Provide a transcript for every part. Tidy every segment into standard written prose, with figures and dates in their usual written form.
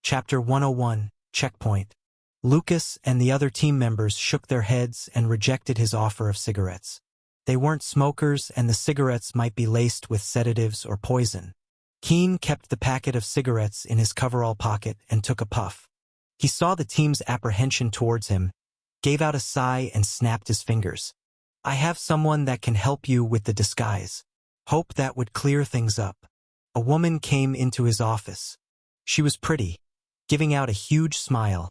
Chapter 101, Checkpoint. Lucas and the other team members shook their heads and rejected his offer of cigarettes. They weren't smokers, and the cigarettes might be laced with sedatives or poison. Keene kept the packet of cigarettes in his coverall pocket and took a puff. He saw the team's apprehension towards him, gave out a sigh and snapped his fingers. "I have someone that can help you with the disguise. Hope that would clear things up." A woman came into his office. She was pretty, giving out a huge smile.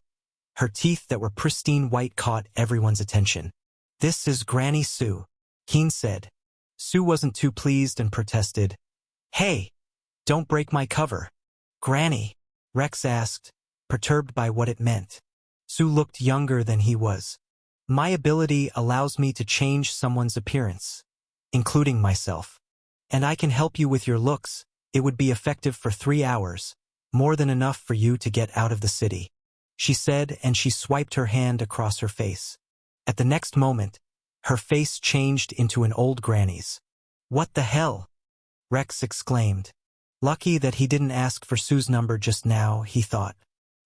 Her teeth that were pristine white caught everyone's attention. "This is Granny Sue," Keene said. Sue wasn't too pleased and protested. "Hey, don't break my cover." "Granny?" Rex asked, perturbed by what it meant. Sue looked younger than he was. "My ability allows me to change someone's appearance, including myself. And I can help you with your looks. It would be effective for 3 hours, more than enough for you to get out of the city," she said, and she swiped her hand across her face. At the next moment, her face changed into an old granny's. "What the hell?" Rex exclaimed. Lucky that he didn't ask for Sue's number just now, he thought.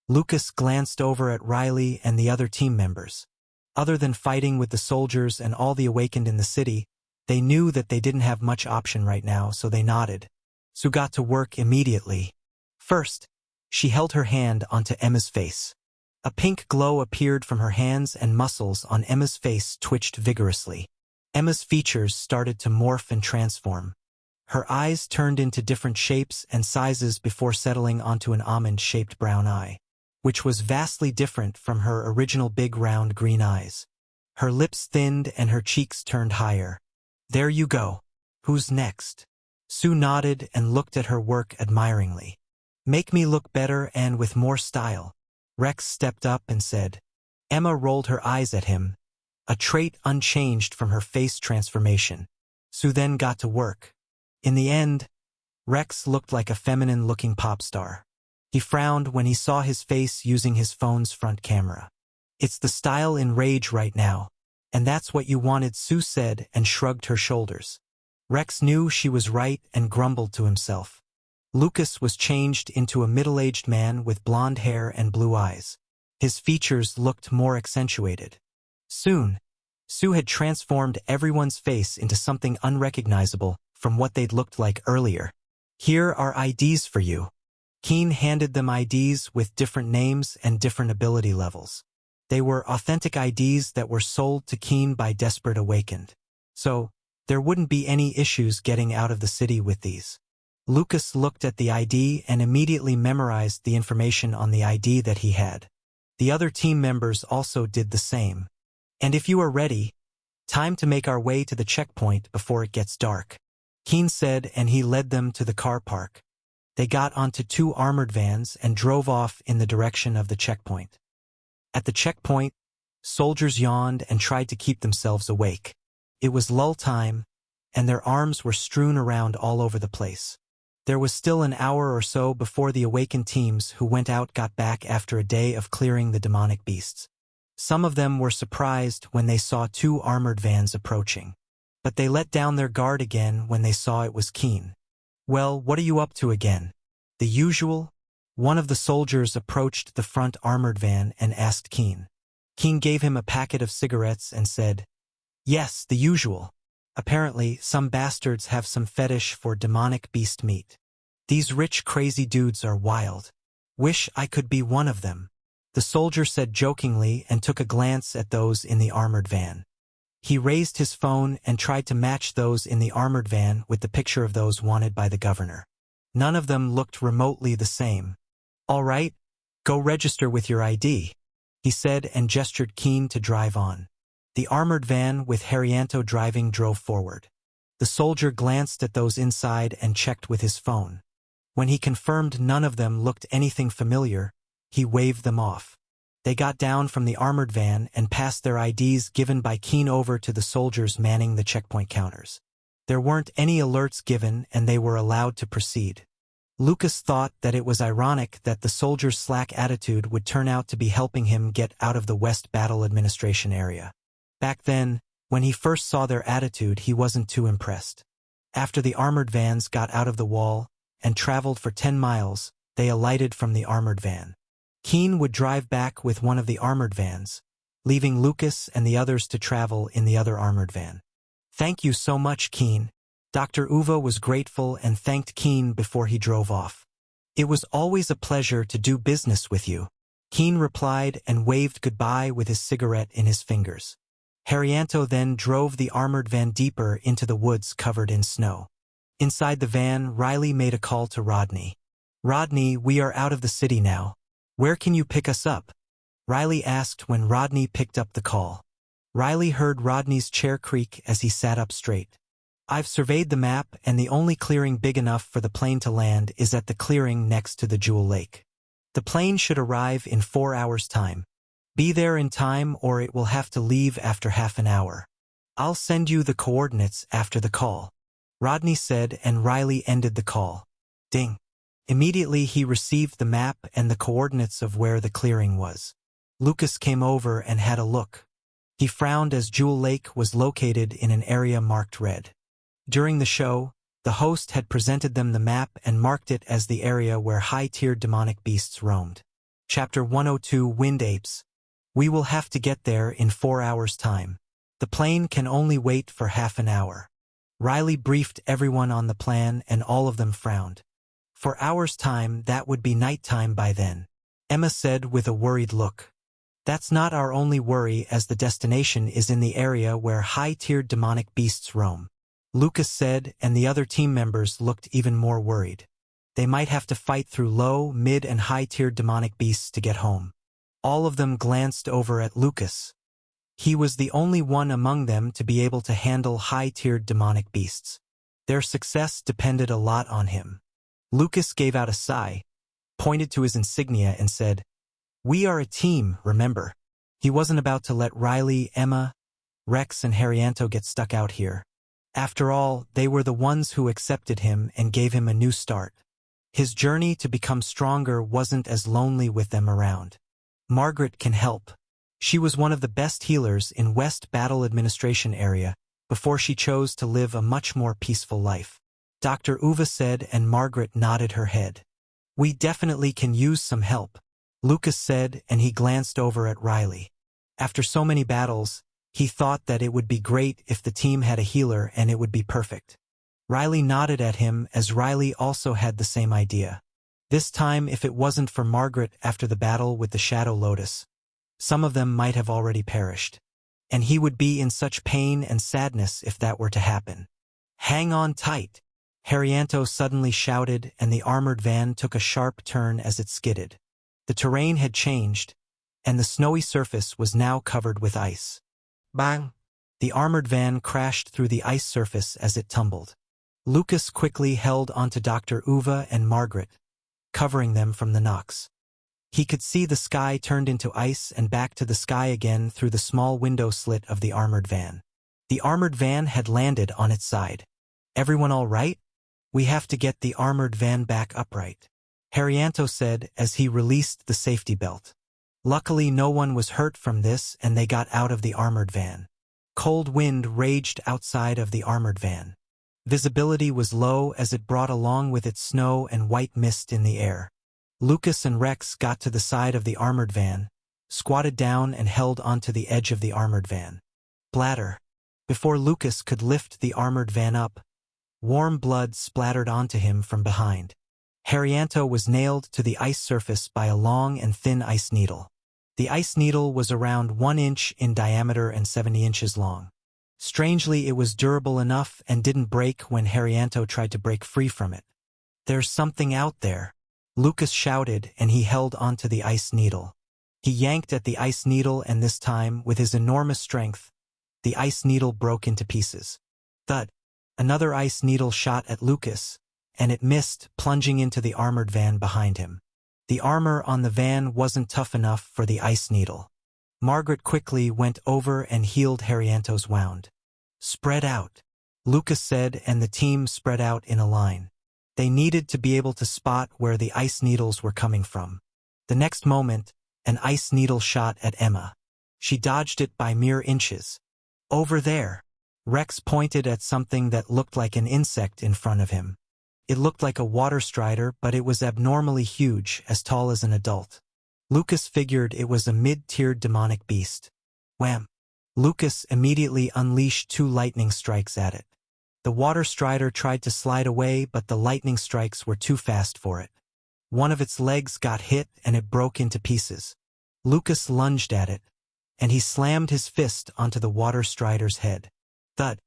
Lucas glanced over at Riley and the other team members. Other than fighting with the soldiers and all the awakened in the city, they knew that they didn't have much option right now, so they nodded. Sue got to work immediately. First, she held her hand onto Emma's face. A pink glow appeared from her hands, and muscles on Emma's face twitched vigorously. Emma's features started to morph and transform. Her eyes turned into different shapes and sizes before settling onto an almond-shaped brown eye, which was vastly different from her original big round green eyes. Her lips thinned and her cheeks turned higher. "There you go. Who's next?" Sue nodded and looked at her work admiringly. "Make me look better and with more style." Rex stepped up and said. Emma rolled her eyes at him, a trait unchanged from her face transformation. Sue then got to work. In the end, Rex looked like a feminine-looking pop star. He frowned when he saw his face using his phone's front camera. "It's the style in Rage right now, and that's what you wanted," Sue said and shrugged her shoulders. Rex knew she was right and grumbled to himself. Lucas was changed into a middle-aged man with blonde hair and blue eyes. His features looked more accentuated. Soon, Sue had transformed everyone's face into something unrecognizable from what they'd looked like earlier. "Here are IDs for you." Keene handed them IDs with different names and different ability levels. They were authentic IDs that were sold to Keene by Desperate Awakened. So, there wouldn't be any issues getting out of the city with these. Lucas looked at the ID and immediately memorized the information on the ID that he had. The other team members also did the same. "And if you are ready, time to make our way to the checkpoint before it gets dark," Keene said, and he led them to the car park. They got onto 2 armored vans and drove off in the direction of the checkpoint. At the checkpoint, soldiers yawned and tried to keep themselves awake. It was lull time, and their arms were strewn around all over the place. There was still an hour or so before the awakened teams who went out got back after a day of clearing the demonic beasts. Some of them were surprised when they saw 2 armored vans approaching. But they let down their guard again when they saw it was Keene. "Well, what are you up to again?" "The usual?" One of the soldiers approached the front armored van and asked Keene. Keene gave him a packet of cigarettes and said, "Yes, the usual. Apparently, some bastards have some fetish for demonic beast meat. These rich, crazy dudes are wild. Wish I could be one of them," the soldier said jokingly and took a glance at those in the armored van. He raised his phone and tried to match those in the armored van with the picture of those wanted by the governor. None of them looked remotely the same. "All right, go register with your ID," he said and gestured Keene to drive on. The armored van with Harrianto driving drove forward. The soldier glanced at those inside and checked with his phone. When he confirmed none of them looked anything familiar, he waved them off. They got down from the armored van and passed their IDs given by Keene over to the soldiers manning the checkpoint counters. There weren't any alerts given and they were allowed to proceed. Lucas thought that it was ironic that the soldiers' slack attitude would turn out to be helping him get out of the West Battle Administration area. Back then, when he first saw their attitude, he wasn't too impressed. After the armored vans got out of the wall and traveled for 10 miles, they alighted from the armored van. Keen would drive back with one of the armored vans, leaving Lucas and the others to travel in the other armored van. "Thank you so much, Keen." Dr. Uva was grateful and thanked Keen before he drove off. "It was always a pleasure to do business with you," Keen replied and waved goodbye with his cigarette in his fingers. Haryanto then drove the armored van deeper into the woods covered in snow. Inside the van, Riley made a call to Rodney. "Rodney, we are out of the city now. Where can you pick us up?" Riley asked when Rodney picked up the call. Riley heard Rodney's chair creak as he sat up straight. "I've surveyed the map, and the only clearing big enough for the plane to land is at the clearing next to the Jewel Lake. The plane should arrive in 4 hours' time. Be there in time or it will have to leave after half an hour. I'll send you the coordinates after the call," Rodney said, and Riley ended the call. Ding. Immediately he received the map and the coordinates of where the clearing was. Lucas came over and had a look. He frowned as Jewel Lake was located in an area marked red. During the show, the host had presented them the map and marked it as the area where high-tiered demonic beasts roamed. Chapter 102 Wind Apes. "We will have to get there in 4 hours' time. The plane can only wait for half an hour." Riley briefed everyone on the plan and all of them frowned. "4 hours' time, that would be nighttime by then," Emma said with a worried look. "That's not our only worry, as the destination is in the area where high-tiered demonic beasts roam," Lucas said, and the other team members looked even more worried. They might have to fight through low, mid, and high-tiered demonic beasts to get home. All of them glanced over at Lucas. He was the only one among them to be able to handle high-tiered demonic beasts. Their success depended a lot on him. Lucas gave out a sigh, pointed to his insignia and said, "We are a team, remember." He wasn't about to let Riley, Emma, Rex, and Haryanto get stuck out here. After all, they were the ones who accepted him and gave him a new start. His journey to become stronger wasn't as lonely with them around. Margaret can help. She was one of the best healers in West Battle Administration area before she chose to live a much more peaceful life. Dr. Uva said, and Margaret nodded her head. "We definitely can use some help," Lucas said, and he glanced over at Riley. After so many battles, he thought that it would be great if the team had a healer and it would be perfect. Riley nodded at him as Riley also had the same idea. This time, if it wasn't for Margaret after the battle with the Shadow Lotus, some of them might have already perished. And he would be in such pain and sadness if that were to happen. "Hang on tight," Haryanto suddenly shouted, and the armored van took a sharp turn as it skidded. The terrain had changed, and the snowy surface was now covered with ice. Bang! The armored van crashed through the ice surface as it tumbled. Lucas quickly held onto Dr. Uva and Margaret, covering them from the knocks. He could see the sky turned into ice and back to the sky again through the small window slit of the armored van. The armored van had landed on its side. "Everyone all right? We have to get the armored van back upright," Haryanto said as he released the safety belt. Luckily, no one was hurt from this and they got out of the armored van. Cold wind raged outside of the armored van. Visibility was low as it brought along with it snow and white mist in the air. Lucas and Rex got to the side of the armored van, squatted down and held onto the edge of the armored van. Bladder. Before Lucas could lift the armored van up, warm blood splattered onto him from behind. Haryanto was nailed to the ice surface by a long and thin ice needle. The ice needle was around 1 inch in diameter and 70 inches long. Strangely, it was durable enough and didn't break when Haryanto tried to break free from it. "There's something out there," Lucas shouted, and he held onto the ice needle. He yanked at the ice needle, and this time, with his enormous strength, the ice needle broke into pieces. Thud! Another ice needle shot at Lucas, and it missed, plunging into the armored van behind him. The armor on the van wasn't tough enough for the ice needle. Margaret quickly went over and healed Haryanto's wound. "Spread out," Lucas said, and the team spread out in a line. They needed to be able to spot where the ice needles were coming from. The next moment, an ice needle shot at Emma. She dodged it by mere inches. "Over there." Rex pointed at something that looked like an insect in front of him. It looked like a water strider, but it was abnormally huge, as tall as an adult. Lucas figured it was a mid-tiered demonic beast. Wham! Lucas immediately unleashed 2 lightning strikes at it. The water strider tried to slide away, but the lightning strikes were too fast for it. One of its legs got hit and it broke into pieces. Lucas lunged at it, and he slammed his fist onto the water strider's head. Thud!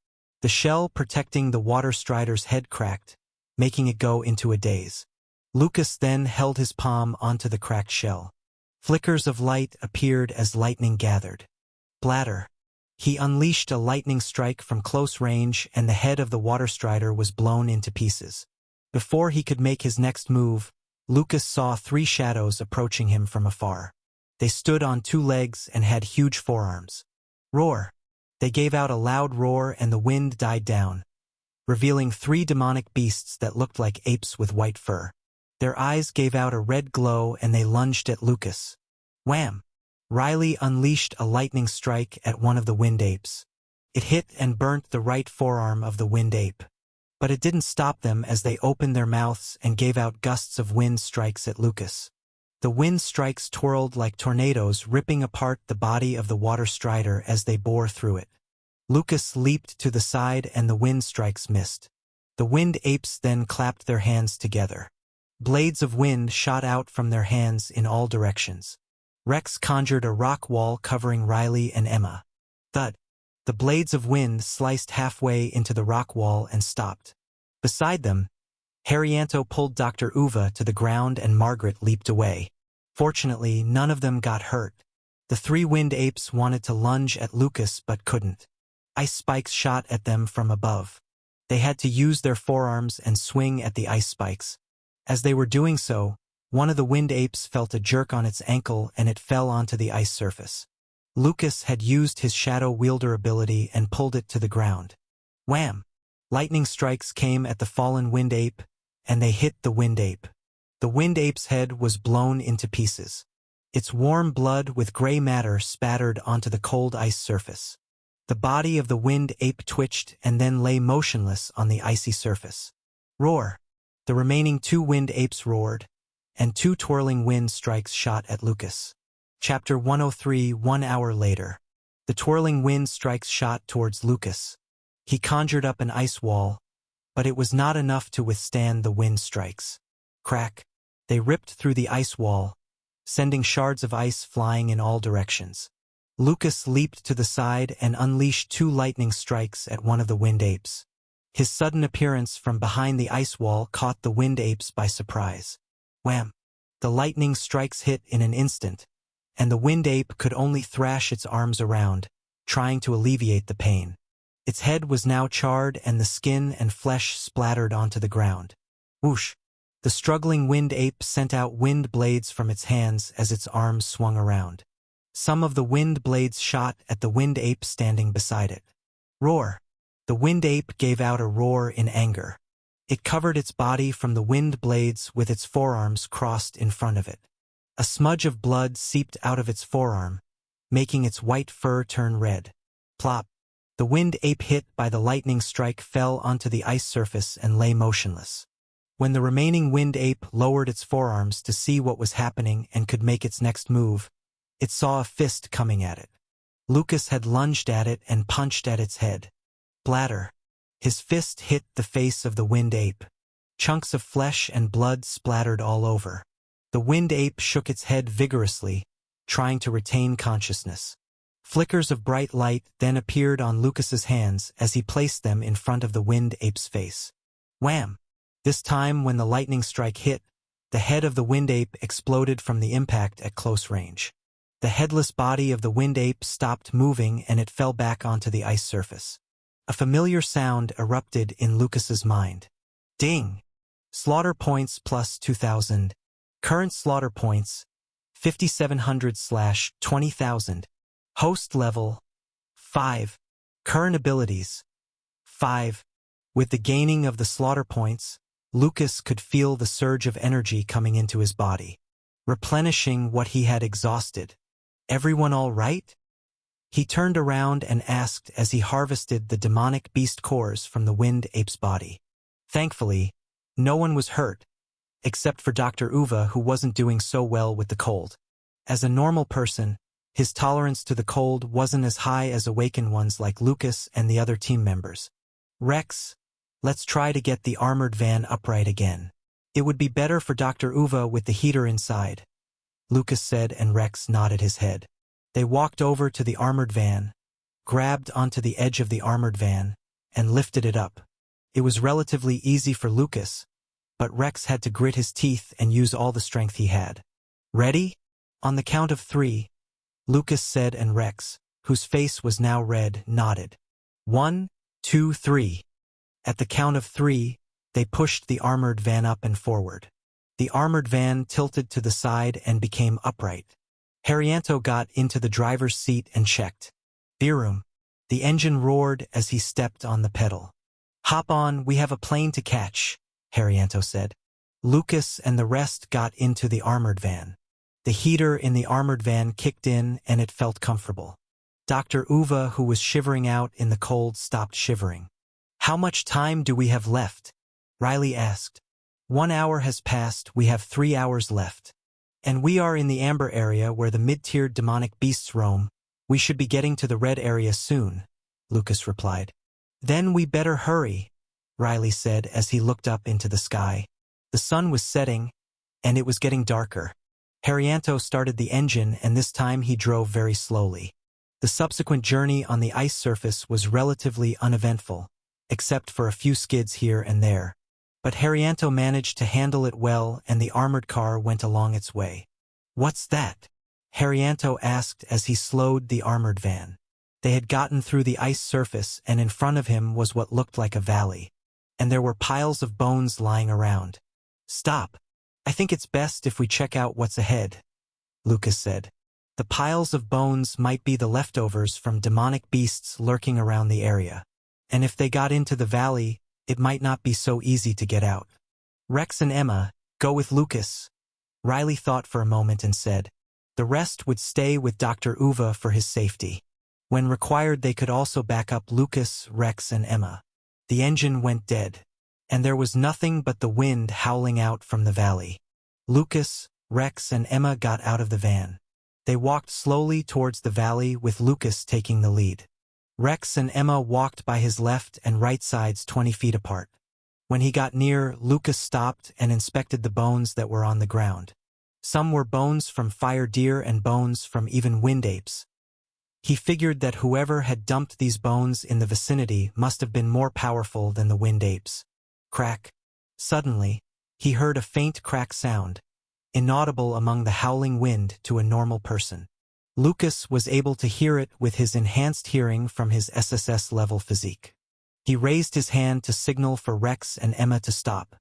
The shell protecting the water strider's head cracked, making it go into a daze. Lucas then held his palm onto the cracked shell. Flickers of light appeared as lightning gathered. Bladder! He unleashed a lightning strike from close range and the head of the water strider was blown into pieces. Before he could make his next move, Lucas saw 3 shadows approaching him from afar. They stood on 2 legs and had huge forearms. Roar! They gave out a loud roar and the wind died down, revealing 3 demonic beasts that looked like apes with white fur. Their eyes gave out a red glow and they lunged at Lucas. Wham! Riley unleashed a lightning strike at one of the wind apes. It hit and burnt the right forearm of the wind ape. But it didn't stop them as they opened their mouths and gave out gusts of wind strikes at Lucas. The wind strikes twirled like tornadoes, ripping apart the body of the water strider as they bore through it. Lucas leaped to the side and the wind strikes missed. The wind apes then clapped their hands together. Blades of wind shot out from their hands in all directions. Rex conjured a rock wall covering Riley and Emma. Thud! The blades of wind sliced halfway into the rock wall and stopped. Beside them, Haryanto pulled Dr. Uva to the ground and Margaret leaped away. Fortunately, none of them got hurt. The 3 wind apes wanted to lunge at Lucas but couldn't. Ice spikes shot at them from above. They had to use their forearms and swing at the ice spikes. As they were doing so, one of the wind apes felt a jerk on its ankle and it fell onto the ice surface. Lucas had used his shadow wielder ability and pulled it to the ground. Wham! Lightning strikes came at the fallen wind ape, and they hit the wind ape. The wind ape's head was blown into pieces. Its warm blood with gray matter spattered onto the cold ice surface. The body of the wind ape twitched and then lay motionless on the icy surface. Roar! The remaining 2 wind apes roared, and 2 twirling wind strikes shot at Lucas. Chapter 103. 1 hour later. The twirling wind strikes shot towards Lucas. He conjured up an ice wall, but it was not enough to withstand the wind strikes. Crack! They ripped through the ice wall, sending shards of ice flying in all directions. Lucas leaped to the side and unleashed 2 lightning strikes at one of the wind apes. His sudden appearance from behind the ice wall caught the wind apes by surprise. Wham! The lightning strikes hit in an instant, and the wind ape could only thrash its arms around, trying to alleviate the pain. Its head was now charred and the skin and flesh splattered onto the ground. Whoosh! The struggling wind ape sent out wind blades from its hands as its arms swung around. Some of the wind blades shot at the wind ape standing beside it. Roar! The wind ape gave out a roar in anger. It covered its body from the wind blades with its forearms crossed in front of it. A smudge of blood seeped out of its forearm, making its white fur turn red. Plop! The wind ape hit by the lightning strike fell onto the ice surface and lay motionless. When the remaining wind ape lowered its forearms to see what was happening and could make its next move, it saw a fist coming at it. Lucas had lunged at it and punched at its head. Bladder! His fist hit the face of the wind ape. Chunks of flesh and blood splattered all over. The wind ape shook its head vigorously, trying to retain consciousness. Flickers of bright light then appeared on Lucas's hands as he placed them in front of the wind ape's face. Wham! This time when the lightning strike hit, the head of the wind ape exploded from the impact at close range. The headless body of the wind ape stopped moving and it fell back onto the ice surface. A familiar sound erupted in Lucas's mind. Ding! Slaughter points plus 2,000. Current slaughter points, 5,700/20,000. Host level, 5. Current abilities, 5. With the gaining of the slaughter points, Lucas could feel the surge of energy coming into his body, replenishing what he had exhausted. Everyone all right? He turned around and asked as he harvested the demonic beast cores from the wind ape's body. Thankfully, no one was hurt, except for Dr. Uva, who wasn't doing so well with the cold. As a normal person, his tolerance to the cold wasn't as high as awakened ones like Lucas and the other team members. Rex, let's try to get the armored van upright again. It would be better for Dr. Uva with the heater inside, Lucas said, and Rex nodded his head. They walked over to the armored van, grabbed onto the edge of the armored van, and lifted it up. It was relatively easy for Lucas, but Rex had to grit his teeth and use all the strength he had. Ready? On the count of 3, Lucas said, and Rex, whose face was now red, nodded. 1, 2, 3. At the count of 3, they pushed the armored van up and forward. The armored van tilted to the side and became upright. Haryanto got into the driver's seat and checked. Birum. The engine roared as he stepped on the pedal. Hop on, we have a plane to catch, Haryanto said. Lucas and the rest got into the armored van. The heater in the armored van kicked in and it felt comfortable. Dr. Uva, who was shivering out in the cold, stopped shivering. How much time do we have left? Riley asked. 1 hour has passed, we have 3 hours left. And we are in the amber area where the mid-tiered demonic beasts roam. We should be getting to the red area soon, Lucas replied. Then we better hurry, Riley said as he looked up into the sky. The sun was setting, and it was getting darker. Haryanto started the engine, and this time he drove very slowly. The subsequent journey on the ice surface was relatively uneventful, except for a few skids here and there. But Haryanto managed to handle it well, and the armored car went along its way. What's that? Haryanto asked as he slowed the armored van. They had gotten through the ice surface, and in front of him was what looked like a valley. And there were piles of bones lying around. Stop. I think it's best if we check out what's ahead, Lucas said. The piles of bones might be the leftovers from demonic beasts lurking around the area. And if they got into the valley, it might not be so easy to get out. Rex and Emma, go with Lucas. Riley thought for a moment and said. The rest would stay with Dr. Uva for his safety. When required, they could also back up Lucas, Rex, and Emma. The engine went dead, and there was nothing but the wind howling out from the valley. Lucas, Rex, and Emma got out of the van. They walked slowly towards the valley, with Lucas taking the lead. Rex and Emma walked by his left and right sides 20 feet apart. When he got near, Lucas stopped and inspected the bones that were on the ground. Some were bones from fire deer and bones from even wind apes. He figured that whoever had dumped these bones in the vicinity must have been more powerful than the wind apes. Crack. Suddenly, he heard a faint crack sound, inaudible among the howling wind to a normal person. Lucas was able to hear it with his enhanced hearing from his SSS-level physique. He raised his hand to signal for Rex and Emma to stop.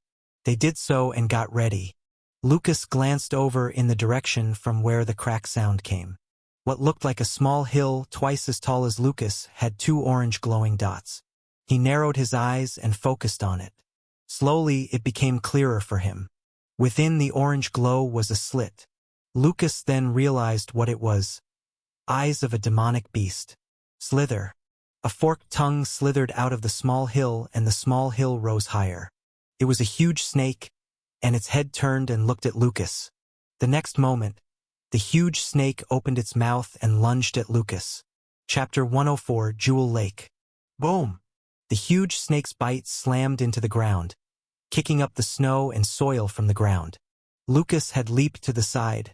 They did so and got ready. Lucas glanced over in the direction from where the crack sound came. What looked like a small hill twice as tall as Lucas had 2 orange glowing dots. He narrowed his eyes and focused on it. Slowly, it became clearer for him. Within the orange glow was a slit. Lucas then realized what it was. Eyes of a demonic beast. Slither. A forked tongue slithered out of the small hill, and the small hill rose higher. It was a huge snake, and its head turned and looked at Lucas. The next moment, the huge snake opened its mouth and lunged at Lucas. Chapter 104, Jewel Lake. Boom! The huge snake's bite slammed into the ground, kicking up the snow and soil from the ground. Lucas had leaped to the side,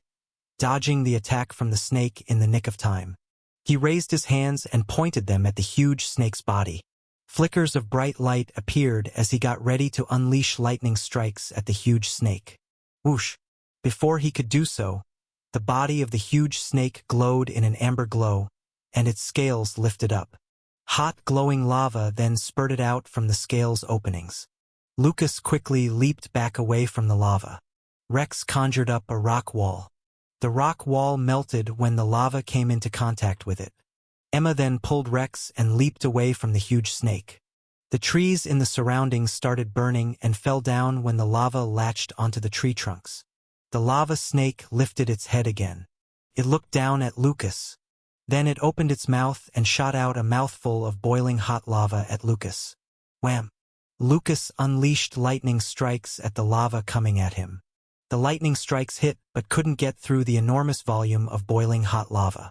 dodging the attack from the snake in the nick of time. He raised his hands and pointed them at the huge snake's body. Flickers of bright light appeared as he got ready to unleash lightning strikes at the huge snake. Whoosh! Before he could do so, the body of the huge snake glowed in an amber glow, and its scales lifted up. Hot, glowing lava then spurted out from the scales' openings. Lucas quickly leaped back away from the lava. Rex conjured up a rock wall. The rock wall melted when the lava came into contact with it. Emma then pulled Rex and leaped away from the huge snake. The trees in the surroundings started burning and fell down when the lava latched onto the tree trunks. The lava snake lifted its head again. It looked down at Lucas. Then it opened its mouth and shot out a mouthful of boiling hot lava at Lucas. Wham! Lucas unleashed lightning strikes at the lava coming at him. The lightning strikes hit but couldn't get through the enormous volume of boiling hot lava.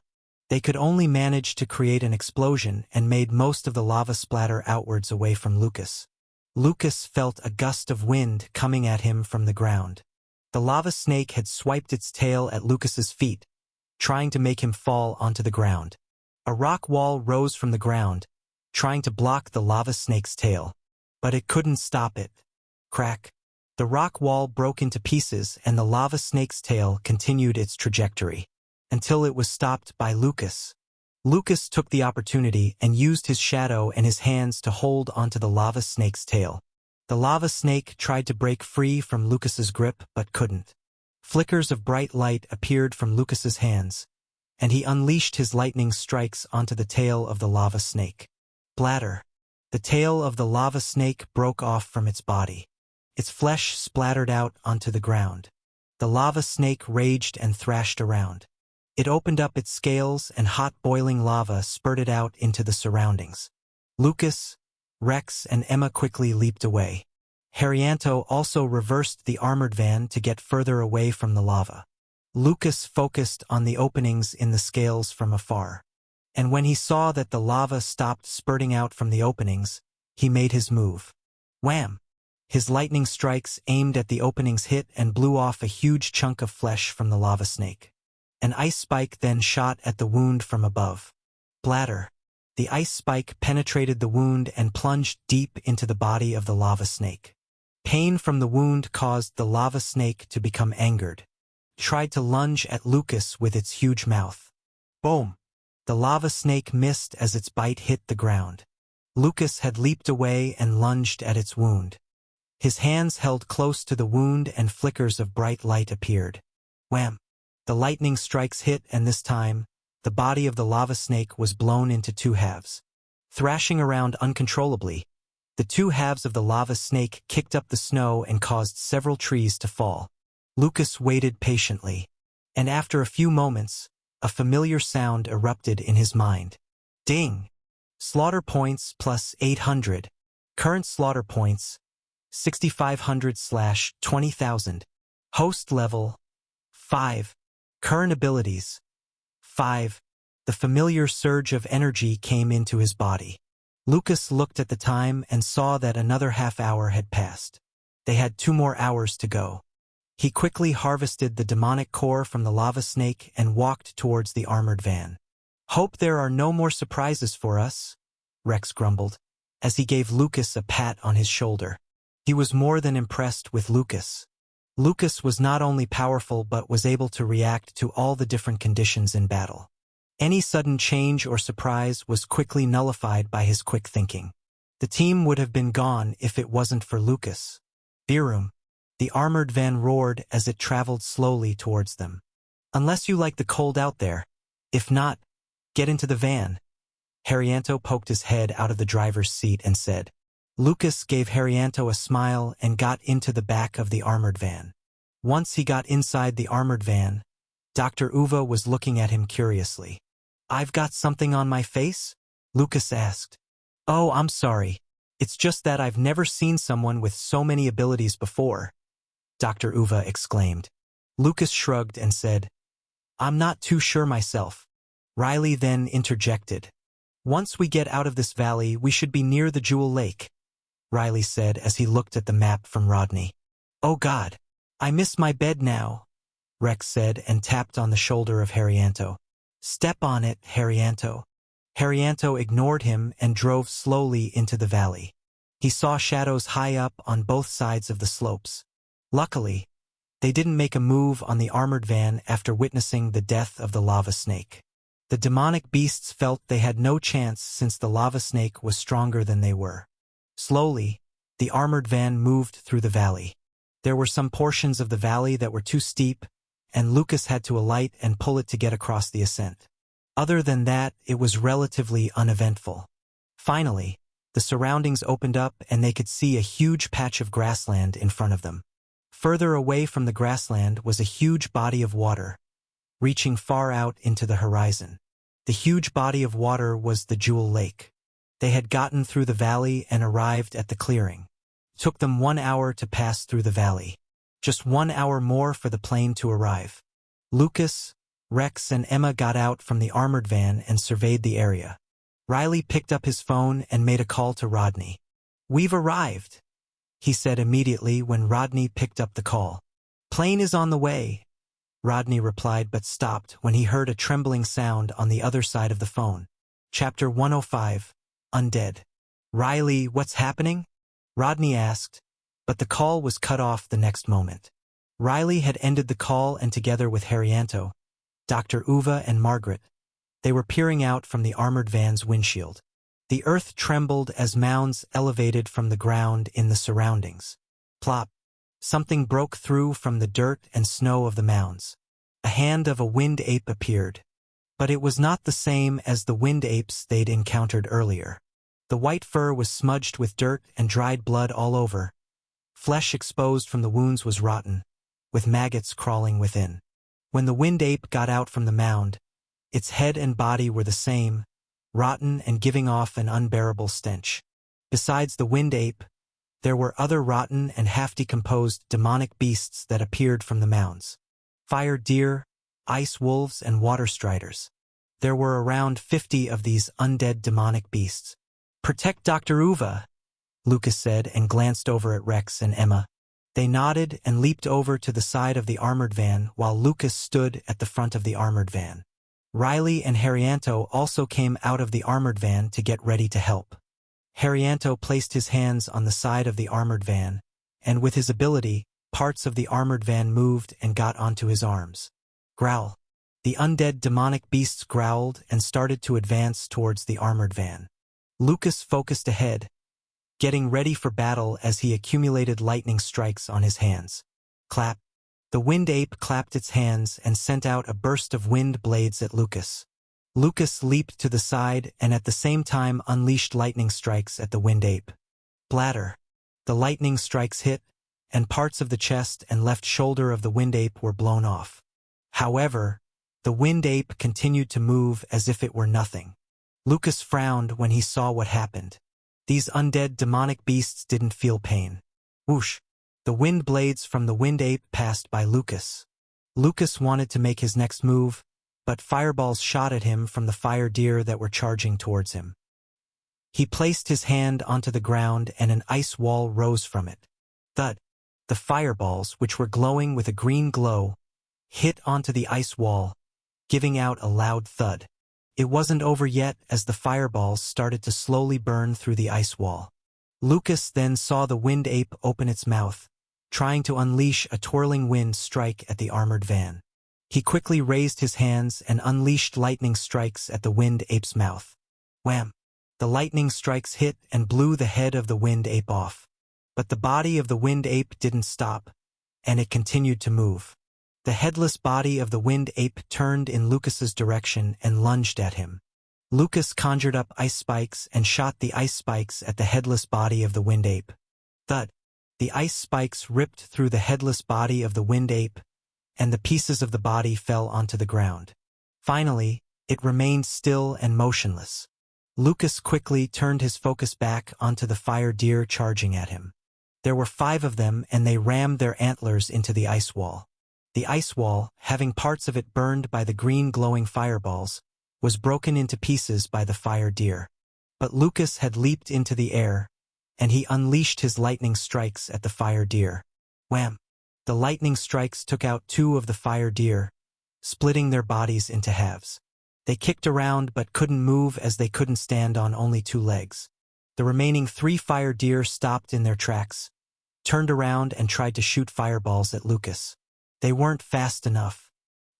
They could only manage to create an explosion and made most of the lava splatter outwards away from Lucas. Lucas felt a gust of wind coming at him from the ground. The lava snake had swiped its tail at Lucas's feet, trying to make him fall onto the ground. A rock wall rose from the ground, trying to block the lava snake's tail. But it couldn't stop it. Crack. The rock wall broke into pieces and the lava snake's tail continued its trajectory, until it was stopped by Lucas. Lucas took the opportunity and used his shadow and his hands to hold onto the lava snake's tail. The lava snake tried to break free from Lucas's grip but couldn't. Flickers of bright light appeared from Lucas's hands, and he unleashed his lightning strikes onto the tail of the lava snake. Bladder. The tail of the lava snake broke off from its body. Its flesh splattered out onto the ground. The lava snake raged and thrashed around. It opened up its scales and hot boiling lava spurted out into the surroundings. Lucas, Rex, and Emma quickly leaped away. Haryanto also reversed the armored van to get further away from the lava. Lucas focused on the openings in the scales from afar. And when he saw that the lava stopped spurting out from the openings, he made his move. Wham! His lightning strikes aimed at the openings hit and blew off a huge chunk of flesh from the lava snake. An ice spike then shot at the wound from above. Bladder. The ice spike penetrated the wound and plunged deep into the body of the lava snake. Pain from the wound caused the lava snake to become angered. It tried to lunge at Lucas with its huge mouth. Boom! The lava snake missed as its bite hit the ground. Lucas had leaped away and lunged at its wound. His hands held close to the wound and flickers of bright light appeared. Wham! The lightning strikes hit and this time, the body of the lava snake was blown into two halves. Thrashing around uncontrollably, the two halves of the lava snake kicked up the snow and caused several trees to fall. Lucas waited patiently, and after a few moments, a familiar sound erupted in his mind. Ding! Slaughter points plus 800. Current slaughter points 6,500/20,000. Host level 5. Current abilities 5. The familiar surge of energy came into his body. Lucas looked at the time and saw that another half hour had passed. They had 2 more hours to go. He quickly harvested the demonic core from the lava snake and walked towards the armored van. Hope there are no more surprises for us, Rex grumbled, as he gave Lucas a pat on his shoulder. He was more than impressed with Lucas. Lucas was not only powerful but was able to react to all the different conditions in battle. Any sudden change or surprise was quickly nullified by his quick thinking. The team would have been gone if it wasn't for Lucas. Birum. The armored van roared as it traveled slowly towards them. Unless you like the cold out there. If not, get into the van. Haryanto poked his head out of the driver's seat and said. Lucas gave Haryanto a smile and got into the back of the armored van. Once he got inside the armored van, Dr. Uva was looking at him curiously. I've got something on my face? Lucas asked. Oh, I'm sorry. It's just that I've never seen someone with so many abilities before, Dr. Uva exclaimed. Lucas shrugged and said, I'm not too sure myself. Riley then interjected. Once we get out of this valley, we should be near the Jewel Lake, Riley said as he looked at the map from Rodney. Oh God, I miss my bed now, Rex said and tapped on the shoulder of Haryanto. Step on it, Haryanto. Haryanto ignored him and drove slowly into the valley. He saw shadows high up on both sides of the slopes. Luckily, they didn't make a move on the armored van after witnessing the death of the lava snake. The demonic beasts felt they had no chance since the lava snake was stronger than they were. Slowly, the armored van moved through the valley. There were some portions of the valley that were too steep, and Lucas had to alight and pull it to get across the ascent. Other than that, it was relatively uneventful. Finally, the surroundings opened up and they could see a huge patch of grassland in front of them. Further away from the grassland was a huge body of water, reaching far out into the horizon. The huge body of water was the Jewel Lake. They had gotten through the valley and arrived at the clearing. It took them 1 hour to pass through the valley. Just 1 hour more for the plane to arrive. Lucas, Rex, and Emma got out from the armored van and surveyed the area. Riley picked up his phone and made a call to Rodney. "We've arrived," he said immediately when Rodney picked up the call. "Plane is on the way," Rodney replied, but stopped when he heard a trembling sound on the other side of the phone. Chapter 105, Undead. "Riley, what's happening?" Rodney asked, but the call was cut off the next moment. Riley had ended the call, and together with Haryanto, Dr. Uva, and Margaret, they were peering out from the armored van's windshield. The earth trembled as mounds elevated from the ground in the surroundings. Plop! Something broke through from the dirt and snow of the mounds. A hand of a wind ape appeared. But it was not the same as the wind apes they'd encountered earlier. The white fur was smudged with dirt and dried blood all over. Flesh exposed from the wounds was rotten, with maggots crawling within. When the wind ape got out from the mound, its head and body were the same, rotten and giving off an unbearable stench. Besides the wind ape, there were other rotten and half-decomposed demonic beasts that appeared from the mounds. Fire deer, ice wolves, and water striders. There were around 50 of these undead demonic beasts. "Protect Dr. Uva," Lucas said, and glanced over at Rex and Emma. They nodded and leaped over to the side of the armored van while Lucas stood at the front of the armored van. Riley and Haryanto also came out of the armored van to get ready to help. Haryanto placed his hands on the side of the armored van, and with his ability, parts of the armored van moved and got onto his arms. Growl. The undead demonic beasts growled and started to advance towards the armored van. Lucas focused ahead, getting ready for battle as he accumulated lightning strikes on his hands. Clap. The wind ape clapped its hands and sent out a burst of wind blades at Lucas. Lucas leaped to the side and at the same time unleashed lightning strikes at the wind ape. Bladder. The lightning strikes hit, and parts of the chest and left shoulder of the wind ape were blown off. However, the wind ape continued to move as if it were nothing. Lucas frowned when he saw what happened. These undead demonic beasts didn't feel pain. Whoosh! The wind blades from the wind ape passed by Lucas. Lucas wanted to make his next move, but fireballs shot at him from the fire deer that were charging towards him. He placed his hand onto the ground and an ice wall rose from it. Thud! The fireballs, which were glowing with a green glow, hit onto the ice wall, giving out a loud thud. It wasn't over yet as the fireballs started to slowly burn through the ice wall. Lucas then saw the wind ape open its mouth, trying to unleash a twirling wind strike at the armored van. He quickly raised his hands and unleashed lightning strikes at the wind ape's mouth. Wham! The lightning strikes hit and blew the head of the wind ape off. But the body of the wind ape didn't stop, and it continued to move. The headless body of the wind ape turned in Lucas's direction and lunged at him. Lucas conjured up ice spikes and shot the ice spikes at the headless body of the wind ape. Thud! The ice spikes ripped through the headless body of the wind ape, and the pieces of the body fell onto the ground. Finally, it remained still and motionless. Lucas quickly turned his focus back onto the fire deer charging at him. There were 5 of them, and they rammed their antlers into the ice wall. The ice wall, having parts of it burned by the green glowing fireballs, was broken into pieces by the fire deer. But Lucas had leaped into the air, and he unleashed his lightning strikes at the fire deer. Wham! The lightning strikes took out 2 of the fire deer, splitting their bodies into halves. They kicked around but couldn't move as they couldn't stand on only 2 legs. The remaining 3 fire deer stopped in their tracks, turned around and tried to shoot fireballs at Lucas. They weren't fast enough.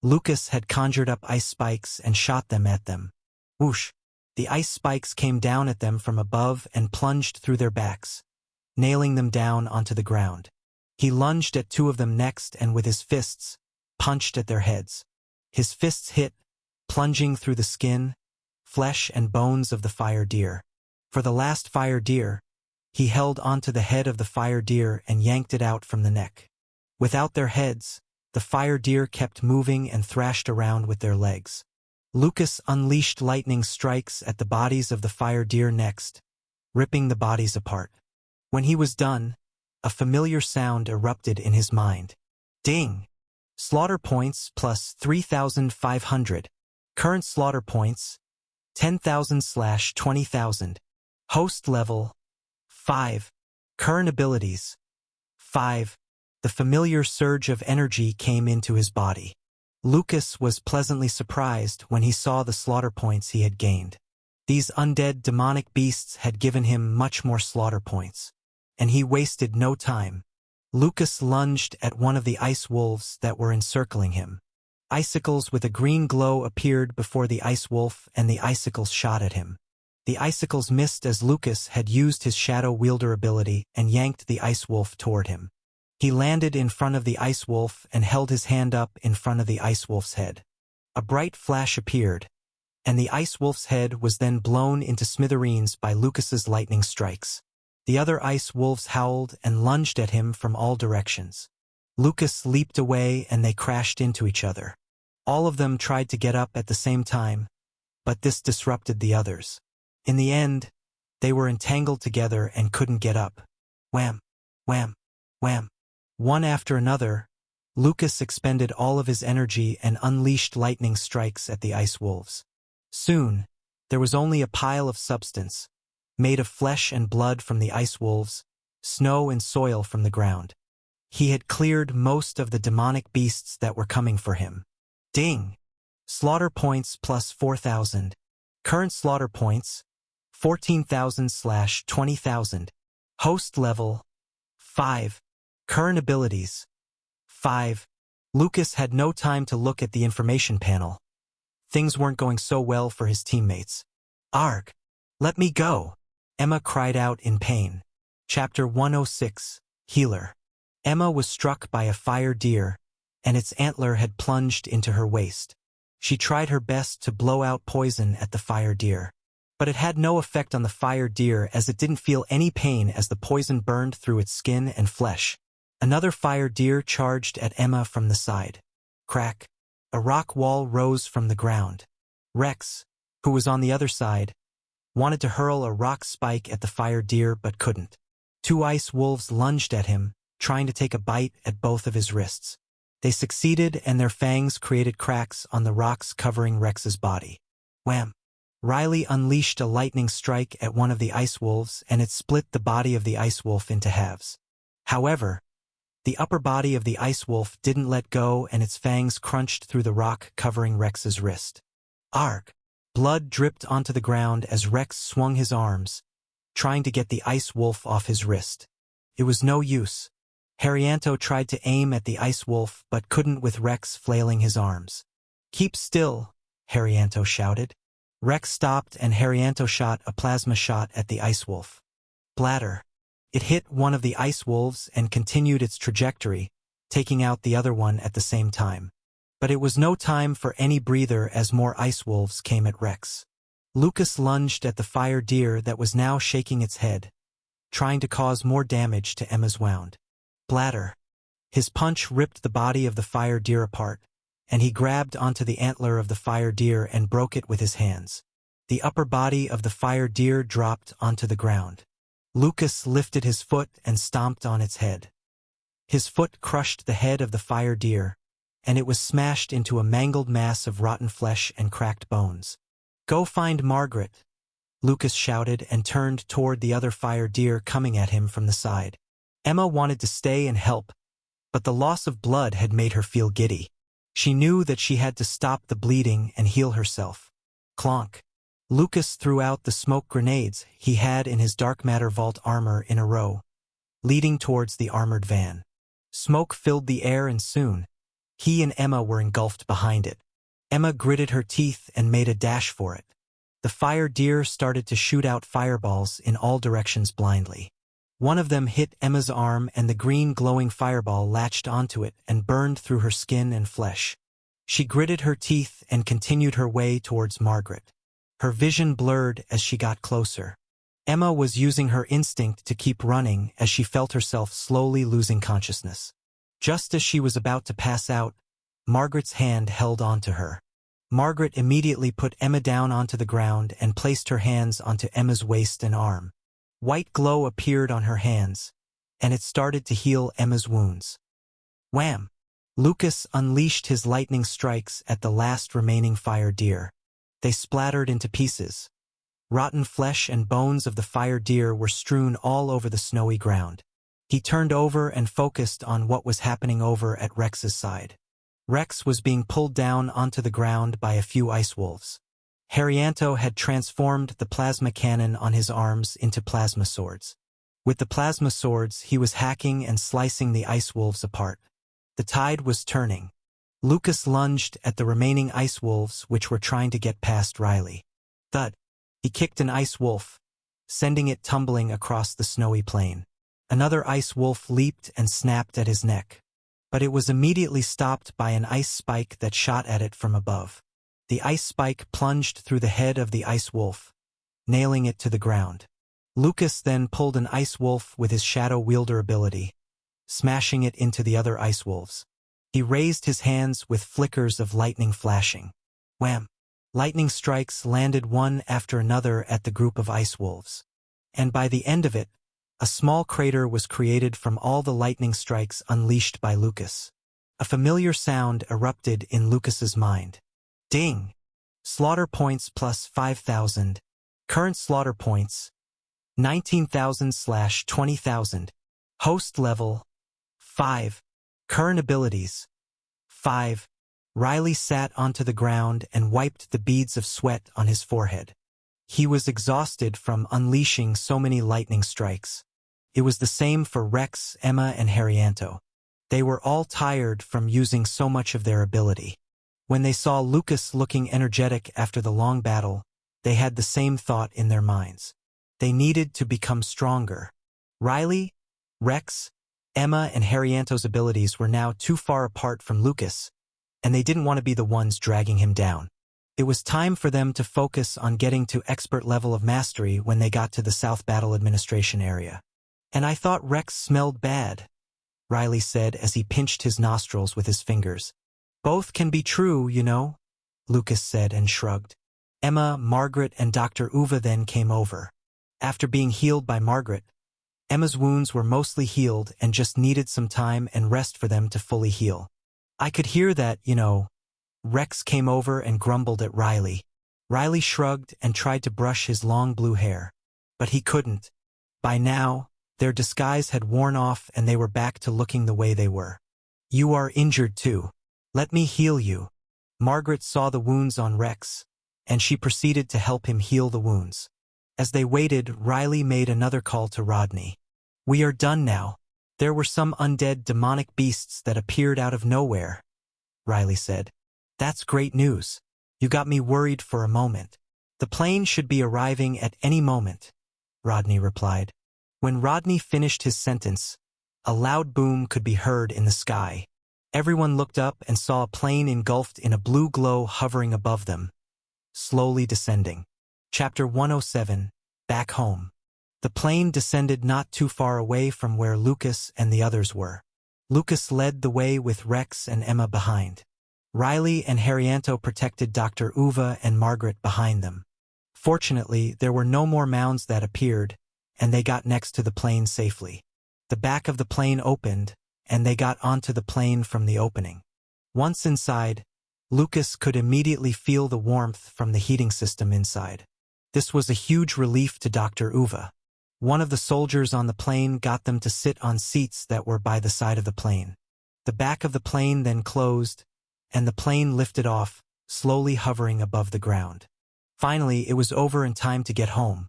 Lucas had conjured up ice spikes and shot them at them. Whoosh! The ice spikes came down at them from above and plunged through their backs, nailing them down onto the ground. He lunged at 2 of them next and with his fists, punched at their heads. His fists hit, plunging through the skin, flesh and bones of the fire deer. For the last fire deer, he held onto the head of the fire deer and yanked it out from the neck. Without their heads, the fire deer kept moving and thrashed around with their legs. Lucas unleashed lightning strikes at the bodies of the fire deer next, ripping the bodies apart. When he was done, a familiar sound erupted in his mind. Ding! Slaughter points plus 3,500. Current slaughter points 10,000/20,000. Host level 5. Current abilities 5. The familiar surge of energy came into his body. Lucas was pleasantly surprised when he saw the slaughter points he had gained. These undead demonic beasts had given him much more slaughter points, and he wasted no time. Lucas lunged at one of the ice wolves that were encircling him. Icicles with a green glow appeared before the ice wolf, and the icicles shot at him. The icicles missed as Lucas had used his shadow wielder ability and yanked the ice wolf toward him. He landed in front of the ice wolf and held his hand up in front of the ice wolf's head. A bright flash appeared, and the ice wolf's head was then blown into smithereens by Lucas's lightning strikes. The other ice wolves howled and lunged at him from all directions. Lucas leaped away and they crashed into each other. All of them tried to get up at the same time, but this disrupted the others. In the end, they were entangled together and couldn't get up. Wham! Wham! Wham! One after another, Lucas expended all of his energy and unleashed lightning strikes at the ice wolves. Soon, there was only a pile of substance, made of flesh and blood from the ice wolves, snow and soil from the ground. He had cleared most of the demonic beasts that were coming for him. Ding! Slaughter points plus 4,000. Current slaughter points 14,000/20,000. Host level 5. Current abilities 5. Lucas had no time to look at the information panel. Things weren't going so well for his teammates. Arg! Let me go! Emma cried out in pain. Chapter 106, Healer. Emma was struck by a fire deer, and its antler had plunged into her waist. She tried her best to blow out poison at the fire deer, but it had no effect on the fire deer as it didn't feel any pain as the poison burned through its skin and flesh. Another fire deer charged at Emma from the side. Crack! A rock wall rose from the ground. Rex, who was on the other side, wanted to hurl a rock spike at the fire deer but couldn't. Two ice wolves lunged at him, trying to take a bite at both of his wrists. They succeeded, and their fangs created cracks on the rocks covering Rex's body. Wham! Riley unleashed a lightning strike at one of the ice wolves, and it split the body of the ice wolf into halves. However, the upper body of the ice wolf didn't let go, and its fangs crunched through the rock covering Rex's wrist. Arg! Blood dripped onto the ground as Rex swung his arms, trying to get the ice wolf off his wrist. It was no use. Haryanto tried to aim at the ice wolf but couldn't with Rex flailing his arms. Keep still, Haryanto shouted. Rex stopped and Haryanto shot a plasma shot at the ice wolf. Bladder. It hit one of the ice wolves and continued its trajectory, taking out the other one at the same time. But it was no time for any breather as more ice wolves came at Rex. Lucas lunged at the fire deer that was now shaking its head, trying to cause more damage to Emma's wound. Bladder. His punch ripped the body of the fire deer apart, and he grabbed onto the antler of the fire deer and broke it with his hands. The upper body of the fire deer dropped onto the ground. Lucas lifted his foot and stomped on its head. His foot crushed the head of the fire deer, and it was smashed into a mangled mass of rotten flesh and cracked bones. Go find Margaret, Lucas shouted and turned toward the other fire deer coming at him from the side. Emma wanted to stay and help, but the loss of blood had made her feel giddy. She knew that she had to stop the bleeding and heal herself. Clonk. Lucas threw out the smoke grenades he had in his dark matter vault armor in a row, leading towards the armored van. Smoke filled the air and soon, he and Emma were engulfed behind it. Emma gritted her teeth and made a dash for it. The fire deer started to shoot out fireballs in all directions blindly. One of them hit Emma's arm and the green glowing fireball latched onto it and burned through her skin and flesh. She gritted her teeth and continued her way towards Margaret. Her vision blurred as she got closer. Emma was using her instinct to keep running as she felt herself slowly losing consciousness. Just as she was about to pass out, Margaret's hand held onto her. Margaret immediately put Emma down onto the ground and placed her hands onto Emma's waist and arm. White glow appeared on her hands, and it started to heal Emma's wounds. Wham! Lucas unleashed his lightning strikes at the last remaining fire deer. They splattered into pieces. Rotten flesh and bones of the fire deer were strewn all over the snowy ground. He turned over and focused on what was happening over at Rex's side. Rex was being pulled down onto the ground by a few ice wolves. Haryanto had transformed the plasma cannon on his arms into plasma swords. With the plasma swords, he was hacking and slicing the ice wolves apart. The tide was turning. Lucas lunged at the remaining ice wolves which were trying to get past Riley. Thud! He kicked an ice wolf, sending it tumbling across the snowy plain. Another ice wolf leaped and snapped at his neck, but it was immediately stopped by an ice spike that shot at it from above. The ice spike plunged through the head of the ice wolf, nailing it to the ground. Lucas then pulled an ice wolf with his shadow wielder ability, smashing it into the other ice wolves. He raised his hands with flickers of lightning flashing. Wham! Lightning strikes landed one after another at the group of ice wolves. And by the end of it, a small crater was created from all the lightning strikes unleashed by Lucas. A familiar sound erupted in Lucas's mind. Ding! Slaughter points plus 5,000. Current slaughter points 19,000/20,000. Host level 5. Current abilities 5. Riley sat onto the ground and wiped the beads of sweat on his forehead. He was exhausted from unleashing so many lightning strikes. It was the same for Rex, Emma, and Haryanto. They were all tired from using so much of their ability. When they saw Lucas looking energetic after the long battle, they had the same thought in their minds. They needed to become stronger. Riley, Rex, Emma, and Haryanto's abilities were now too far apart from Lucas, and they didn't want to be the ones dragging him down. It was time for them to focus on getting to expert level of mastery when they got to the South Battle Administration area. And I thought Rex smelled bad, Riley said as he pinched his nostrils with his fingers. Both can be true, you know, Lucas said and shrugged. Emma, Margaret, and Dr. Uva then came over. After being healed by Margaret, Emma's wounds were mostly healed and just needed some time and rest for them to fully heal. I could hear that, you know. Rex came over and grumbled at Riley. Riley shrugged and tried to brush his long blue hair. But he couldn't. By now, their disguise had worn off and they were back to looking the way they were. You are injured too. Let me heal you. Margaret saw the wounds on Rex, and she proceeded to help him heal the wounds. As they waited, Riley made another call to Rodney. We are done now. There were some undead demonic beasts that appeared out of nowhere, Riley said. That's great news. You got me worried for a moment. The plane should be arriving at any moment, Rodney replied. When Rodney finished his sentence, a loud boom could be heard in the sky. Everyone looked up and saw a plane engulfed in a blue glow hovering above them, slowly descending. Chapter 107, Back Home. The plane descended not too far away from where Lucas and the others were. Lucas led the way with Rex and Emma behind. Riley and Haryanto protected Dr. Uva and Margaret behind them. Fortunately, there were no more mounds that appeared, and they got next to the plane safely. The back of the plane opened, and they got onto the plane from the opening. Once inside, Lucas could immediately feel the warmth from the heating system inside. This was a huge relief to Dr. Uva. One of the soldiers on the plane got them to sit on seats that were by the side of the plane. The back of the plane then closed, and the plane lifted off, slowly hovering above the ground. Finally, it was over and time to get home.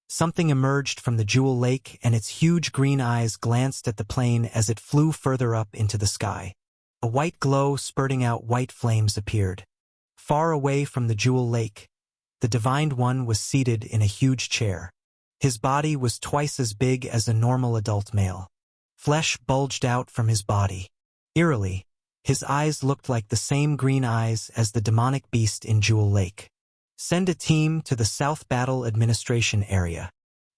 Something emerged from the Jewel Lake and its huge green eyes glanced at the plane as it flew further up into the sky. A white glow spurting out white flames appeared. Far away from the Jewel Lake, the Divined One was seated in a huge chair. His body was twice as big as a normal adult male. Flesh bulged out from his body. Eerily, his eyes looked like the same green eyes as the demonic beast in Jewel Lake. Send a team to the South Battle Administration area.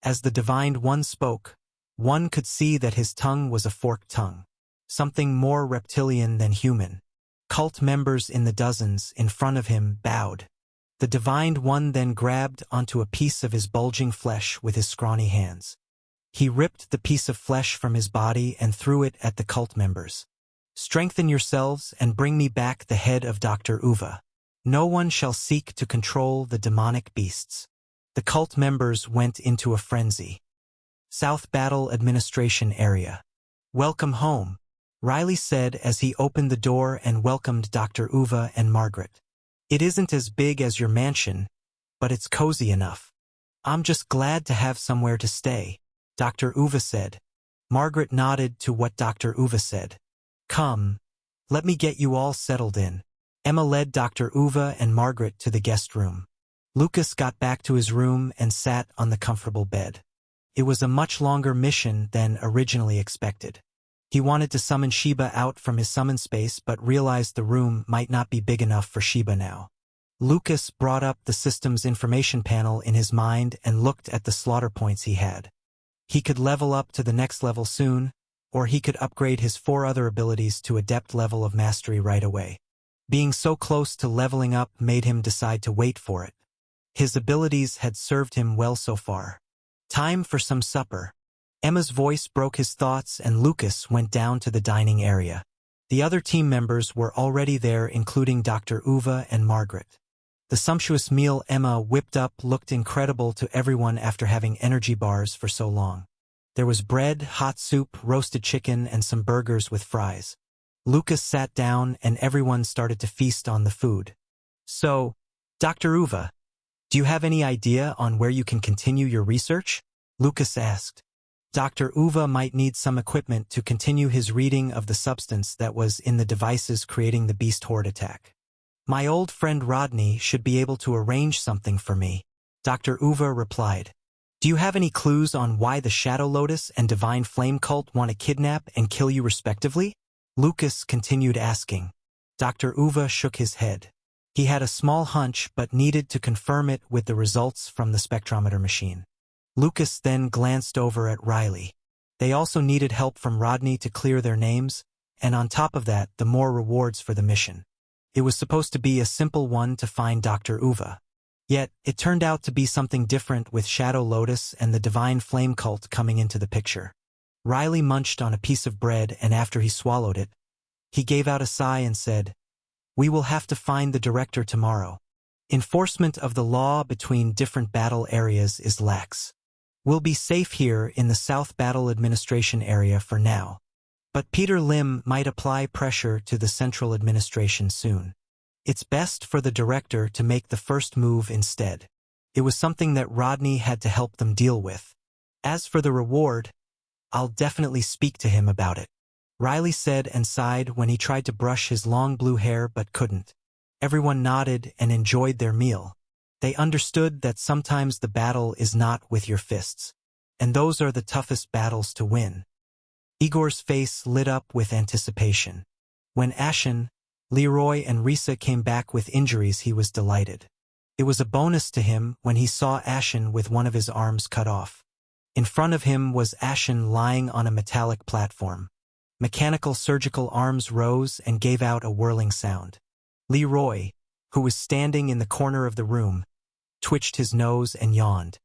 As the Divined One spoke, one could see that his tongue was a forked tongue, something more reptilian than human. Cult members in the dozens in front of him bowed. The Divined One then grabbed onto a piece of his bulging flesh with his scrawny hands. He ripped the piece of flesh from his body and threw it at the cult members. "Strengthen yourselves and bring me back the head of Dr. Uva. No one shall seek to control the demonic beasts." The cult members went into a frenzy. South Battle Administration Area. "Welcome home," Riley said as he opened the door and welcomed Dr. Uva and Margaret. "It isn't as big as your mansion, but it's cozy enough. I'm just glad to have somewhere to stay," Dr. Uva said. Margaret nodded to what Dr. Uva said. "Come, let me get you all settled in." Emma led Dr. Uva and Margaret to the guest room. Lucas got back to his room and sat on the comfortable bed. It was a much longer mission than originally expected. He wanted to summon Sheba out from his summon space but realized the room might not be big enough for Sheba now. Lucas brought up the system's information panel in his mind and looked at the slaughter points he had. He could level up to the next level soon, or he could upgrade his 4 other abilities to adept level of mastery right away. Being so close to leveling up made him decide to wait for it. His abilities had served him well so far. "Time for some supper." Emma's voice broke his thoughts and Lucas went down to the dining area. The other team members were already there, including Dr. Uva and Margaret. The sumptuous meal Emma whipped up looked incredible to everyone after having energy bars for so long. There was bread, hot soup, roasted chicken, and some burgers with fries. Lucas sat down and everyone started to feast on the food. "So, Dr. Uva, do you have any idea on where you can continue your research?" Lucas asked. Dr. Uva might need some equipment to continue his reading of the substance that was in the devices creating the beast horde attack. "My old friend Rodney should be able to arrange something for me," Dr. Uva replied. "Do you have any clues on why the Shadow Lotus and Divine Flame cult want to kidnap and kill you respectively?" Lucas continued asking. Dr. Uva shook his head. He had a small hunch but needed to confirm it with the results from the spectrometer machine. Lucas then glanced over at Riley. They also needed help from Rodney to clear their names, and on top of that, the more rewards for the mission. It was supposed to be a simple one to find Dr. Uva. Yet, it turned out to be something different with Shadow Lotus and the Divine Flame cult coming into the picture. Riley munched on a piece of bread and after he swallowed it, he gave out a sigh and said, "We will have to find the director tomorrow. Enforcement of the law between different battle areas is lax. We'll be safe here in the South Battle Administration area for now. But Peter Lim might apply pressure to the Central Administration soon. It's best for the director to make the first move instead." It was something that Rodney had to help them deal with. "As for the reward, I'll definitely speak to him about it," Riley said and sighed when he tried to brush his long blue hair but couldn't. Everyone nodded and enjoyed their meal. They understood that sometimes the battle is not with your fists, and those are the toughest battles to win. Igor's face lit up with anticipation. When Ashen, Leroy, and Risa came back with injuries, he was delighted. It was a bonus to him when he saw Ashen with one of his arms cut off. In front of him was Ashen lying on a metallic platform. Mechanical surgical arms rose and gave out a whirling sound. Leroy, who was standing in the corner of the room, twitched his nose and yawned.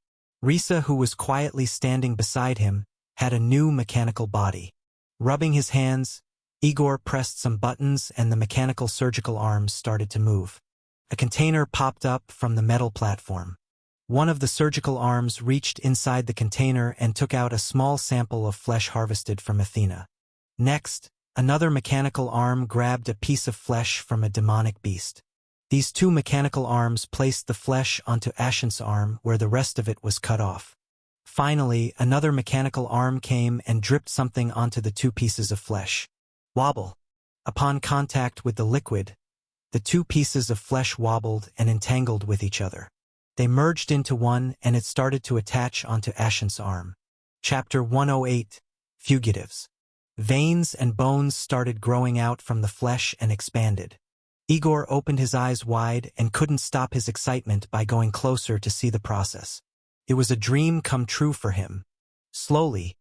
Risa, who was quietly standing beside him, had a new mechanical body. Rubbing his hands, Igor pressed some buttons and the mechanical surgical arms started to move. A container popped up from the metal platform. One of the surgical arms reached inside the container and took out a small sample of flesh harvested from Athena. Next, another mechanical arm grabbed a piece of flesh from a demonic beast. These 2 mechanical arms placed the flesh onto Ashen's arm where the rest of it was cut off. Finally, another mechanical arm came and dripped something onto the 2 pieces of flesh. Wobble. Upon contact with the liquid, the 2 pieces of flesh wobbled and entangled with each other. They merged into one and it started to attach onto Ashen's arm. Chapter 108, Fugitives. Veins and bones started growing out from the flesh and expanded. Igor opened his eyes wide and couldn't stop his excitement by going closer to see the process. It was a dream come true for him. Slowly,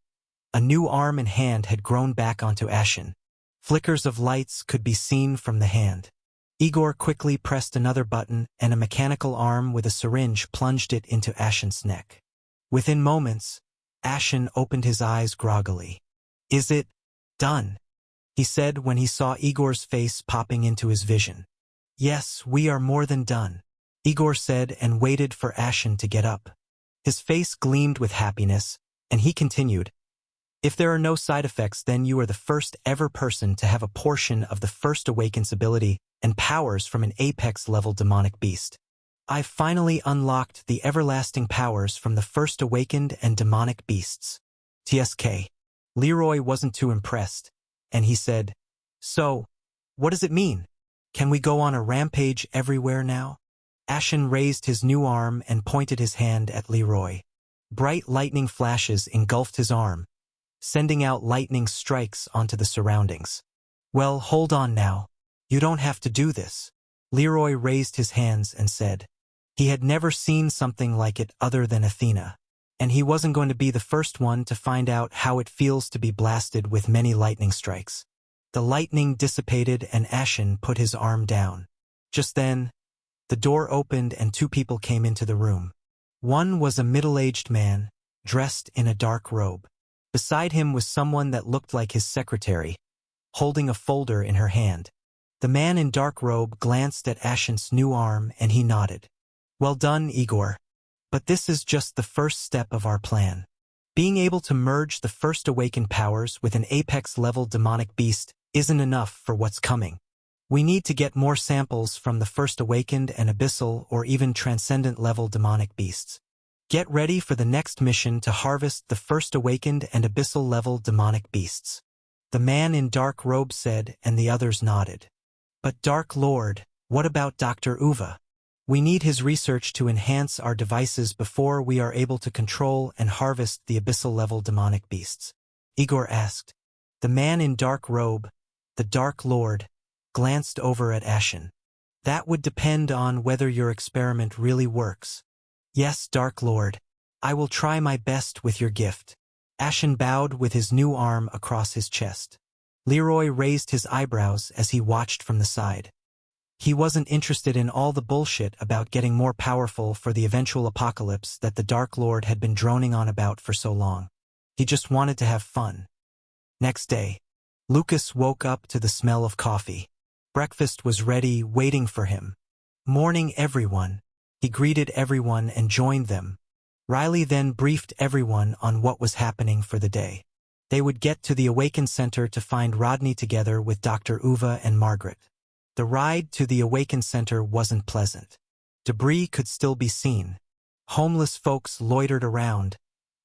a new arm and hand had grown back onto Ashen. Flickers of lights could be seen from the hand. Igor quickly pressed another button and a mechanical arm with a syringe plunged it into Ashen's neck. Within moments, Ashen opened his eyes groggily. Is it done? He said when he saw Igor's face popping into his vision. Yes, we are more than done, Igor said and waited for Ashen to get up. His face gleamed with happiness, and he continued, if there are no side effects, then you are the first ever person to have a portion of the First Awakens ability and powers from an Apex-level demonic beast. I've finally unlocked the everlasting powers from the First Awakened and demonic beasts. TSK. Leroy wasn't too impressed, and he said, so, what does it mean? Can we go on a rampage everywhere now? Ashen raised his new arm and pointed his hand at Leroy. Bright lightning flashes engulfed his arm, sending out lightning strikes onto the surroundings. Well, hold on now. You don't have to do this. Leroy raised his hands and said. He had never seen something like it other than Athena, and he wasn't going to be the first one to find out how it feels to be blasted with many lightning strikes. The lightning dissipated and Ashen put his arm down. Just then, the door opened and two people came into the room. One was a middle-aged man, dressed in a dark robe. Beside him was someone that looked like his secretary, holding a folder in her hand. The man in dark robe glanced at Ashen's new arm and he nodded. Well done, Igor. But this is just the first step of our plan. Being able to merge the First Awakened powers with an Apex-level demonic beast isn't enough for what's coming. We need to get more samples from the First Awakened and Abyssal or even Transcendent-level demonic beasts. Get ready for the next mission to harvest the First Awakened and Abyssal-level demonic beasts. The man in dark robe said, and the others nodded. But Dark Lord, what about Dr. Uva? We need his research to enhance our devices before we are able to control and harvest the Abyssal-level demonic beasts. Igor asked. The man in dark robe, the Dark Lord, glanced over at Ashen. That would depend on whether your experiment really works. Yes, Dark Lord. I will try my best with your gift. Ashen bowed with his new arm across his chest. Leroy raised his eyebrows as he watched from the side. He wasn't interested in all the bullshit about getting more powerful for the eventual apocalypse that the Dark Lord had been droning on about for so long. He just wanted to have fun. Next day, Lucas woke up to the smell of coffee. Breakfast was ready, waiting for him. Morning, everyone. He greeted everyone and joined them. Riley then briefed everyone on what was happening for the day. They would get to the Awaken Center to find Rodney together with Dr. Uva and Margaret. The ride to the Awaken Center wasn't pleasant. Debris could still be seen. Homeless folks loitered around,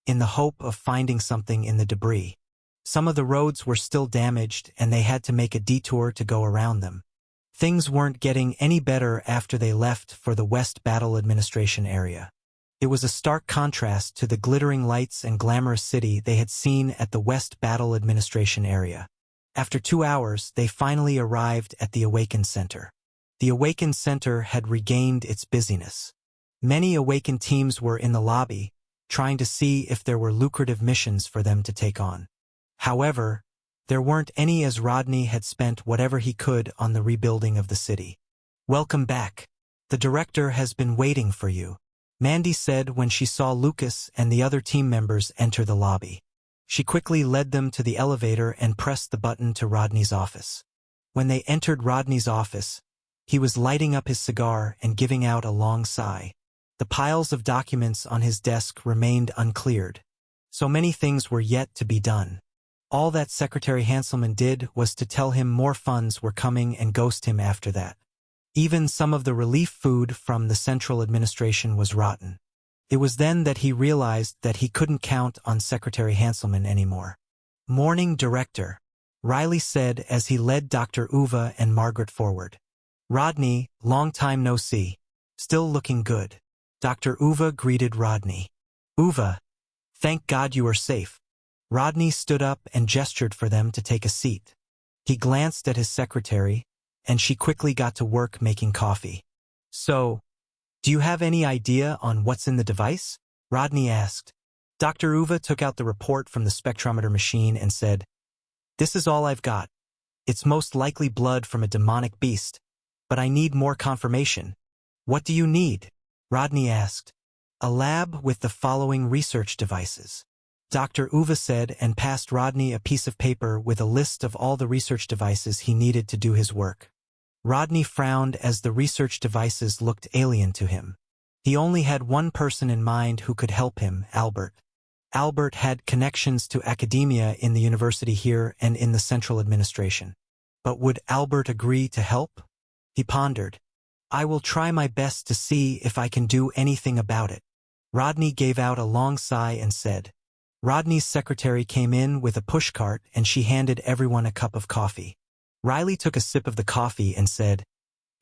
in the hope of finding something in the debris. Some of the roads were still damaged and they had to make a detour to go around them. Things weren't getting any better after they left for the West Battle Administration area. It was a stark contrast to the glittering lights and glamorous city they had seen at the West Battle Administration area. After 2 hours, they finally arrived at the Awaken Center. The Awaken Center had regained its busyness. Many Awaken teams were in the lobby, trying to see if there were lucrative missions for them to take on. However, there weren't any as Rodney had spent whatever he could on the rebuilding of the city. Welcome back. The director has been waiting for you, Mandy said when she saw Lucas and the other team members enter the lobby. She quickly led them to the elevator and pressed the button to Rodney's office. When they entered Rodney's office, he was lighting up his cigar and giving out a long sigh. The piles of documents on his desk remained uncleared. So many things were yet to be done. All that Secretary Hanselman did was to tell him more funds were coming and ghost him after that. Even some of the relief food from the central administration was rotten. It was then that he realized that he couldn't count on Secretary Hanselman anymore. Morning, Director, Riley said as he led Dr. Uva and Margaret forward. Rodney, long time no see. Still looking good. Dr. Uva greeted Rodney. Uva, thank God you are safe. Rodney stood up and gestured for them to take a seat. He glanced at his secretary, and she quickly got to work making coffee. So, do you have any idea on what's in the device? Rodney asked. Dr. Uva took out the report from the spectrometer machine and said, This is all I've got. It's most likely blood from a demonic beast, but I need more confirmation. What do you need? Rodney asked. A lab with the following research devices. Dr. Uva said and passed Rodney a piece of paper with a list of all the research devices he needed to do his work. Rodney frowned as the research devices looked alien to him. He only had one person in mind who could help him, Albert. Albert had connections to academia in the university here and in the central administration. But would Albert agree to help? He pondered. I will try my best to see if I can do anything about it. Rodney gave out a long sigh and said. Rodney's secretary came in with a pushcart and she handed everyone a cup of coffee. Riley took a sip of the coffee and said,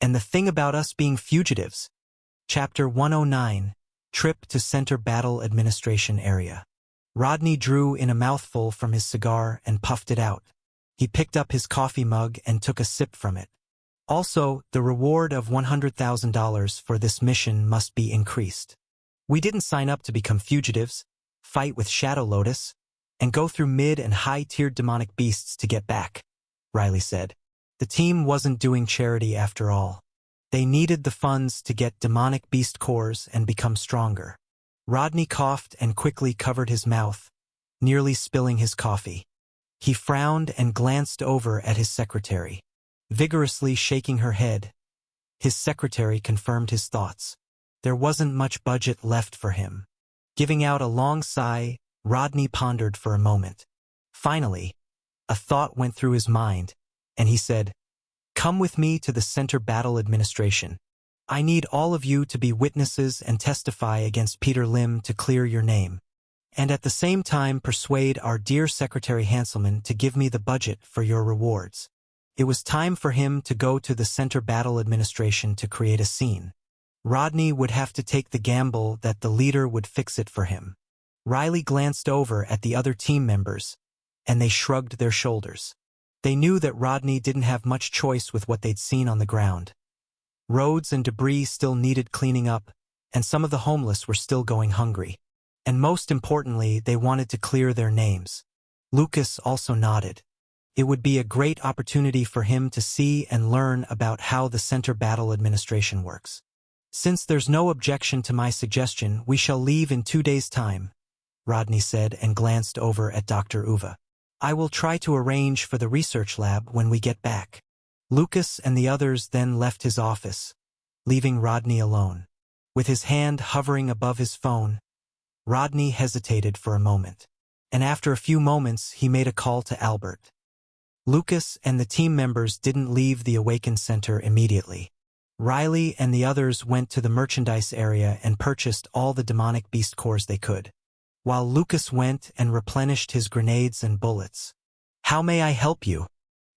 And the thing about us being fugitives. Chapter 109, Trip to Center Battle Administration Area. Rodney drew in a mouthful from his cigar and puffed it out. He picked up his coffee mug and took a sip from it. Also, the reward of $100,000 for this mission must be increased. We didn't sign up to become fugitives, fight with Shadow Lotus, and go through mid- and high-tiered demonic beasts to get back, Riley said. The team wasn't doing charity after all. They needed the funds to get demonic beast cores and become stronger. Rodney coughed and quickly covered his mouth, nearly spilling his coffee. He frowned and glanced over at his secretary, vigorously shaking her head. His secretary confirmed his thoughts. There wasn't much budget left for him. Giving out a long sigh, Rodney pondered for a moment. Finally, a thought went through his mind, and he said, Come with me to the Center Battle Administration. I need all of you to be witnesses and testify against Peter Lim to clear your name. And at the same time persuade our dear Secretary Hanselman to give me the budget for your rewards. It was time for him to go to the Center Battle Administration to create a scene. Rodney would have to take the gamble that the leader would fix it for him. Riley glanced over at the other team members, and they shrugged their shoulders. They knew that Rodney didn't have much choice with what they'd seen on the ground. Roads and debris still needed cleaning up, and some of the homeless were still going hungry. And most importantly, they wanted to clear their names. Lucas also nodded. It would be a great opportunity for him to see and learn about how the Center Battle Administration works. Since there's no objection to my suggestion, we shall leave in 2 days' time, Rodney said and glanced over at Dr. Uva. I will try to arrange for the research lab when we get back. Lucas and the others then left his office, leaving Rodney alone. With his hand hovering above his phone, Rodney hesitated for a moment, and after a few moments he made a call to Albert. Lucas and the team members didn't leave the Awaken Center immediately. Riley and the others went to the merchandise area and purchased all the demonic beast cores they could, while Lucas went and replenished his grenades and bullets. How may I help you?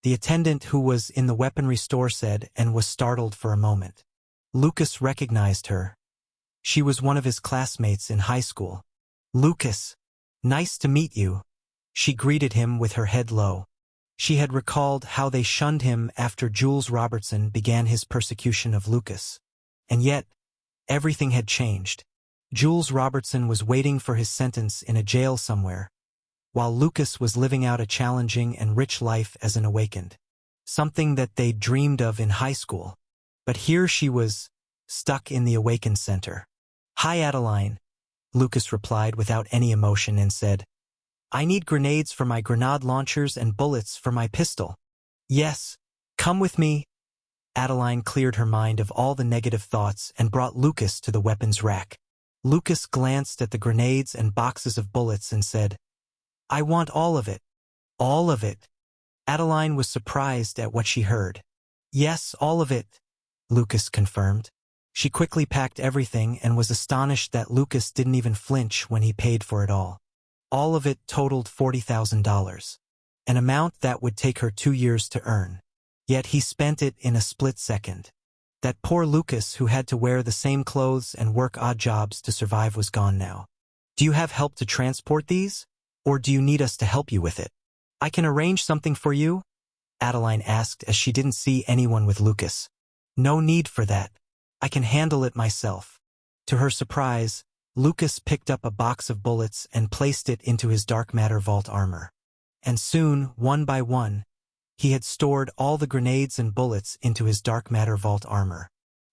The attendant who was in the weaponry store said and was startled for a moment. Lucas recognized her. She was one of his classmates in high school. Lucas, nice to meet you. She greeted him with her head low. She had recalled how they shunned him after Jules Robertson began his persecution of Lucas. And yet, everything had changed. Jules Robertson was waiting for his sentence in a jail somewhere, while Lucas was living out a challenging and rich life as an awakened. Something that they'd dreamed of in high school. But here she was, stuck in the Awakened Center. Hi, Adeline, Lucas replied without any emotion and said, I need grenades for my grenade launchers and bullets for my pistol. Yes, come with me. Adeline cleared her mind of all the negative thoughts and brought Lucas to the weapons rack. Lucas glanced at the grenades and boxes of bullets and said, I want all of it. All of it. Adeline was surprised at what she heard. Yes, all of it, Lucas confirmed. She quickly packed everything and was astonished that Lucas didn't even flinch when he paid for it all. All of it totaled $40,000, an amount that would take her 2 years to earn. Yet he spent it in a split second. That poor Lucas who had to wear the same clothes and work odd jobs to survive was gone now. Do you have help to transport these? Or do you need us to help you with it? I can arrange something for you? Adeline asked as she didn't see anyone with Lucas. No need for that. I can handle it myself. To her surprise, Lucas picked up a box of bullets and placed it into his dark matter vault armor. And soon, one by one, he had stored all the grenades and bullets into his dark matter vault armor.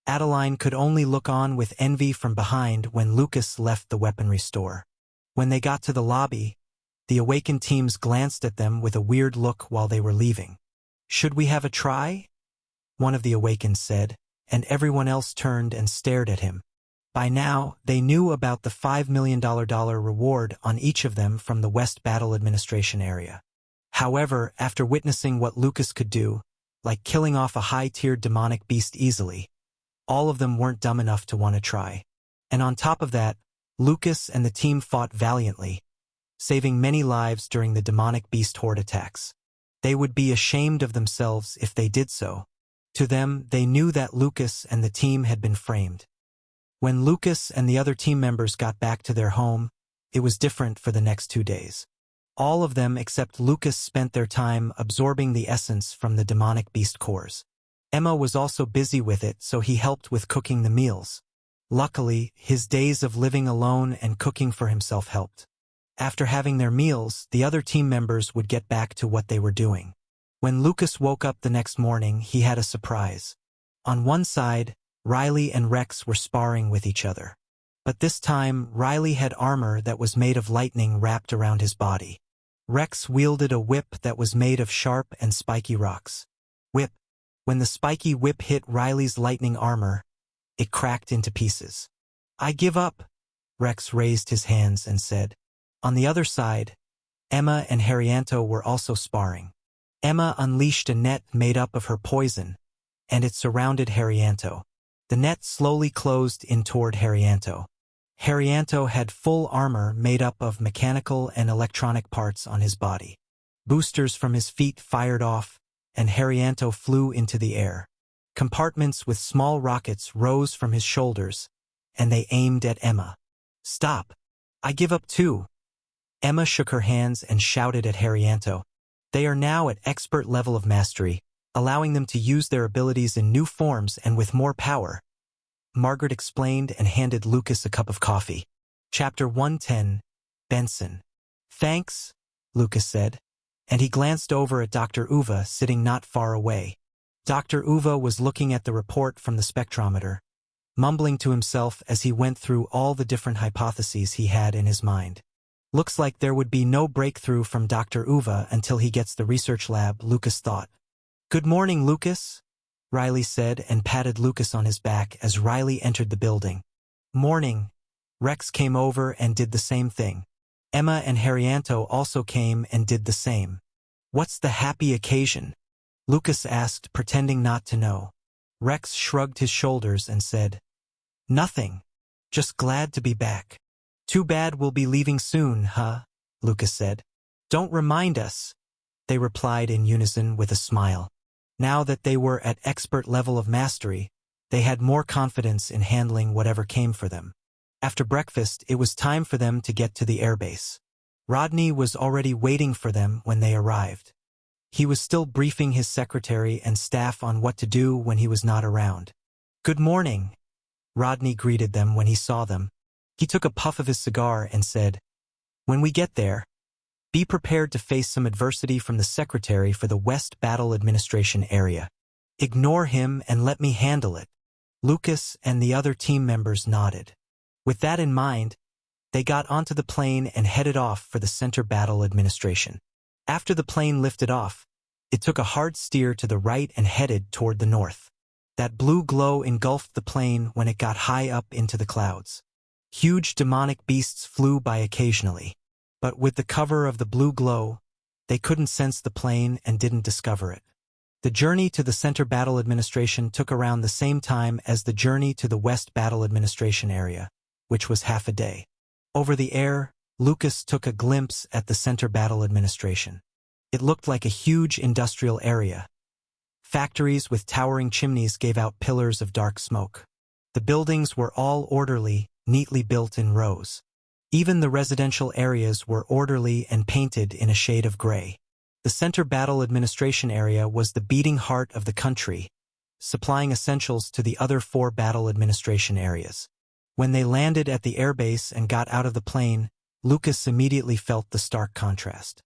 Adeline could only look on with envy from behind when Lucas left the weaponry store. When they got to the lobby, The awakened teams glanced at them with a weird look while they were leaving. "Should we have a try?" one of the awakened said, and everyone else turned and stared at him. By now, they knew about the $5 million reward on each of them from the West Battle Administration area. However, after witnessing what Lucas could do, like killing off a high-tiered demonic beast easily, all of them weren't dumb enough to want to try. And on top of that, Lucas and the team fought valiantly, saving many lives during the demonic beast horde attacks. They would be ashamed of themselves if they did so. To them, they knew that Lucas and the team had been framed. When Lucas and the other team members got back to their home, it was different for the next 2 days. All of them except Lucas spent their time absorbing the essence from the demonic beast cores. Emma was also busy with it, so he helped with cooking the meals. Luckily, his days of living alone and cooking for himself helped. After having their meals, the other team members would get back to what they were doing. When Lucas woke up the next morning, he had a surprise. On one side, Riley and Rex were sparring with each other. But this time, Riley had armor that was made of lightning wrapped around his body. Rex wielded a whip that was made of sharp and spiky rocks. Whip. When the spiky whip hit Riley's lightning armor, it cracked into pieces. "I give up," Rex raised his hands and said. On the other side, Emma and Harrianto were also sparring. Emma unleashed a net made up of her poison, and it surrounded Harrianto. The net slowly closed in toward Harrianto. Harrianto had full armor made up of mechanical and electronic parts on his body. Boosters from his feet fired off, and Harrianto flew into the air. Compartments with small rockets rose from his shoulders, and they aimed at Emma. "Stop! I give up too!" Emma shook her hands and shouted at Harrianto. They are now at expert level of mastery, allowing them to use their abilities in new forms and with more power. Margaret explained and handed Lucas a cup of coffee. Chapter 110, Benson. "Thanks," Lucas said, and he glanced over at Dr. Uva sitting not far away. Dr. Uva was looking at the report from the spectrometer, mumbling to himself as he went through all the different hypotheses he had in his mind. Looks like there would be no breakthrough from Dr. Uva until he gets the research lab, Lucas thought. "Good morning, Lucas," Riley said and patted Lucas on his back as Riley entered the building. "Morning." Rex came over and did the same thing. Emma and Harrianto also came and did the same. "What's the happy occasion?" Lucas asked, pretending not to know. Rex shrugged his shoulders and said, "Nothing. Just glad to be back." "Too bad we'll be leaving soon, huh?" Lucas said. "Don't remind us," they replied in unison with a smile. Now that they were at expert level of mastery, they had more confidence in handling whatever came for them. After breakfast, it was time for them to get to the airbase. Rodney was already waiting for them when they arrived. He was still briefing his secretary and staff on what to do when he was not around. "Good morning," Rodney greeted them when he saw them. He took a puff of his cigar and said, "When we get there, be prepared to face some adversity from the secretary for the West Battle Administration area. Ignore him and let me handle it." Lucas and the other team members nodded. With that in mind, they got onto the plane and headed off for the Center Battle Administration. After the plane lifted off, it took a hard steer to the right and headed toward the north. That blue glow engulfed the plane when it got high up into the clouds. Huge demonic beasts flew by occasionally, but with the cover of the blue glow, they couldn't sense the plane and didn't discover it. The journey to the Center Battle Administration took around the same time as the journey to the West Battle Administration area, which was half a day. Over the air, Lucas took a glimpse at the Center Battle Administration. It looked like a huge industrial area. Factories with towering chimneys gave out pillars of dark smoke. The buildings were all orderly, neatly built in rows. Even the residential areas were orderly and painted in a shade of gray. The Center Battle Administration area was the beating heart of the country, supplying essentials to the other 4 battle administration areas. When they landed at the airbase and got out of the plane, Lucas immediately felt the stark contrast.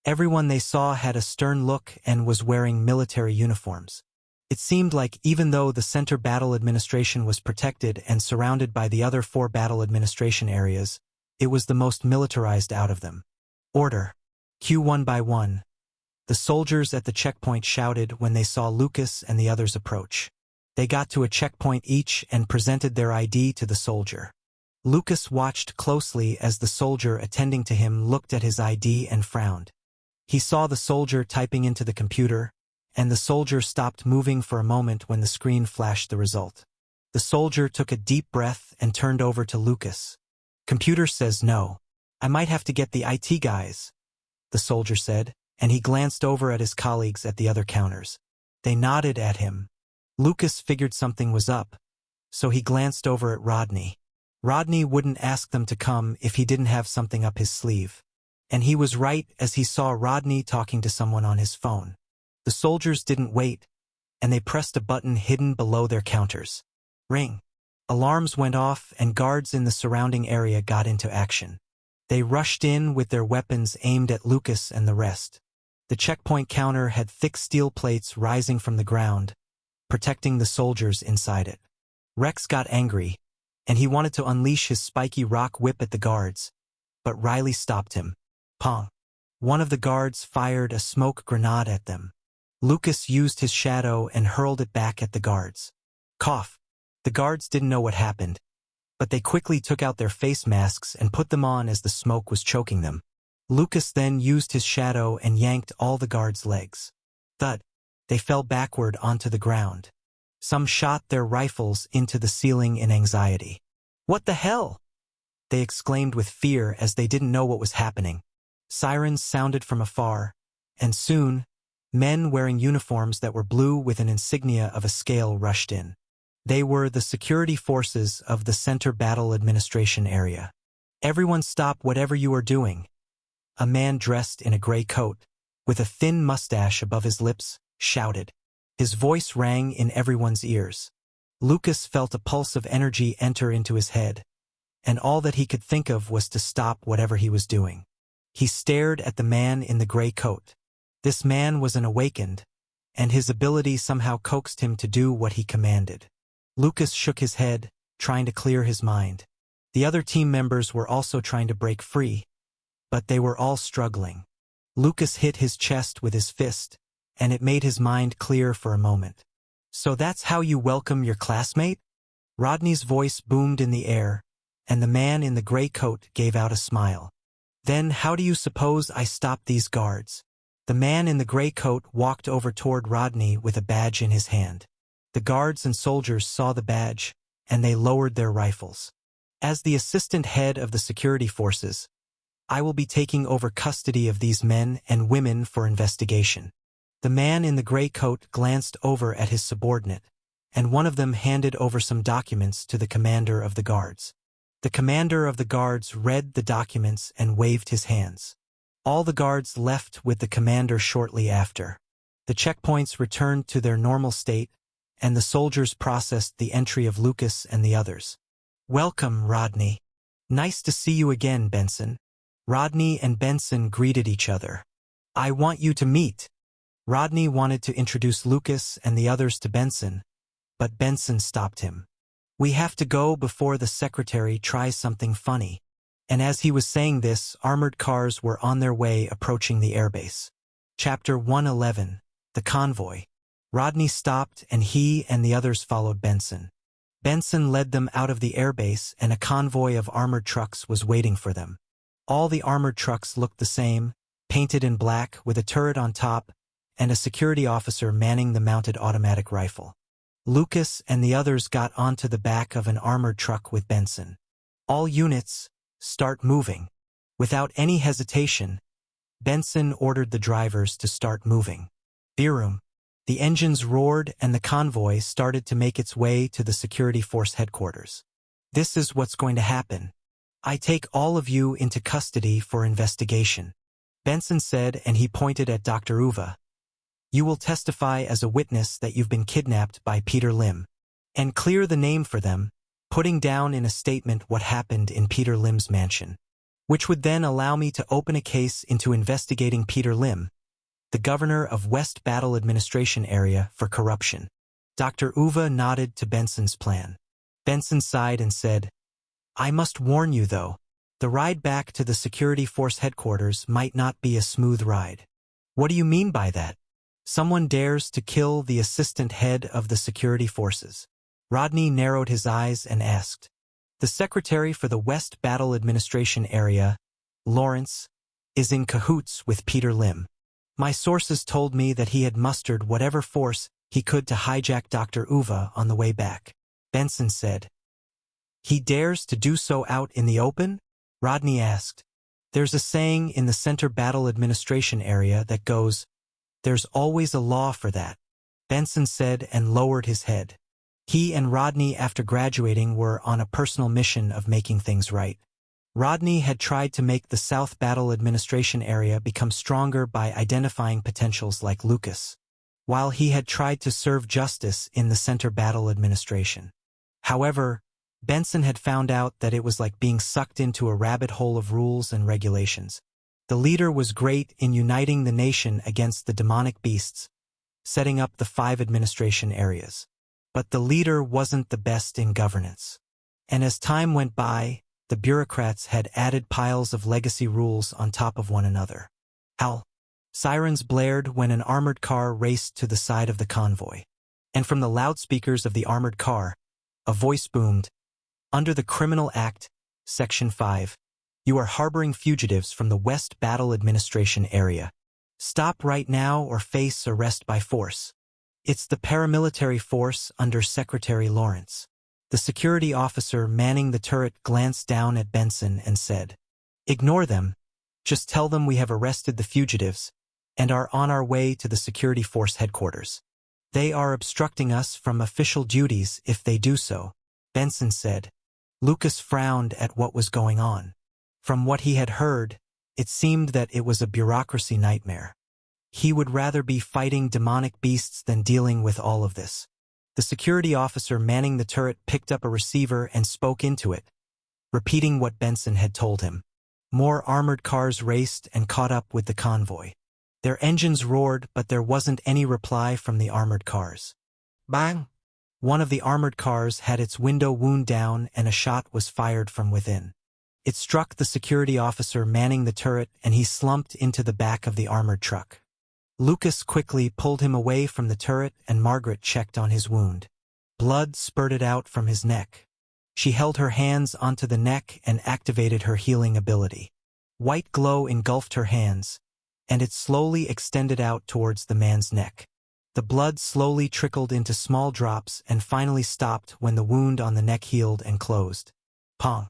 Everyone they saw had a stern look and was wearing military uniforms. It seemed like even though the Center Battle Administration was protected and surrounded by the other 4 battle administration areas, it was the most militarized out of them. Order. Cue one by one. The soldiers at the checkpoint shouted when they saw Lucas and the others approach. They got to a checkpoint each and presented their ID to the soldier. Lucas watched closely as the soldier attending to him looked at his ID and frowned. He saw the soldier typing into the computer, and the soldier stopped moving for a moment when the screen flashed the result. The soldier took a deep breath and turned over to Lucas. "Computer says no. I might have to get the IT guys," the soldier said, and he glanced over at his colleagues at the other counters. They nodded at him. Lucas figured something was up, so he glanced over at Rodney. Rodney wouldn't ask them to come if he didn't have something up his sleeve. And he was right as he saw Rodney talking to someone on his phone. The soldiers didn't wait, and they pressed a button hidden below their counters. Ring. Alarms went off and guards in the surrounding area got into action. They rushed in with their weapons aimed at Lucas and the rest. The checkpoint counter had thick steel plates rising from the ground, protecting the soldiers inside it. Rex got angry, and he wanted to unleash his spiky rock whip at the guards, but Riley stopped him. Pong. One of the guards fired a smoke grenade at them. Lucas used his shadow and hurled it back at the guards. Cough. The guards didn't know what happened, but they quickly took out their face masks and put them on as the smoke was choking them. Lucas then used his shadow and yanked all the guards' legs. Thud. They fell backward onto the ground. Some shot their rifles into the ceiling in anxiety. "What the hell?" they exclaimed with fear as they didn't know what was happening. Sirens sounded from afar, and soon, men wearing uniforms that were blue with an insignia of a scale rushed in. They were the security forces of the Center Battle Administration area. "Everyone stop whatever you are doing." A man dressed in a gray coat, with a thin mustache above his lips, shouted. His voice rang in everyone's ears. Lucas felt a pulse of energy enter into his head, and all that he could think of was to stop whatever he was doing. He stared at the man in the gray coat. This man was an awakened, and his ability somehow coaxed him to do what he commanded. Lucas shook his head, trying to clear his mind. The other team members were also trying to break free, but they were all struggling. Lucas hit his chest with his fist, and it made his mind clear for a moment. "So that's how you welcome your classmate?" Rodney's voice boomed in the air, and the man in the gray coat gave out a smile. "Then how do you suppose I stop these guards?" The man in the gray coat walked over toward Rodney with a badge in his hand. The guards and soldiers saw the badge, and they lowered their rifles. "As the assistant head of the security forces, I will be taking over custody of these men and women for investigation." The man in the gray coat glanced over at his subordinate, and one of them handed over some documents to the commander of the guards. The commander of the guards read the documents and waved his hands. All the guards left with the commander shortly after. The checkpoints returned to their normal state, and the soldiers processed the entry of Lucas and the others. "Welcome, Rodney. Nice to see you again, Benson." Rodney and Benson greeted each other. "I want you to meet." Rodney wanted to introduce Lucas and the others to Benson, but Benson stopped him. "We have to go before the secretary tries something funny." And as he was saying this, armored cars were on their way approaching the airbase. Chapter 111, The Convoy. Rodney stopped and he and the others followed Benson. Benson led them out of the airbase and a convoy of armored trucks was waiting for them. All the armored trucks looked the same, painted in black with a turret on top and a security officer manning the mounted automatic rifle. Lucas and the others got onto the back of an armored truck with Benson. "All units, start moving." Without any hesitation, Benson ordered the drivers to start moving. Birum. The engines roared and the convoy started to make its way to the security force headquarters. "This is what's going to happen. I take all of you into custody for investigation," Benson said, and he pointed at Dr. Uva. "You will testify as a witness that you've been kidnapped by Peter Lim, and clear the name for them, putting down in a statement what happened in Peter Lim's mansion, which would then allow me to open a case into investigating Peter Lim, the governor of West Battle Administration area, for corruption." Dr. Uva nodded to Benson's plan. Benson sighed and said, "I must warn you though, The ride back to the security force headquarters might not be a smooth ride. What do you mean by that? Someone dares to kill the assistant head of the security forces. Rodney narrowed his eyes and asked. The secretary for the West Battle Administration Area, Lawrence, is in cahoots with Peter Lim. My sources told me that he had mustered whatever force he could to hijack Dr. Uva on the way back. Benson said. He dares to do so out in the open? Rodney asked. There's a saying in the Center Battle Administration Area that goes, there's always a law for that, Benson said and lowered his head. He and Rodney, after graduating, were on a personal mission of making things right. Rodney had tried to make the South Battle Administration Area become stronger by identifying potentials like Lucas, while he had tried to serve justice in the Center Battle Administration. However, Benson had found out that it was like being sucked into a rabbit hole of rules and regulations. The leader was great in uniting the nation against the demonic beasts, setting up the 5 administration areas. But the leader wasn't the best in governance. And as time went by, the bureaucrats had added piles of legacy rules on top of one another. Howl! Sirens blared when an armored car raced to the side of the convoy. And from the loudspeakers of the armored car, a voice boomed, Under the Criminal Act, Section 5, you are harboring fugitives from the West Battle Administration Area. Stop right now or face arrest by force. It's the paramilitary force under Secretary Lawrence. The security officer manning the turret glanced down at Benson and said, Ignore them. Just tell them we have arrested the fugitives and are on our way to the security force headquarters. They are obstructing us from official duties if they do so, Benson said. Lucas frowned at what was going on. From what he had heard, it seemed that it was a bureaucracy nightmare. He would rather be fighting demonic beasts than dealing with all of this. The security officer manning the turret picked up a receiver and spoke into it, repeating what Benson had told him. More armored cars raced and caught up with the convoy. Their engines roared, but there wasn't any reply from the armored cars. Bang! One of the armored cars had its window wound down and a shot was fired from within. It struck the security officer manning the turret and he slumped into the back of the armored truck. Lucas quickly pulled him away from the turret and Margaret checked on his wound. Blood spurted out from his neck. She held her hands onto the neck and activated her healing ability. White glow engulfed her hands, and it slowly extended out towards the man's neck. The blood slowly trickled into small drops and finally stopped when the wound on the neck healed and closed. Pong!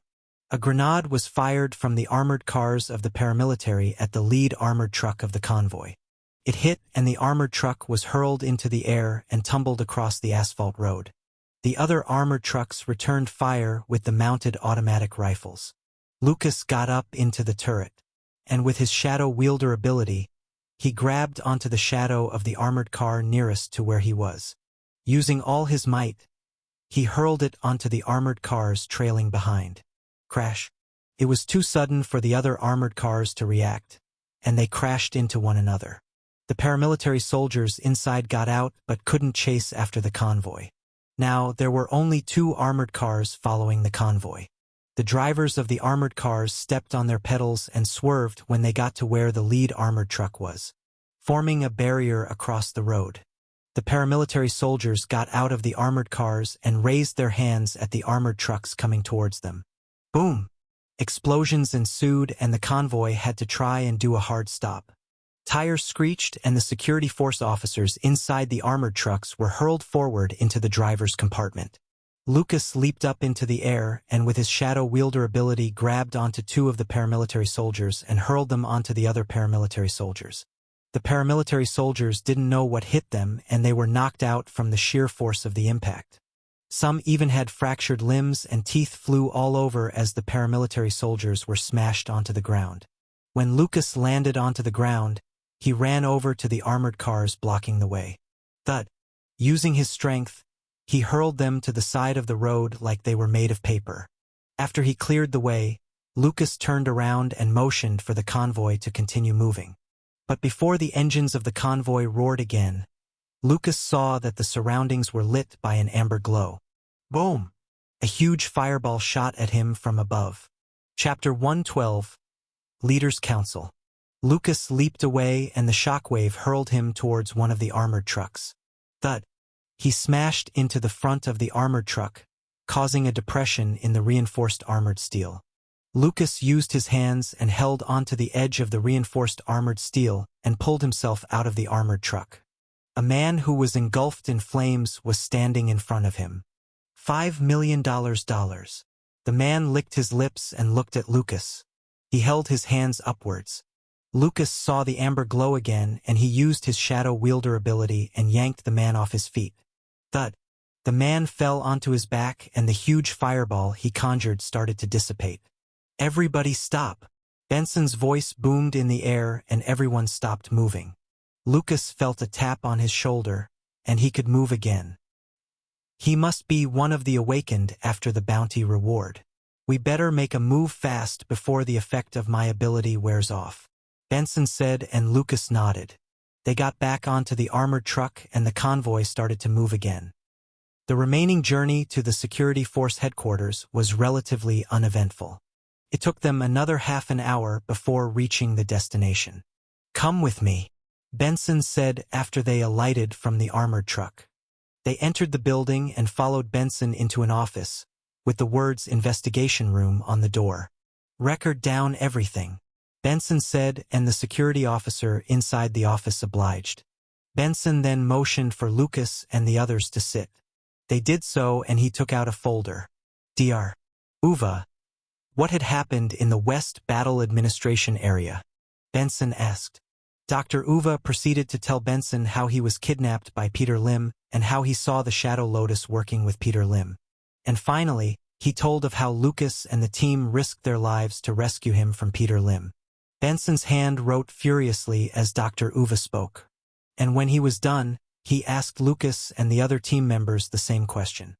A grenade was fired from the armored cars of the paramilitary at the lead armored truck of the convoy. It hit and the armored truck was hurled into the air and tumbled across the asphalt road. The other armored trucks returned fire with the mounted automatic rifles. Lucas got up into the turret, and with his shadow wielder ability, he grabbed onto the shadow of the armored car nearest to where he was. Using all his might, he hurled it onto the armored cars trailing behind. Crash! It was too sudden for the other armored cars to react, and they crashed into one another. The paramilitary soldiers inside got out but couldn't chase after the convoy. Now, there were only 2 armored cars following the convoy. The drivers of the armored cars stepped on their pedals and swerved when they got to where the lead armored truck was, forming a barrier across the road. The paramilitary soldiers got out of the armored cars and raised their hands at the armored trucks coming towards them. Boom! Explosions ensued and the convoy had to try and do a hard stop. Tires screeched and the security force officers inside the armored trucks were hurled forward into the driver's compartment. Lucas leaped up into the air and with his shadow wielder ability grabbed onto 2 of the paramilitary soldiers and hurled them onto the other paramilitary soldiers. The paramilitary soldiers didn't know what hit them and they were knocked out from the sheer force of the impact. Some even had fractured limbs and teeth flew all over as the paramilitary soldiers were smashed onto the ground. When Lucas landed onto the ground, he ran over to the armored cars blocking the way. Thud! Using his strength, he hurled them to the side of the road like they were made of paper. After he cleared the way, Lucas turned around and motioned for the convoy to continue moving. But before the engines of the convoy roared again, Lucas saw that the surroundings were lit by an amber glow. Boom! A huge fireball shot at him from above. Chapter 112. Leaders' Council. Lucas leaped away and the shockwave hurled him towards one of the armored trucks. Thud! He smashed into the front of the armored truck, causing a depression in the reinforced armored steel. Lucas used his hands and held onto the edge of the reinforced armored steel and pulled himself out of the armored truck. A man who was engulfed in flames was standing in front of him. $5 million. The man licked his lips and looked at Lucas. He held his hands upwards. Lucas saw the amber glow again and he used his shadow wielder ability and yanked the man off his feet. Thud! The man fell onto his back and the huge fireball he conjured started to dissipate. Everybody stop! Benson's voice boomed in the air and everyone stopped moving. Lucas felt a tap on his shoulder, and he could move again. He must be one of the awakened after the bounty reward. We better make a move fast before the effect of my ability wears off, Benson said, and Lucas nodded. They got back onto the armored truck and the convoy started to move again. The remaining journey to the security force headquarters was relatively uneventful. It took them another half an hour before reaching the destination. Come with me, Benson said after they alighted from the armored truck. They entered the building and followed Benson into an office, with the words "Investigation Room" on the door. Record down everything, Benson said, and the security officer inside the office obliged. Benson then motioned for Lucas and the others to sit. They did so and he took out a folder. Dr. Uva. What had happened in the West Battle Administration area? Benson asked. Dr. Uva proceeded to tell Benson how he was kidnapped by Peter Lim and how he saw the Shadow Lotus working with Peter Lim. And finally, he told of how Lucas and the team risked their lives to rescue him from Peter Lim. Benson's hand wrote furiously as Dr. Uva spoke. And when he was done, he asked Lucas and the other team members the same question.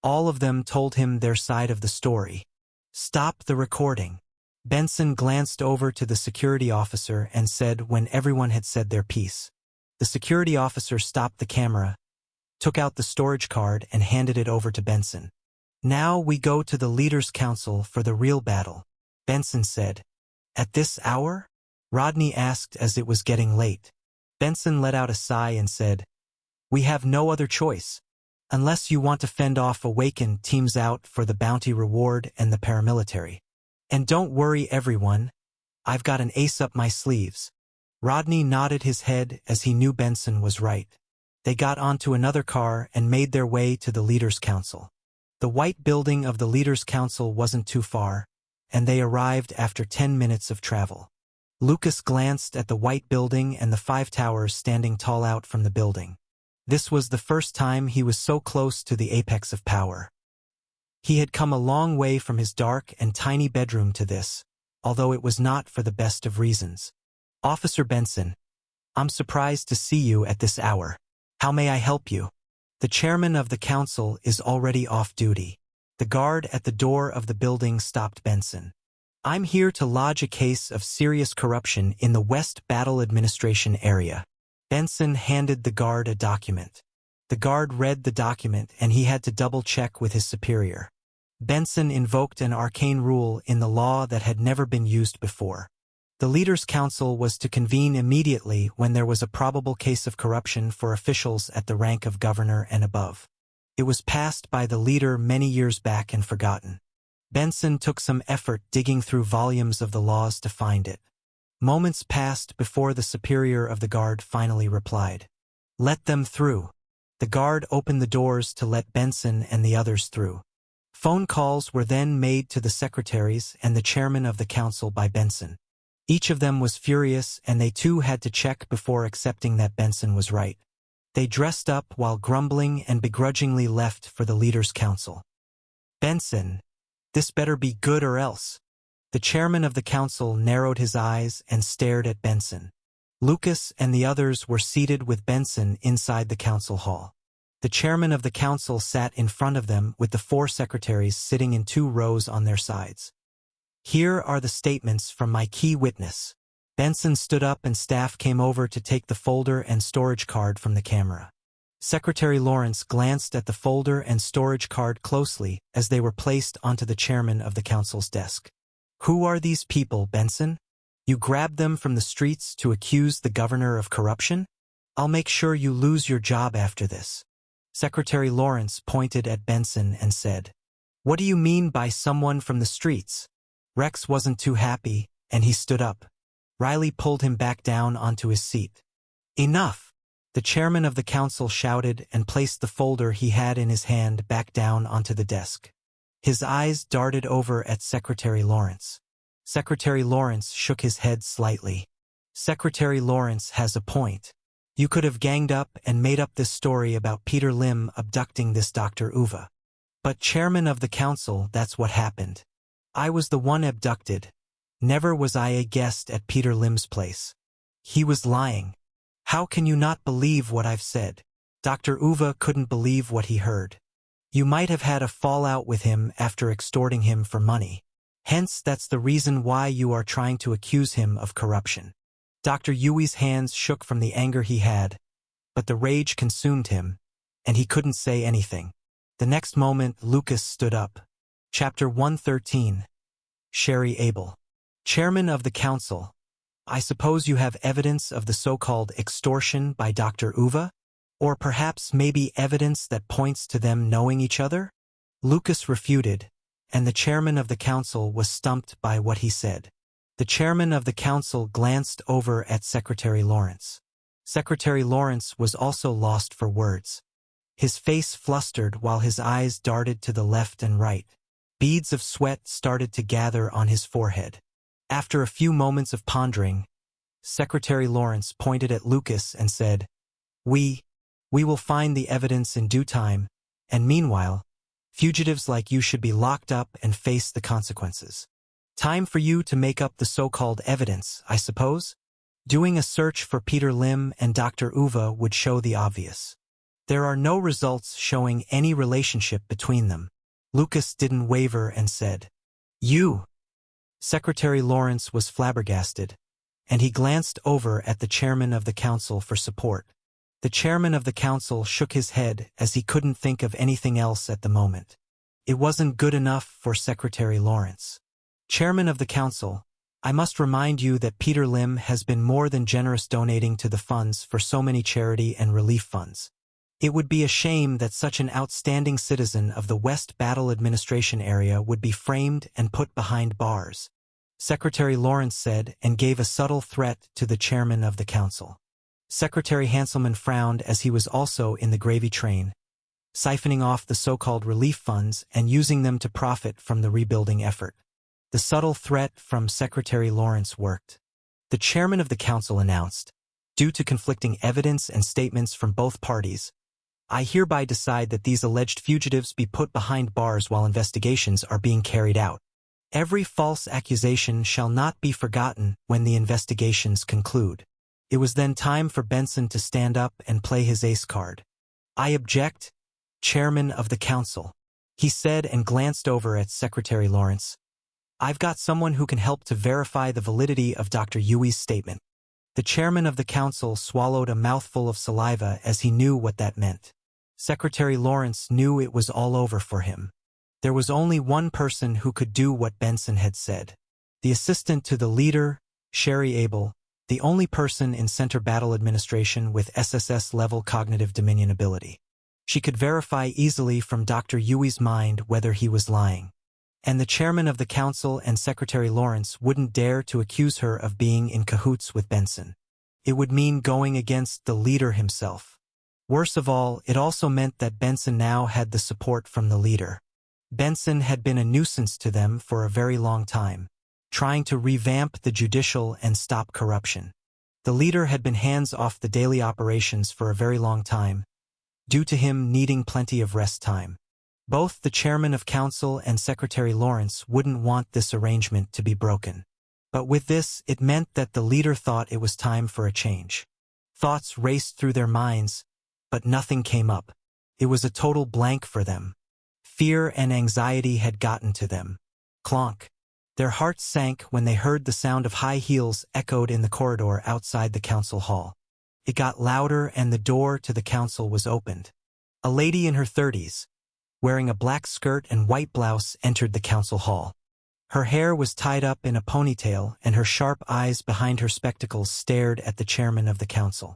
All of them told him their side of the story. Stop the recording. Benson glanced over to the security officer and said when everyone had said their piece. The security officer stopped the camera, took out the storage card and handed it over to Benson. Now we go to the Leaders' Council for the real battle, Benson said. At this hour? Rodney asked as it was getting late. Benson let out a sigh and said, We have no other choice. Unless you want to fend off awakened teams out for the bounty reward and the paramilitary. And don't worry everyone, I've got an ace up my sleeves. Rodney nodded his head as he knew Benson was right. They got onto another car and made their way to the Leaders' Council. The white building of the Leaders' Council wasn't too far, and they arrived after 10 minutes of travel. Lucas glanced at the white building and the 5 towers standing tall out from the building. This was the first time he was so close to the apex of power. He had come a long way from his dark and tiny bedroom to this, although it was not for the best of reasons. Officer Benson, I'm surprised to see you at this hour. How may I help you? The chairman of the council is already off duty. The guard at the door of the building stopped Benson. I'm here to lodge a case of serious corruption in the West Battle Administration area. Benson handed the guard a document. The guard read the document and he had to double-check with his superior. Benson invoked an arcane rule in the law that had never been used before. The Leaders' Council was to convene immediately when there was a probable case of corruption for officials at the rank of governor and above. It was passed by the leader many years back and forgotten. Benson took some effort digging through volumes of the laws to find it. Moments passed before the superior of the guard finally replied. Let them through. The guard opened the doors to let Benson and the others through. Phone calls were then made to the secretaries and the chairman of the council by Benson. Each of them was furious and they too had to check before accepting that Benson was right. They dressed up while grumbling and begrudgingly left for the Leaders' Council. Benson, this better be good or else. The chairman of the council narrowed his eyes and stared at Benson. Lucas and the others were seated with Benson inside the council hall. The chairman of the council sat in front of them with the 4 secretaries sitting in 2 rows on their sides. Here are the statements from my key witness. Benson stood up and staff came over to take the folder and storage card from the camera. Secretary Lawrence glanced at the folder and storage card closely as they were placed onto the chairman of the council's desk. Who are these people, Benson? You grabbed them from the streets to accuse the governor of corruption? I'll make sure you lose your job after this. Secretary Lawrence pointed at Benson and said, "What do you mean by someone from the streets?" Rex wasn't too happy, and he stood up. Riley pulled him back down onto his seat. "Enough!" The chairman of the council shouted and placed the folder he had in his hand back down onto the desk. His eyes darted over at Secretary Lawrence. Secretary Lawrence shook his head slightly. Secretary Lawrence has a point. You could have ganged up and made up this story about Peter Lim abducting this Dr. Uva. But chairman of the council, that's what happened. I was the one abducted. Never was I a guest at Peter Lim's place. He was lying. How can you not believe what I've said? Dr. Uva couldn't believe what he heard. You might have had a fallout with him after extorting him for money. Hence, that's the reason why you are trying to accuse him of corruption. Dr. Yui's hands shook from the anger he had, but the rage consumed him, and he couldn't say anything. The next moment, Lucas stood up. Chapter 113. Sherry Abel. Chairman of the council. I suppose you have evidence of the so-called extortion by Dr. Uva? Or perhaps maybe evidence that points to them knowing each other? Lucas refuted, and the chairman of the council was stumped by what he said. The chairman of the council glanced over at Secretary Lawrence. Secretary Lawrence was also lost for words. His face flustered while his eyes darted to the left and right. Beads of sweat started to gather on his forehead. After a few moments of pondering, Secretary Lawrence pointed at Lucas and said, We will find the evidence in due time, and meanwhile, fugitives like you should be locked up and face the consequences. Time for you to make up the so-called evidence, I suppose? Doing a search for Peter Lim and Dr. Uva would show the obvious. There are no results showing any relationship between them. Lucas didn't waver and said, You! Secretary Lawrence was flabbergasted, and he glanced over at the chairman of the council for support. The chairman of the council shook his head as he couldn't think of anything else at the moment. It wasn't good enough for Secretary Lawrence. Chairman of the council, I must remind you that Peter Lim has been more than generous donating to the funds for so many charity and relief funds. It would be a shame that such an outstanding citizen of the West Battle Administration area would be framed and put behind bars, Secretary Lawrence said, and gave a subtle threat to the chairman of the council. Secretary Hanselman frowned as he was also in the gravy train, siphoning off the so-called relief funds and using them to profit from the rebuilding effort. The subtle threat from Secretary Lawrence worked. The chairman of the council announced, due to conflicting evidence and statements from both parties, I hereby decide that these alleged fugitives be put behind bars while investigations are being carried out. Every false accusation shall not be forgotten when the investigations conclude. It was then time for Benson to stand up and play his ace card. I object, Chairman of the Council, he said and glanced over at Secretary Lawrence. I've got someone who can help to verify the validity of Dr. Yui's statement. The chairman of the council swallowed a mouthful of saliva as he knew what that meant. Secretary Lawrence knew it was all over for him. There was only one person who could do what Benson had said. The assistant to the leader, Sherry Abel, the only person in Center Battle Administration with SSS-level cognitive dominion ability. She could verify easily from Dr. Yui's mind whether he was lying. And the chairman of the council and Secretary Lawrence wouldn't dare to accuse her of being in cahoots with Benson. It would mean going against the leader himself. Worse of all, it also meant that Benson now had the support from the leader. Benson had been a nuisance to them for a very long time, trying to revamp the judicial and stop corruption. The leader had been hands off the daily operations for a very long time, due to him needing plenty of rest time. Both the chairman of council and Secretary Lawrence wouldn't want this arrangement to be broken. But with this, it meant that the leader thought it was time for a change. Thoughts raced through their minds, but nothing came up. It was a total blank for them. Fear and anxiety had gotten to them. Clonk. Their hearts sank when they heard the sound of high heels echoed in the corridor outside the council hall. It got louder and the door to the council was opened. A lady in her 30s, wearing a black skirt and white blouse, entered the council hall. Her hair was tied up in a ponytail, and her sharp eyes behind her spectacles stared at the chairman of the council.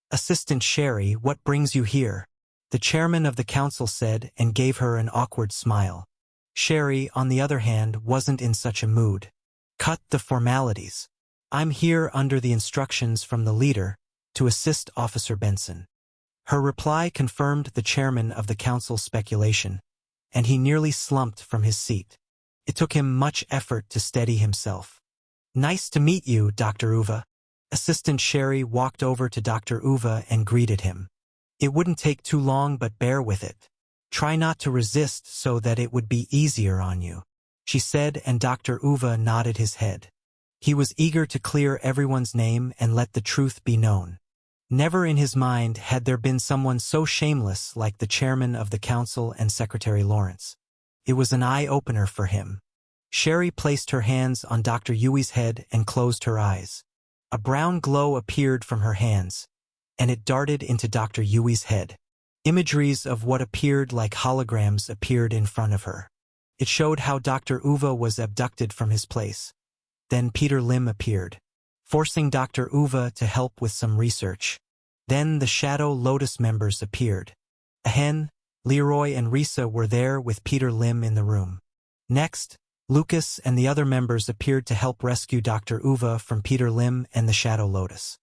"Assistant Sherry, what brings you here?" the chairman of the council said, and gave her an awkward smile. Sherry, on the other hand, wasn't in such a mood. "Cut the formalities. I'm here under the instructions from the leader to assist Officer Benson." Her reply confirmed the chairman of the council's speculation, and he nearly slumped from his seat. It took him much effort to steady himself. "Nice to meet you, Dr. Uva." Assistant Sherry walked over to Dr. Uva and greeted him. "It wouldn't take too long, but bear with it. Try not to resist so that it would be easier on you," she said, and Dr. Uva nodded his head. He was eager to clear everyone's name and let the truth be known. Never in his mind had there been someone so shameless like the chairman of the council and Secretary Lawrence. It was an eye-opener for him. Sherry placed her hands on Dr. Yui's head and closed her eyes. A brown glow appeared from her hands, and it darted into Dr. Yui's head. Imageries of what appeared like holograms appeared in front of her. It showed how Dr. Uva was abducted from his place. Then Peter Lim appeared, forcing Dr. Uva to help with some research. Then the Shadow Lotus members appeared. Ahen, Leroy and Risa were there with Peter Lim in the room. Next, Lucas and the other members appeared to help rescue Dr. Uva from Peter Lim and the Shadow Lotus.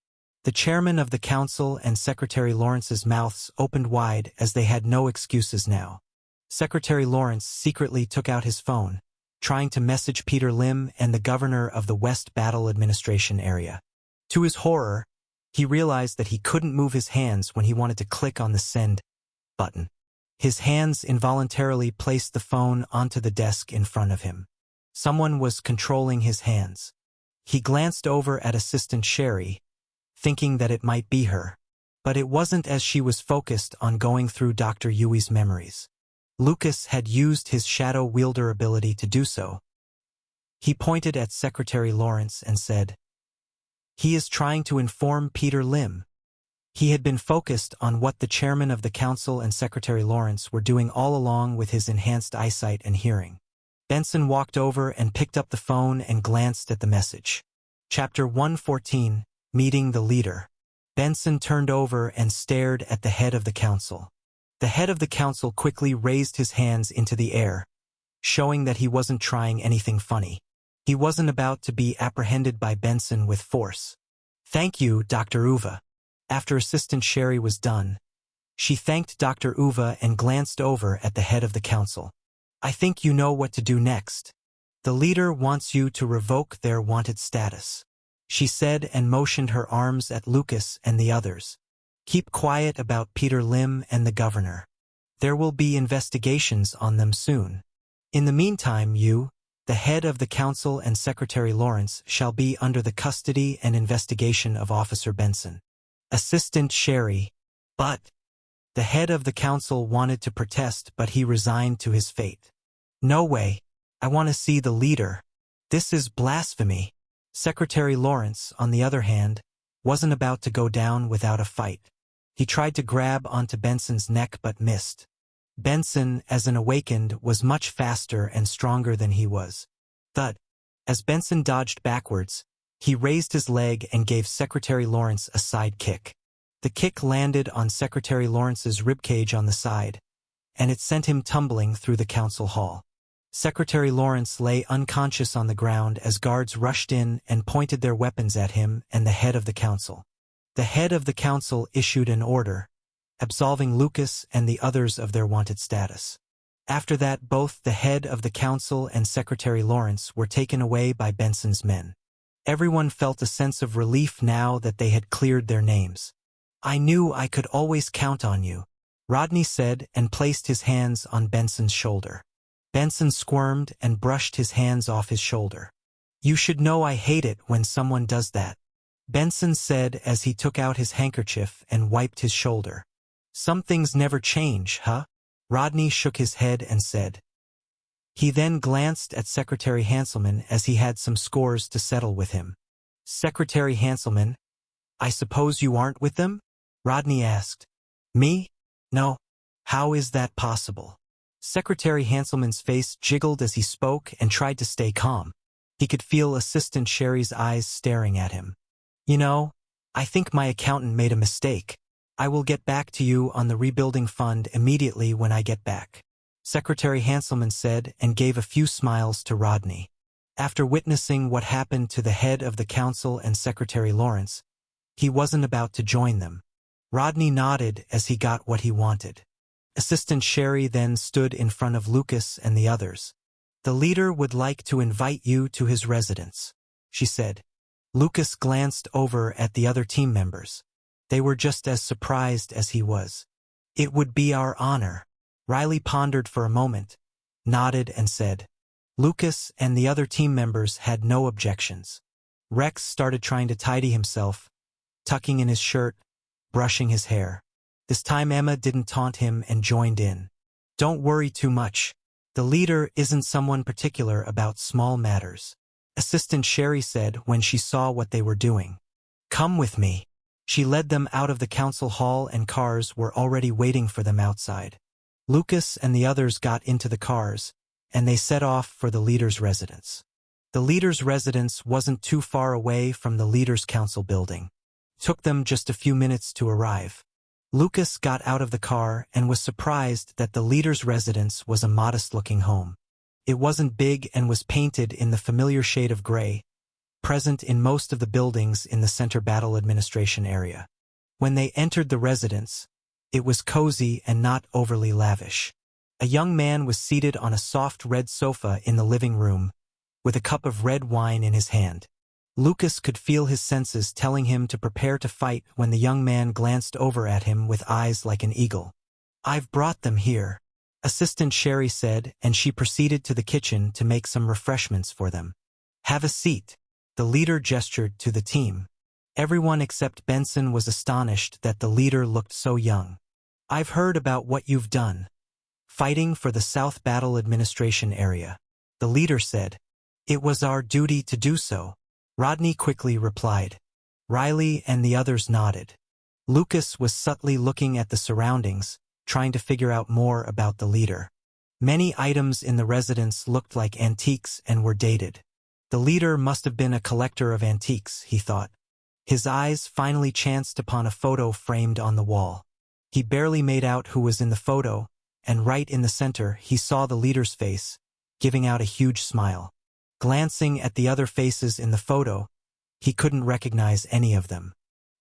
The chairman of the council and Secretary Lawrence's mouths opened wide as they had no excuses now. Secretary Lawrence secretly took out his phone, trying to message Peter Lim and the governor of the West Battle Administration area. To his horror, he realized that he couldn't move his hands when he wanted to click on the send button. His hands involuntarily placed the phone onto the desk in front of him. Someone was controlling his hands. He glanced over at Assistant Sherry, thinking that it might be her. But it wasn't, as she was focused on going through Dr. Yui's memories. Lucas had used his Shadow Wielder ability to do so. He pointed at Secretary Lawrence and said, "He is trying to inform Peter Lim." He had been focused on what the chairman of the council and Secretary Lawrence were doing all along with his enhanced eyesight and hearing. Benson walked over and picked up the phone and glanced at the message. Chapter 114, Meeting the Leader. Benson turned over and stared at the head of the council. The head of the council quickly raised his hands into the air, showing that he wasn't trying anything funny. He wasn't about to be apprehended by Benson with force. "Thank you, Dr. Uva." After Assistant Sherry was done, she thanked Dr. Uva and glanced over at the head of the council. "I think you know what to do next. The leader wants you to revoke their wanted status," she said, and motioned her arms at Lucas and the others. "Keep quiet about Peter Lim and the governor. There will be investigations on them soon. In the meantime, you, the head of the council and Secretary Lawrence, shall be under the custody and investigation of Officer Benson." Assistant Sherry. "But..." The head of the council wanted to protest, but he resigned to his fate. "No way. I want to see the leader. This is blasphemy." Secretary Lawrence, on the other hand, wasn't about to go down without a fight. He tried to grab onto Benson's neck but missed. Benson, as an awakened, was much faster and stronger than he was. Thud. As Benson dodged backwards, he raised his leg and gave Secretary Lawrence a side kick. The kick landed on Secretary Lawrence's ribcage on the side, and it sent him tumbling through the council hall. Secretary Lawrence lay unconscious on the ground as guards rushed in and pointed their weapons at him and the head of the council. The head of the council issued an order, absolving Lucas and the others of their wanted status. After that, both the head of the council and Secretary Lawrence were taken away by Benson's men. Everyone felt a sense of relief now that they had cleared their names. "I knew I could always count on you," Rodney said, and placed his hands on Benson's shoulder. Benson squirmed and brushed his hands off his shoulder. "You should know I hate it when someone does that," Benson said as he took out his handkerchief and wiped his shoulder. "Some things never change, huh?" Rodney shook his head and said. He then glanced at Secretary Hanselman as he had some scores to settle with him. "Secretary Hanselman, I suppose you aren't with them?" Rodney asked. "Me? No. How is that possible?" Secretary Hanselman's face jiggled as he spoke and tried to stay calm. He could feel Assistant Sherry's eyes staring at him. You know, I think my accountant made a mistake. I will get back to you on the rebuilding fund immediately when I get back, Secretary Hanselman said and gave a few smiles to Rodney. After witnessing what happened to the head of the council and Secretary Lawrence, he wasn't about to join them. Rodney nodded as he got what he wanted. Assistant Sherry then stood in front of Lucas and the others. The leader would like to invite you to his residence, she said. Lucas glanced over at the other team members. They were just as surprised as he was. It would be our honor. Riley pondered for a moment, nodded and said. Lucas and the other team members had no objections. Rex started trying to tidy himself, tucking in his shirt, brushing his hair. This time Emma didn't taunt him and joined in. Don't worry too much. The leader isn't someone particular about small matters, Assistant Sherry said when she saw what they were doing. Come with me. She led them out of the council hall and cars were already waiting for them outside. Lucas and the others got into the cars, and they set off for the leader's residence. The leader's residence wasn't too far away from the leader's council building. It took them just a few minutes to arrive. Lucas got out of the car and was surprised that the leader's residence was a modest-looking home. It wasn't big and was painted in the familiar shade of gray, present in most of the buildings in the Center Battle Administration area. When they entered the residence, it was cozy and not overly lavish. A young man was seated on a soft red sofa in the living room, with a cup of red wine in his hand. Lucas could feel his senses telling him to prepare to fight when the young man glanced over at him with eyes like an eagle. I've brought them here, Assistant Sherry said, and she proceeded to the kitchen to make some refreshments for them. Have a seat. The leader gestured to the team. Everyone except Benson was astonished that the leader looked so young. I've heard about what you've done. Fighting for the South Battle Administration area, the leader said. It was our duty to do so, Rodney quickly replied. Riley and the others nodded. Lucas was subtly looking at the surroundings, trying to figure out more about the leader. Many items in the residence looked like antiques and were dated. The leader must have been a collector of antiques, he thought. His eyes finally chanced upon a photo framed on the wall. He barely made out who was in the photo, and right in the center he saw the leader's face, giving out a huge smile. Glancing at the other faces in the photo, he couldn't recognize any of them.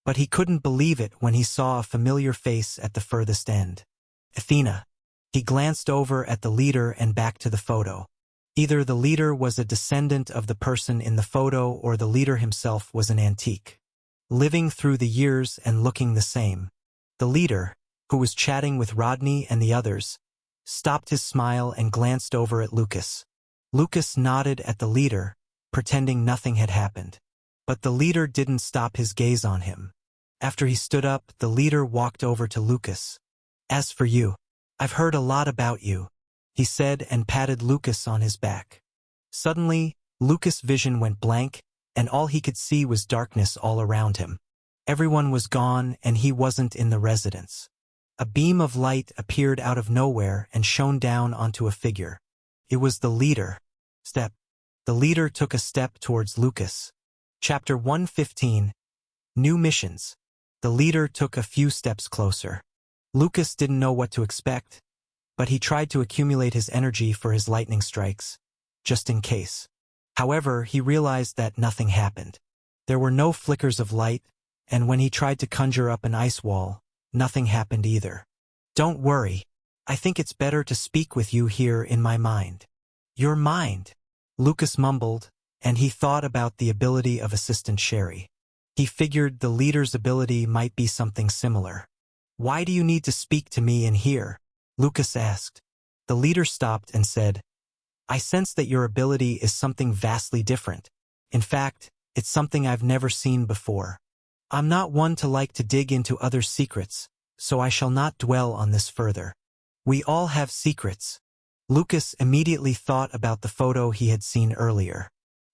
But he couldn't believe it when he saw a familiar face at the furthest end. Athena. He glanced over at the leader and back to the photo. Either the leader was a descendant of the person in the photo or the leader himself was an antique, living through the years and looking the same. The leader, who was chatting with Rodney and the others, stopped his smile and glanced over at Lucas. Lucas nodded at the leader, pretending nothing had happened. But the leader didn't stop his gaze on him. After he stood up, the leader walked over to Lucas. As for you, I've heard a lot about you, he said and patted Lucas on his back. Suddenly, Lucas' vision went blank, and all he could see was darkness all around him. Everyone was gone and he wasn't in the residence. A beam of light appeared out of nowhere and shone down onto a figure. It was the leader. Step. The leader took a step towards Lucas. Chapter 115. New Missions. The leader took a few steps closer. Lucas didn't know what to expect, but he tried to accumulate his energy for his lightning strikes, just in case. However, he realized that nothing happened. There were no flickers of light, and when he tried to conjure up an ice wall, nothing happened either. Don't worry. I think it's better to speak with you here in my mind. Your mind, Lucas mumbled, and he thought about the ability of Assistant Sherry. He figured the leader's ability might be something similar. Why do you need to speak to me in here? Lucas asked. The leader stopped and said, I sense that your ability is something vastly different. In fact, it's something I've never seen before. I'm not one to like to dig into others' secrets, so I shall not dwell on this further. We all have secrets. Lucas immediately thought about the photo he had seen earlier.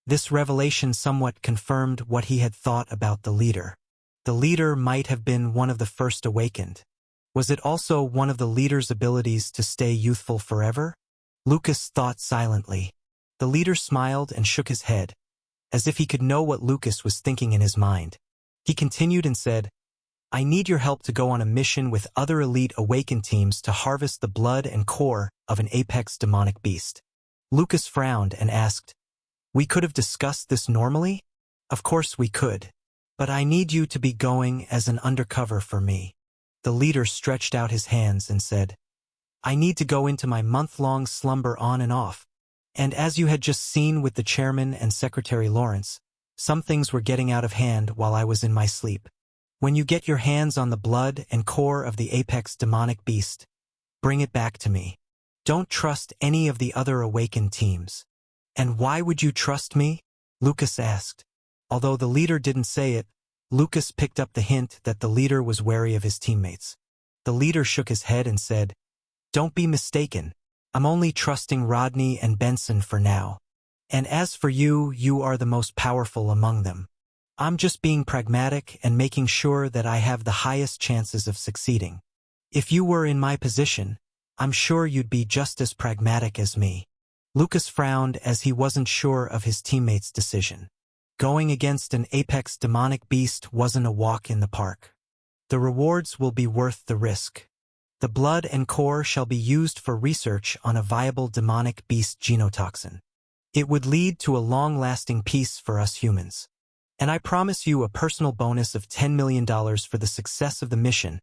This revelation somewhat confirmed what he had thought about the leader. The leader might have been one of the first awakened. Was it also one of the leader's abilities to stay youthful forever? Lucas thought silently. The leader smiled and shook his head, as if he could know what Lucas was thinking in his mind. He continued and said, I need your help to go on a mission with other elite awakened teams to harvest the blood and core of an apex demonic beast. Lucas frowned and asked, We could have discussed this normally? Of course we could. But I need you to be going as an undercover for me. The leader stretched out his hands and said, I need to go into my month-long slumber on and off. And as you had just seen with the chairman and Secretary Lawrence, some things were getting out of hand while I was in my sleep. When you get your hands on the blood and core of the apex demonic beast, bring it back to me. Don't trust any of the other awakened teams. And why would you trust me? Lucas asked. Although the leader didn't say it, Lucas picked up the hint that the leader was wary of his teammates. The leader shook his head and said, Don't be mistaken. I'm only trusting Rodney and Benson for now. And as for you, you are the most powerful among them. I'm just being pragmatic and making sure that I have the highest chances of succeeding. If you were in my position, I'm sure you'd be just as pragmatic as me. Lucas frowned as he wasn't sure of his teammates' decision. Going against an apex demonic beast wasn't a walk in the park. The rewards will be worth the risk. The blood and core shall be used for research on a viable demonic beast genotoxin. It would lead to a long-lasting peace for us humans. And I promise you a personal bonus of $10 million for the success of the mission,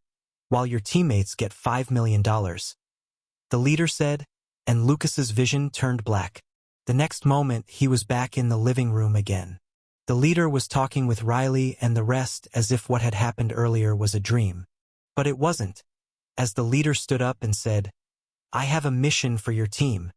while your teammates get $5 million. The leader said, and Lucas's vision turned black. The next moment, he was back in the living room again. The leader was talking with Riley and the rest as if what had happened earlier was a dream. But it wasn't. As the leader stood up and said, I have a mission for your team.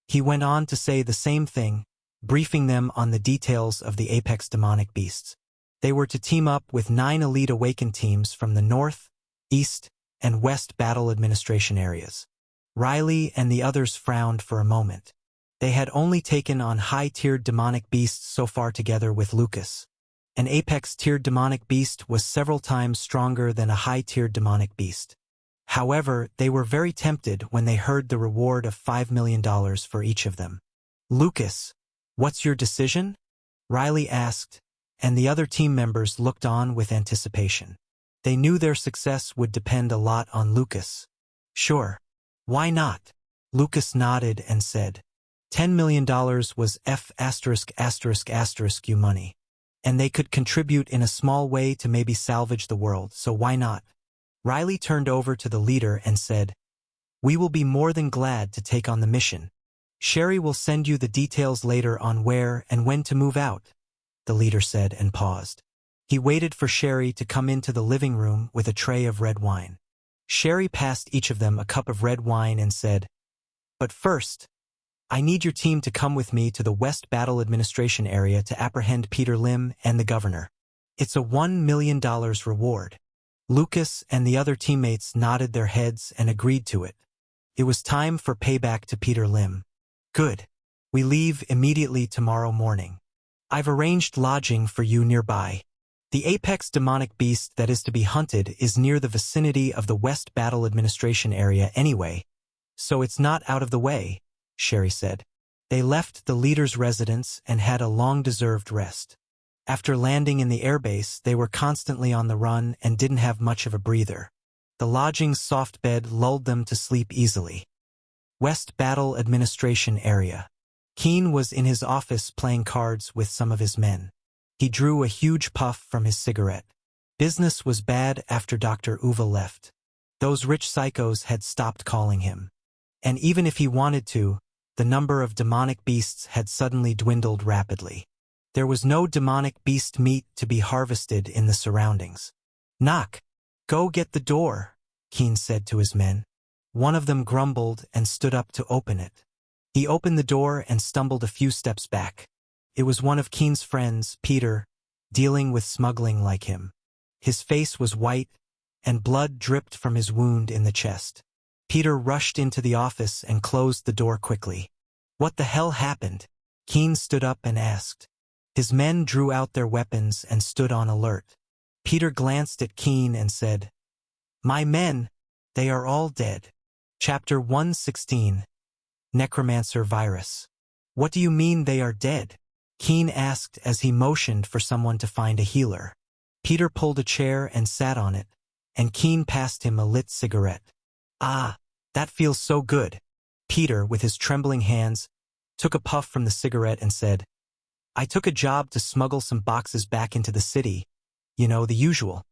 He went on to say the same thing, briefing them on the details of the apex demonic beasts. They were to team up with 9 elite awakened teams from the North, East, and West Battle Administration areas. Riley and the others frowned for a moment. They had only taken on high-tiered demonic beasts so far together with Lucas. An apex-tiered demonic beast was several times stronger than a high-tiered demonic beast. However, they were very tempted when they heard the reward of $5 million for each of them. Lucas, what's your decision? Riley asked, and the other team members looked on with anticipation. They knew their success would depend a lot on Lucas. Sure. Why not? Lucas nodded and said, $10 million was F******* you money. And they could contribute in a small way to maybe salvage the world, so why not? Riley turned over to the leader and said, We will be more than glad to take on the mission. Sherry will send you the details later on where and when to move out, the leader said and paused. He waited for Sherry to come into the living room with a tray of red wine. Sherry passed each of them a cup of red wine and said, But first, I need your team to come with me to the West Battle Administration area to apprehend Peter Lim and the governor. It's a $1 million reward. Lucas and the other teammates nodded their heads and agreed to it. It was time for payback to Peter Lim. Good. We leave immediately tomorrow morning. I've arranged lodging for you nearby. The apex demonic beast that is to be hunted is near the vicinity of the West Battle Administration area anyway, so it's not out of the way, Sherry said. They left the leader's residence and had a long-deserved rest. After landing in the airbase, they were constantly on the run and didn't have much of a breather. The lodging's soft bed lulled them to sleep easily. West Battle Administration area. Keen was in his office playing cards with some of his men. He drew a huge puff from his cigarette. Business was bad after Dr. Uva left. Those rich psychos had stopped calling him. And even if he wanted to, the number of demonic beasts had suddenly dwindled rapidly. There was no demonic beast meat to be harvested in the surroundings. Knock. Go get the door, Keen said to his men. One of them grumbled and stood up to open it. He opened the door and stumbled a few steps back. It was one of Keen's friends, Peter, dealing with smuggling like him. His face was white, and blood dripped from his wound in the chest. Peter rushed into the office and closed the door quickly. What the hell happened? Keen stood up and asked. His men drew out their weapons and stood on alert. Peter glanced at Keen and said, My men, They are all dead. Chapter 116. Necromancer Virus. What do you mean they are dead? Keen asked as he motioned for someone to find a healer. Peter pulled a chair and sat on it, and Keen passed him a lit cigarette. Ah, that feels so good. Peter, with his trembling hands, took a puff from the cigarette and said, I took a job to smuggle some boxes back into the city. You know, the usual.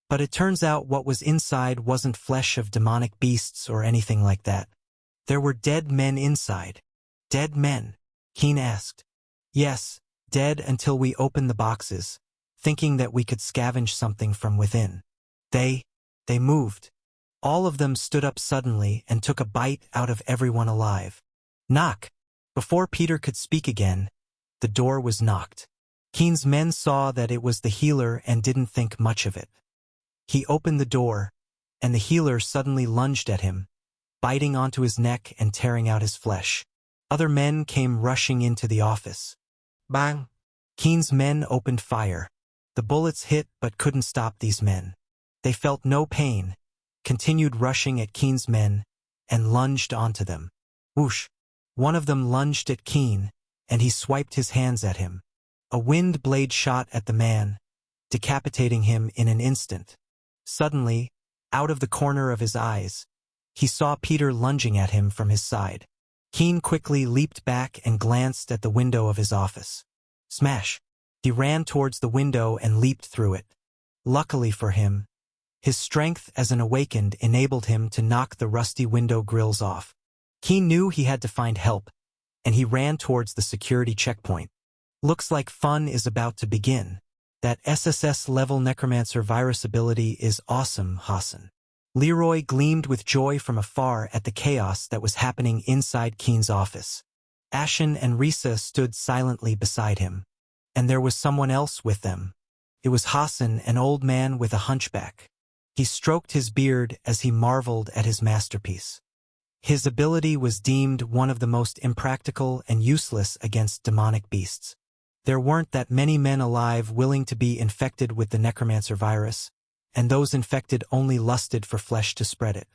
But it turns out what was inside wasn't flesh of demonic beasts or anything like that. There were dead men inside. Dead men? Keen asked. Yes, dead until we opened the boxes, thinking that we could scavenge something from within. They moved. All of them stood up suddenly and took a bite out of everyone alive. Knock! Before Peter could speak again, the door was knocked. Keen's men saw that it was the healer and didn't think much of it. He opened the door, and the healer suddenly lunged at him, biting onto his neck and tearing out his flesh. Other men came rushing into the office. Bang! Keen's men opened fire. The bullets hit but couldn't stop these men. They felt no pain, continued rushing at Keen's men, and lunged onto them. Whoosh! One of them lunged at Keen, and he swiped his hands at him. A wind blade shot at the man, decapitating him in an instant. Suddenly, out of the corner of his eyes, he saw Peter lunging at him from his side. Keen quickly leaped back and glanced at the window of his office. Smash! He ran towards the window and leaped through it. Luckily for him, his strength as an awakened enabled him to knock the rusty window grills off. Keen knew he had to find help, and he ran towards the security checkpoint. Looks like fun is about to begin. That SSS-level Necromancer virus ability is awesome, Hassan. Leroy gleamed with joy from afar at the chaos that was happening inside Keen's office. Ashen and Risa stood silently beside him. And there was someone else with them. It was Hassan, an old man with a hunchback. He stroked his beard as he marveled at his masterpiece. His ability was deemed one of the most impractical and useless against demonic beasts. There weren't that many men alive willing to be infected with the Necromancer virus, and those infected only lusted for flesh to spread it.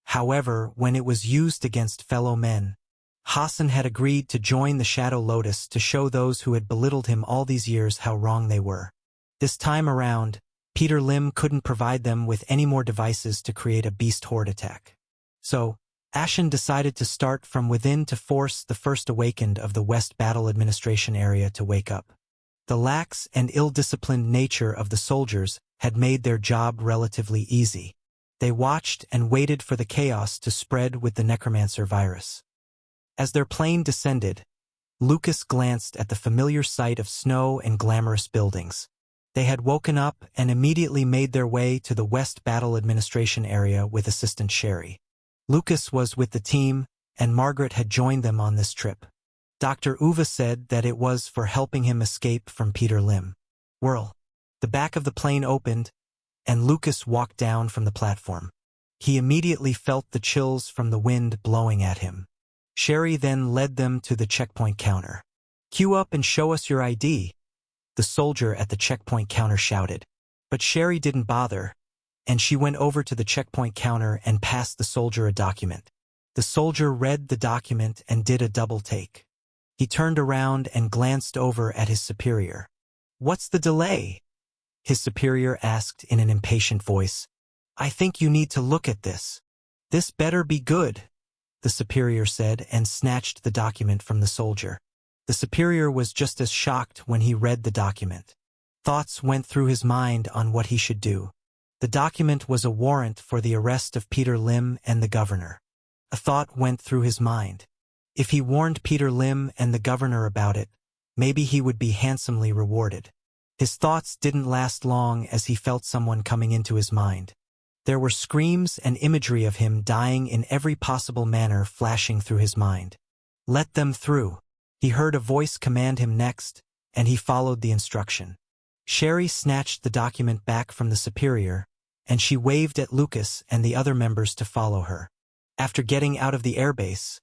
However, when it was used against fellow men, Hassan had agreed to join the Shadow Lotus to show those who had belittled him all these years how wrong they were. This time around, Peter Lim couldn't provide them with any more devices to create a beast horde attack. So, Ashen decided to start from within to force the first awakened of the West Battle Administration area to wake up. The lax and ill-disciplined nature of the soldiers had made their job relatively easy. They watched and waited for the chaos to spread with the Necromancer virus. As their plane descended, Lucas glanced at the familiar sight of snow and glamorous buildings. They had woken up and immediately made their way to the West Battle Administration area with Assistant Sherry. Lucas was with the team, and Margaret had joined them on this trip. Dr. Uva said that it was for helping him escape from Peter Lim. Whirl. The back of the plane opened, and Lucas walked down from the platform. He immediately felt the chills from the wind blowing at him. Sherry then led them to the checkpoint counter. "Queue up and show us your ID," the soldier at the checkpoint counter shouted. But Sherry didn't bother, and she went over to the checkpoint counter and passed the soldier a document. The soldier read the document and did a double take. He turned around and glanced over at his superior. "What's the delay?" his superior asked in an impatient voice. "I think you need to look at this. This better be good," the superior said and snatched the document from the soldier. The superior was just as shocked when he read the document. Thoughts went through his mind on what he should do. The document was a warrant for the arrest of Peter Lim and the governor. A thought went through his mind. If he warned Peter Lim and the governor about it, maybe he would be handsomely rewarded. His thoughts didn't last long as he felt someone coming into his mind. There were screams and imagery of him dying in every possible manner flashing through his mind. "Let them through." He heard a voice command him next, and he followed the instruction. Sherry snatched the document back from the superior, and she waved at Lucas and the other members to follow her. After getting out of the airbase,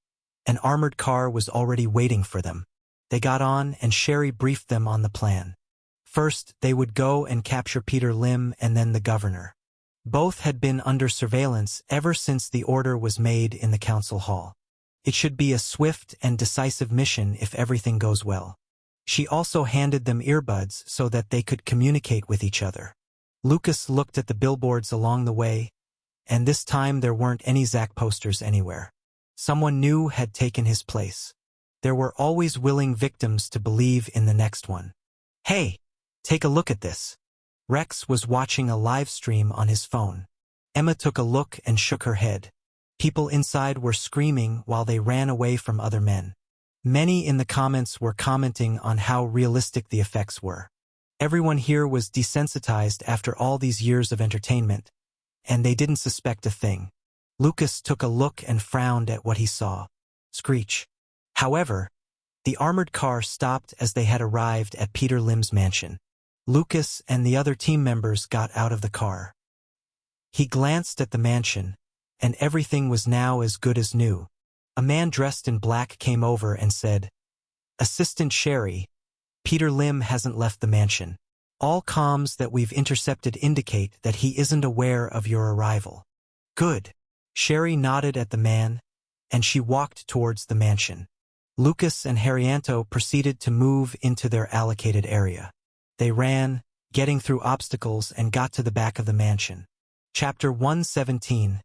an armored car was already waiting for them. They got on and Sherry briefed them on the plan. First, they would go and capture Peter Lim and then the governor. Both had been under surveillance ever since the order was made in the council hall. It should be a swift and decisive mission if everything goes well. She also handed them earbuds so that they could communicate with each other. Lucas looked at the billboards along the way, and this time there weren't any Zack posters anywhere. Someone new had taken his place. There were always willing victims to believe in the next one. Hey, take a look at this. Rex was watching a live stream on his phone. Emma took a look and shook her head. People inside were screaming while they ran away from other men. Many in the comments were commenting on how realistic the effects were. Everyone here was desensitized after all these years of entertainment, and they didn't suspect a thing. Lucas took a look and frowned at what he saw. Screech. However, the armored car stopped as they had arrived at Peter Lim's mansion. Lucas and the other team members got out of the car. He glanced at the mansion, and everything was now as good as new. A man dressed in black came over and said, "Assistant Sherry, Peter Lim hasn't left the mansion. All comms that we've intercepted indicate that he isn't aware of your arrival." Good. Sherry nodded at the man, and she walked towards the mansion. Lucas and Harrianto proceeded to move into their allocated area. They ran, getting through obstacles, and got to the back of the mansion. Chapter 117.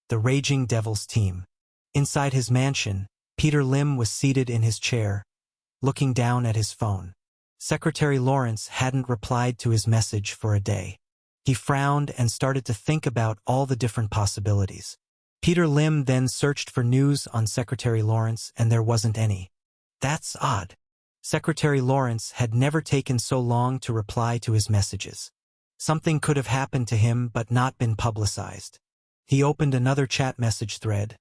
The Raging Devils Team. Inside his mansion, Peter Lim was seated in his chair, looking down at his phone. Secretary Lawrence hadn't replied to his message for a day. He frowned and started to think about all the different possibilities. Peter Lim then searched for news on Secretary Lawrence, and there wasn't any. That's odd. Secretary Lawrence had never taken so long to reply to his messages. Something could have happened to him but not been publicized. He opened another chat message thread,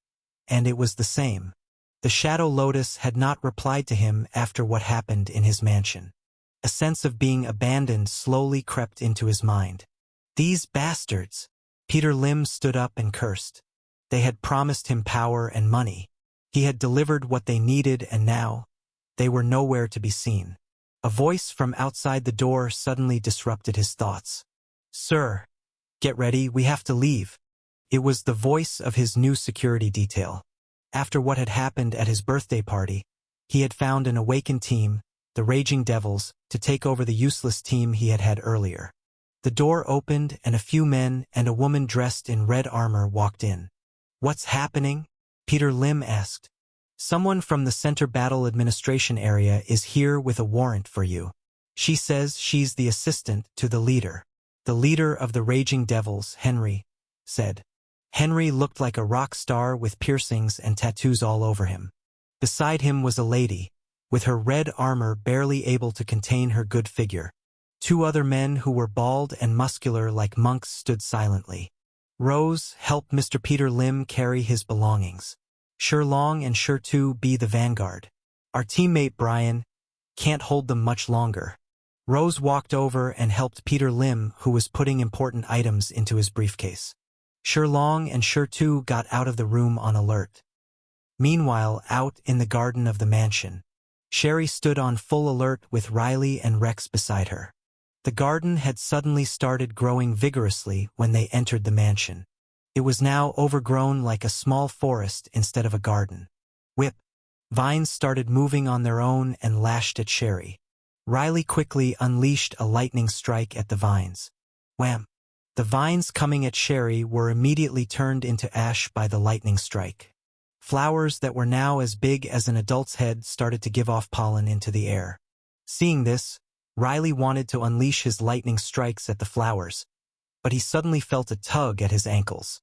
and it was the same. The Shadow Lotus had not replied to him after what happened in his mansion. A sense of being abandoned slowly crept into his mind. These bastards! Peter Lim stood up and cursed. They had promised him power and money. He had delivered what they needed, and now they were nowhere to be seen. A voice from outside the door suddenly disrupted his thoughts. "Sir, get ready, we have to leave." It was the voice of his new security detail. After what had happened at his birthday party, he had found an awakened team, the Raging Devils, to take over the useless team he had had earlier. The door opened and a few men and a woman dressed in red armor walked in. "What's happening?" Peter Lim asked. "Someone from the Center Battle Administration area is here with a warrant for you. She says she's the assistant to the leader." The leader of the Raging Devils, Henry, said. Henry looked like a rock star with piercings and tattoos all over him. Beside him was a lady, with her red armor barely able to contain her good figure. Two other men who were bald and muscular like monks stood silently. Rose helped Mr. Peter Lim carry his belongings. Sherlong and Shertu be the vanguard. Our teammate Brian can't hold them much longer. Rose walked over and helped Peter Lim, who was putting important items into his briefcase. Sherlong and Shertu got out of the room on alert. Meanwhile, out in the garden of the mansion, Sherry stood on full alert with Riley and Rex beside her. The garden had suddenly started growing vigorously when they entered the mansion. It was now overgrown like a small forest instead of a garden. Whip! Vines started moving on their own and lashed at Sherry. Riley quickly unleashed a lightning strike at the vines. Wham! The vines coming at Sherry were immediately turned into ash by the lightning strike. Flowers that were now as big as an adult's head started to give off pollen into the air. Seeing this, Riley wanted to unleash his lightning strikes at the flowers, but he suddenly felt a tug at his ankles.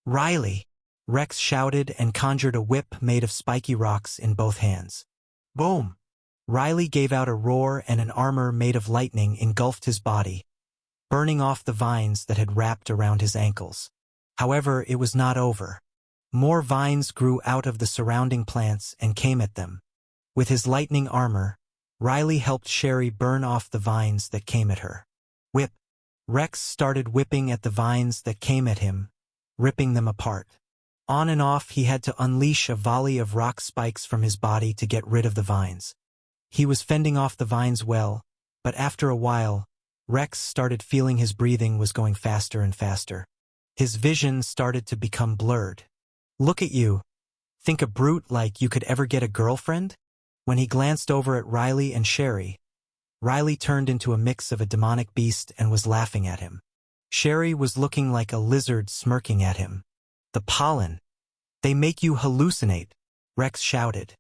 "Riley!" Rex shouted and conjured a whip made of spiky rocks in both hands. Boom! Riley gave out a roar and an armor made of lightning engulfed his body, burning off the vines that had wrapped around his ankles. However, it was not over. More vines grew out of the surrounding plants and came at them. With his lightning armor, Riley helped Sherry burn off the vines that came at her. Whip! Rex started whipping at the vines that came at him, ripping them apart. On and off he had to unleash a volley of rock spikes from his body to get rid of the vines. He was fending off the vines well, but after a while, Rex started feeling his breathing was going faster and faster. His vision started to become blurred. Look at you. Think a brute like you could ever get a girlfriend? When he glanced over at Riley and Sherry, Riley turned into a mix of a demonic beast and was laughing at him. Sherry was looking like a lizard smirking at him. The pollen. They make you hallucinate, Rex shouted.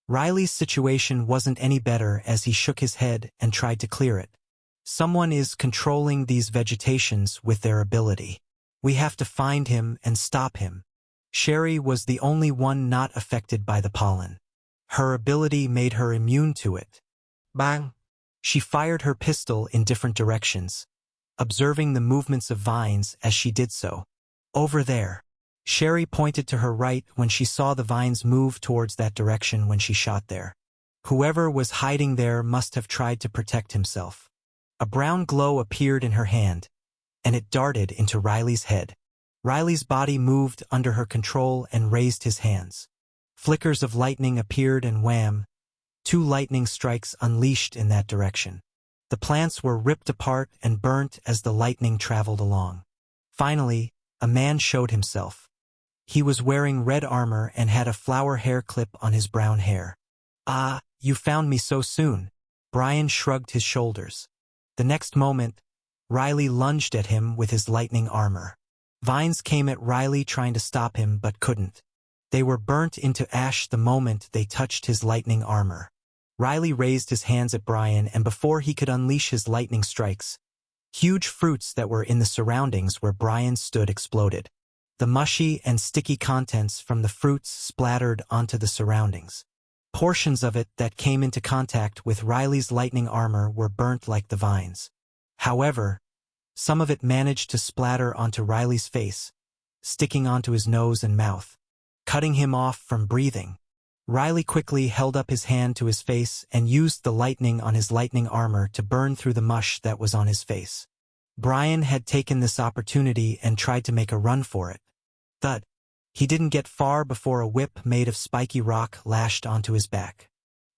Riley's situation wasn't any better as he shook his head and tried to clear it. Someone is controlling these vegetations with their ability. We have to find him and stop him. Sherry was the only one not affected by the pollen. Her ability made her immune to it. Bang! She fired her pistol in different directions, observing the movements of vines as she did so. Over there. Sherry pointed to her right when she saw the vines move towards that direction when she shot there. Whoever was hiding there must have tried to protect himself. A brown glow appeared in her hand, and it darted into Riley's head. Riley's body moved under her control and raised his hands. Flickers of lightning appeared and wham! 2 lightning strikes unleashed in that direction. The plants were ripped apart and burnt as the lightning traveled along. Finally, a man showed himself. He was wearing red armor and had a flower hair clip on his brown hair. Ah, you found me so soon. Brian shrugged his shoulders. The next moment, Riley lunged at him with his lightning armor. Vines came at Riley trying to stop him but couldn't. They were burnt into ash the moment they touched his lightning armor. Riley raised his hands at Brian, and before he could unleash his lightning strikes, huge fruits that were in the surroundings where Brian stood exploded. The mushy and sticky contents from the fruits splattered onto the surroundings. Portions of it that came into contact with Riley's lightning armor were burnt like the vines. However, some of it managed to splatter onto Riley's face, sticking onto his nose and mouth, cutting him off from breathing. Riley quickly held up his hand to his face and used the lightning on his lightning armor to burn through the mush that was on his face. Brian had taken this opportunity and tried to make a run for it. Thud. He didn't get far before a whip made of spiky rock lashed onto his back.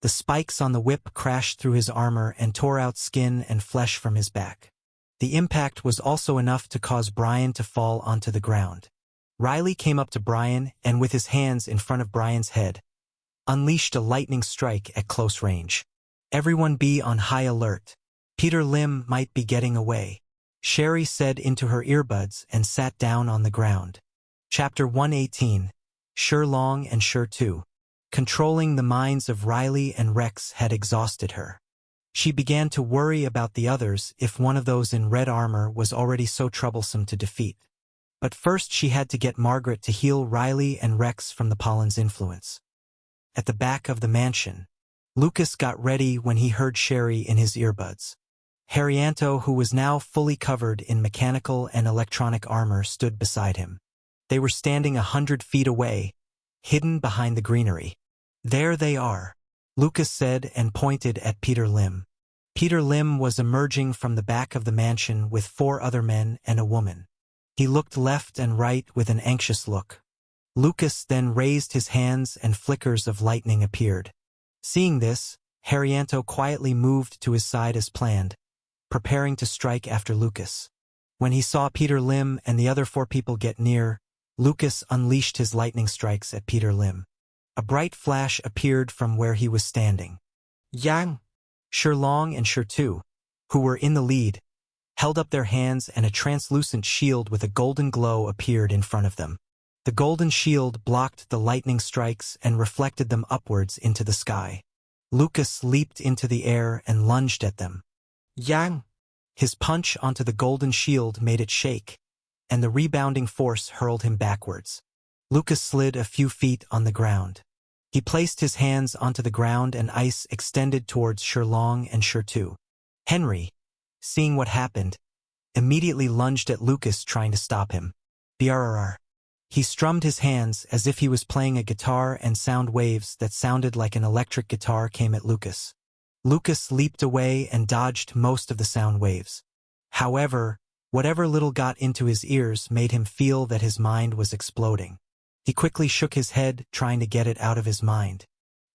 The spikes on the whip crashed through his armor and tore out skin and flesh from his back. The impact was also enough to cause Brian to fall onto the ground. Riley came up to Brian and with his hands in front of Brian's head, unleashed a lightning strike at close range. Everyone be on high alert. Peter Lim might be getting away, Sherry said into her earbuds and sat down on the ground. Chapter 118, Sherlong and Sher 2. Controlling the minds of Riley and Rex had exhausted her. She began to worry about the others if one of those in red armor was already so troublesome to defeat. But first she had to get Margaret to heal Riley and Rex from the pollen's influence. At the back of the mansion, Lucas got ready when he heard Sherry in his earbuds. Harrianto, who was now fully covered in mechanical and electronic armor, stood beside him. They were standing 100 feet away, hidden behind the greenery. There they are, Lucas said and pointed at Peter Lim. Peter Lim was emerging from the back of the mansion with 4 other men and a woman. He looked left and right with an anxious look. Lucas then raised his hands and flickers of lightning appeared. Seeing this, Harrianto quietly moved to his side as planned, preparing to strike after Lucas. When he saw Peter Lim and the other 4 people get near, Lucas unleashed his lightning strikes at Peter Lim. A bright flash appeared from where he was standing. Yang! Sherlong and Sher 2, who were in the lead, held up their hands and a translucent shield with a golden glow appeared in front of them. The golden shield blocked the lightning strikes and reflected them upwards into the sky. Lucas leaped into the air and lunged at them. Yang! His punch onto the golden shield made it shake, and the rebounding force hurled him backwards. Lucas slid a few feet on the ground. He placed his hands onto the ground and ice extended towards Sherlong and Sher 2. Henry, seeing what happened, immediately lunged at Lucas trying to stop him. Brrr. He strummed his hands as if he was playing a guitar and sound waves that sounded like an electric guitar came at Lucas. Lucas leaped away and dodged most of the sound waves. However, whatever little got into his ears made him feel that his mind was exploding. He quickly shook his head, trying to get it out of his mind.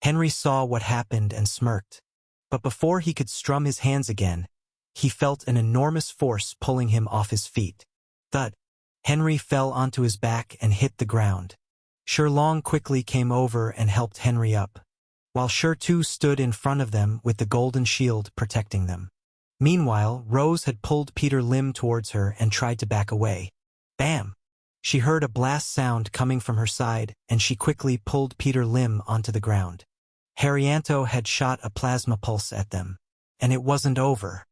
Henry saw what happened and smirked. But before he could strum his hands again, he felt an enormous force pulling him off his feet. Thud. Henry fell onto his back and hit the ground. Sherlong quickly came over and helped Henry up, while Shertu stood in front of them with the golden shield protecting them. Meanwhile, Rose had pulled Peter Lim towards her and tried to back away. Bam! She heard a blast sound coming from her side, and she quickly pulled Peter Lim onto the ground. Haryanto had shot a plasma pulse at them. And it wasn't over.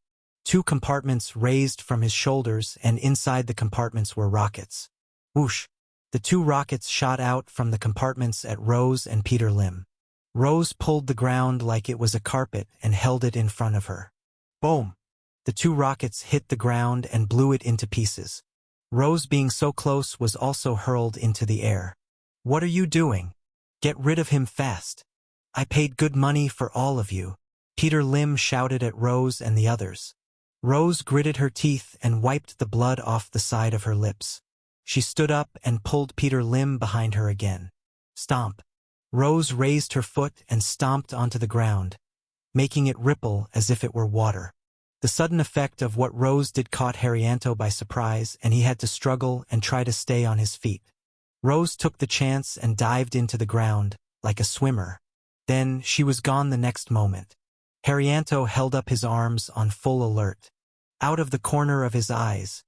2 compartments raised from his shoulders, and inside the compartments were rockets. Whoosh! The 2 rockets shot out from the compartments at Rose and Peter Lim. Rose pulled the ground like it was a carpet and held it in front of her. Boom! The 2 rockets hit the ground and blew it into pieces. Rose, being so close, was also hurled into the air. What are you doing? Get rid of him fast. I paid good money for all of you, Peter Lim shouted at Rose and the others. Rose gritted her teeth and wiped the blood off the side of her lips. She stood up and pulled Peter Lim behind her again. Stomp. Rose raised her foot and stomped onto the ground, making it ripple as if it were water. The sudden effect of what Rose did caught Haryanto by surprise, and he had to struggle and try to stay on his feet. Rose took the chance and dived into the ground, like a swimmer. Then she was gone the next moment. Haryanto held up his arms on full alert. Out of the corner of his eyes,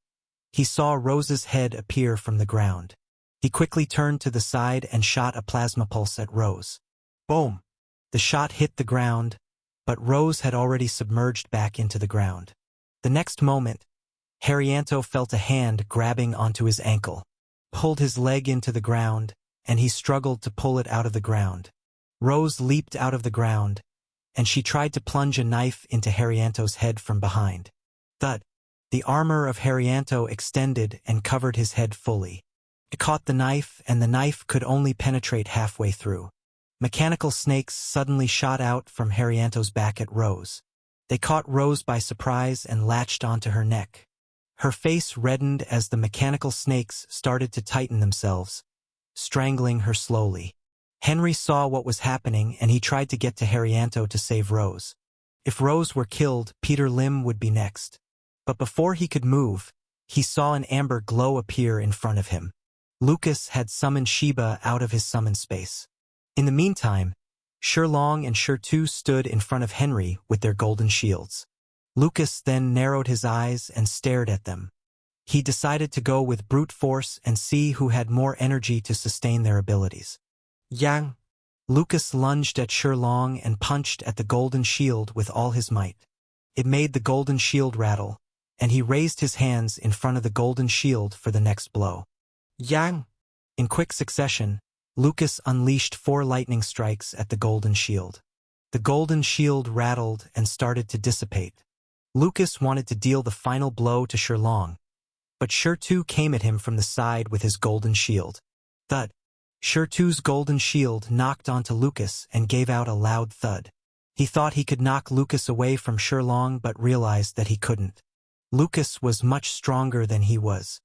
he saw Rose's head appear from the ground. He quickly turned to the side and shot a plasma pulse at Rose. Boom! The shot hit the ground, but Rose had already submerged back into the ground. The next moment, Haryanto felt a hand grabbing onto his ankle, pulled his leg into the ground, and he struggled to pull it out of the ground. Rose leaped out of the ground, and she tried to plunge a knife into Haryanto's head from behind. Thud! The armor of Haryanto extended and covered his head fully. It caught the knife, and the knife could only penetrate halfway through. Mechanical snakes suddenly shot out from Haryanto's back at Rose. They caught Rose by surprise and latched onto her neck. Her face reddened as the mechanical snakes started to tighten themselves, strangling her slowly. Henry saw what was happening, and he tried to get to Haryanto to save Rose. If Rose were killed, Peter Lim would be next. But before he could move, he saw an amber glow appear in front of him. Lucas had summoned Sheba out of his summon space. In the meantime, Sherlong and Shertu stood in front of Henry with their golden shields. Lucas then narrowed his eyes and stared at them. He decided to go with brute force and see who had more energy to sustain their abilities. Yang! Lucas lunged at Sherlong and punched at the golden shield with all his might. It made the golden shield rattle, and he raised his hands in front of the golden shield for the next blow. Yang! In quick succession, Lucas unleashed 4 lightning strikes at the golden shield. The golden shield rattled and started to dissipate. Lucas wanted to deal the final blow to Sherlong, but Shertu came at him from the side with his golden shield. Thud! Shertu's golden shield knocked onto Lucas and gave out a loud thud. He thought he could knock Lucas away from Sherlong but realized that he couldn't. Lucas was much stronger than he was.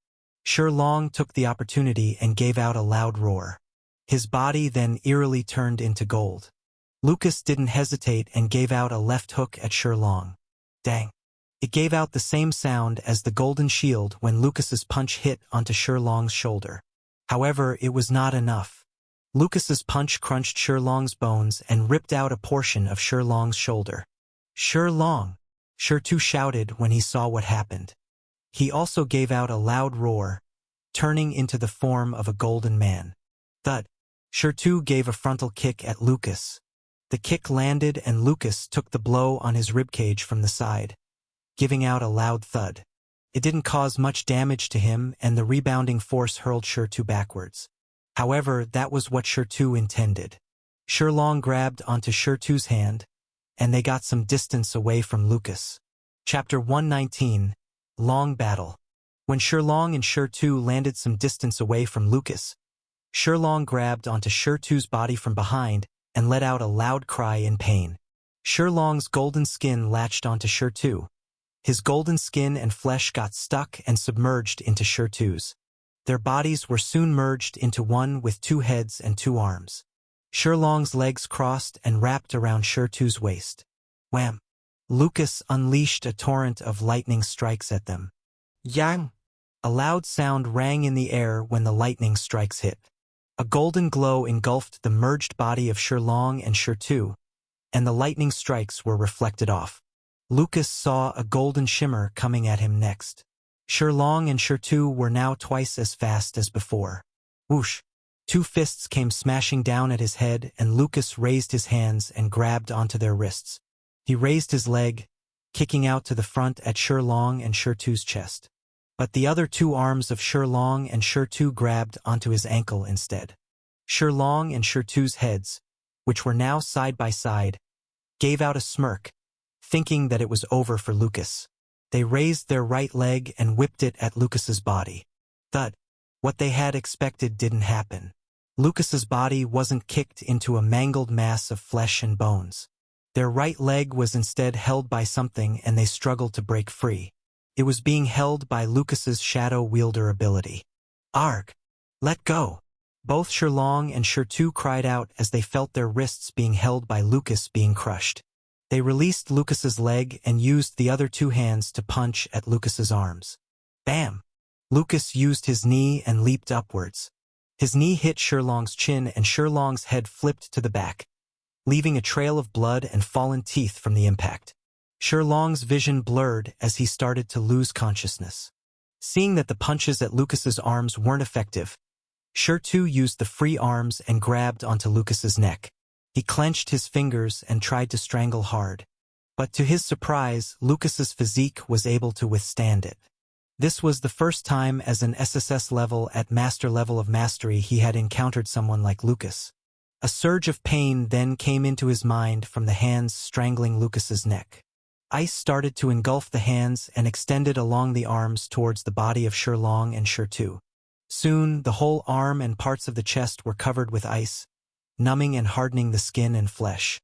Sherlong took the opportunity and gave out a loud roar. His body then eerily turned into gold. Lucas didn't hesitate and gave out a left hook at Sherlong. Dang! It gave out the same sound as the golden shield when Lucas's punch hit onto Sherlong's shoulder. However, it was not enough. Lucas's punch crunched Sherlong's bones and ripped out a portion of Sherlong's shoulder. Sherlong! Shertu shouted when he saw what happened. He also gave out a loud roar, turning into the form of a golden man. Thud! Shertu gave a frontal kick at Lucas. The kick landed and Lucas took the blow on his ribcage from the side, giving out a loud thud. It didn't cause much damage to him, and the rebounding force hurled Shertu backwards. However, that was what Shertu intended. Sherlong grabbed onto Shertu's hand, and they got some distance away from Lucas. Chapter 119, Long Battle. When Sherlong and Shertu landed some distance away from Lucas, Sherlong grabbed onto Shertu's body from behind and let out a loud cry in pain. Sherlong's golden skin latched onto Shertu. His golden skin and flesh got stuck and submerged into Shertu's. Their bodies were soon merged into one with 2 heads and 2 arms. Sherlong's legs crossed and wrapped around Shertu's waist. Wham! Lucas unleashed a torrent of lightning strikes at them. Yang! A loud sound rang in the air when the lightning strikes hit. A golden glow engulfed the merged body of Shirlong and Shirtu, and the lightning strikes were reflected off. Lucas saw a golden shimmer coming at him next. Shirlong and Shirtu were now twice as fast as before. Whoosh! Two fists came smashing down at his head, and Lucas raised his hands and grabbed onto their wrists. He raised his leg, kicking out to the front at Shirlong and Shirtu's chest. But the other two arms of Shirlong and Shirtu grabbed onto his ankle instead. Shirlong and Shirtu's heads, which were now side by side, gave out a smirk, thinking that it was over for Lucas. They raised their right leg and whipped it at Lucas's body. Thud. What they had expected didn't happen. Lucas's body wasn't kicked into a mangled mass of flesh and bones. Their right leg was instead held by something, and they struggled to break free. It was being held by Lucas's shadow wielder ability. Arg! Let go! Both Shirlong and Shirtu cried out as they felt their wrists being held by Lucas being crushed. They released Lucas's leg and used the other two hands to punch at Lucas's arms. Bam! Lucas used his knee and leaped upwards. His knee hit Shirlong's chin, and Shirlong's head flipped to the back, leaving a trail of blood and fallen teeth from the impact. Shirlong's vision blurred as he started to lose consciousness. Seeing that the punches at Lucas's arms weren't effective, Shirtu used the free arms and grabbed onto Lucas's neck. He clenched his fingers and tried to strangle hard. But to his surprise, Lucas's physique was able to withstand it. This was the first time as an SSS level at master level of mastery he had encountered someone like Lucas. A surge of pain then came into his mind from the hands strangling Lucas's neck. Ice started to engulf the hands and extended along the arms towards the body of Shirlong and Shirtu. Soon, the whole arm and parts of the chest were covered with ice, numbing and hardening the skin and flesh.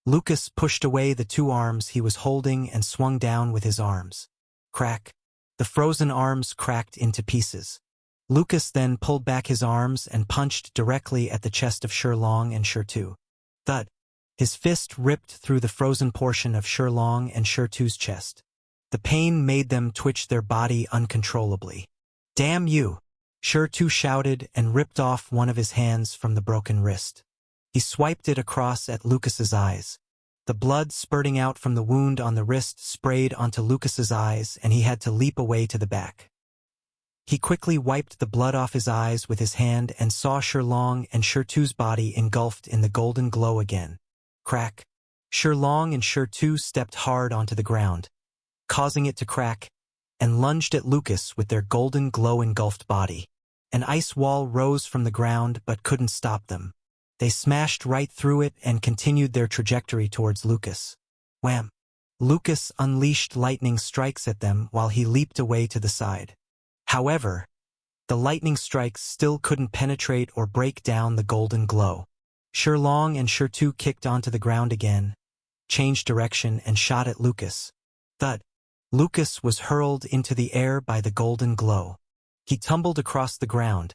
Lucas pushed away the two arms he was holding and swung down with his arms. Crack! The frozen arms cracked into pieces. Lucas then pulled back his arms and punched directly at the chest of Shirlong and Shirtu. Thud! His fist ripped through the frozen portion of Shirlong and Shirtu's chest. The pain made them twitch their body uncontrollably. Damn you! Shirtu shouted and ripped off one of his hands from the broken wrist. He swiped it across at Lucas's eyes. The blood spurting out from the wound on the wrist sprayed onto Lucas's eyes, and he had to leap away to the back. He quickly wiped the blood off his eyes with his hand and saw Shirlong and Shirtu's body engulfed in the golden glow again. Crack! Shirlong and Shirtu stepped hard onto the ground, causing it to crack, and lunged at Lucas with their golden glow-engulfed body. An ice wall rose from the ground but couldn't stop them. They smashed right through it and continued their trajectory towards Lucas. Wham! Lucas unleashed lightning strikes at them while he leaped away to the side. However, the lightning strikes still couldn't penetrate or break down the golden glow. Shirlong and Shirtu kicked onto the ground again, changed direction, and shot at Lucas. Thud! Lucas was hurled into the air by the golden glow. He tumbled across the ground,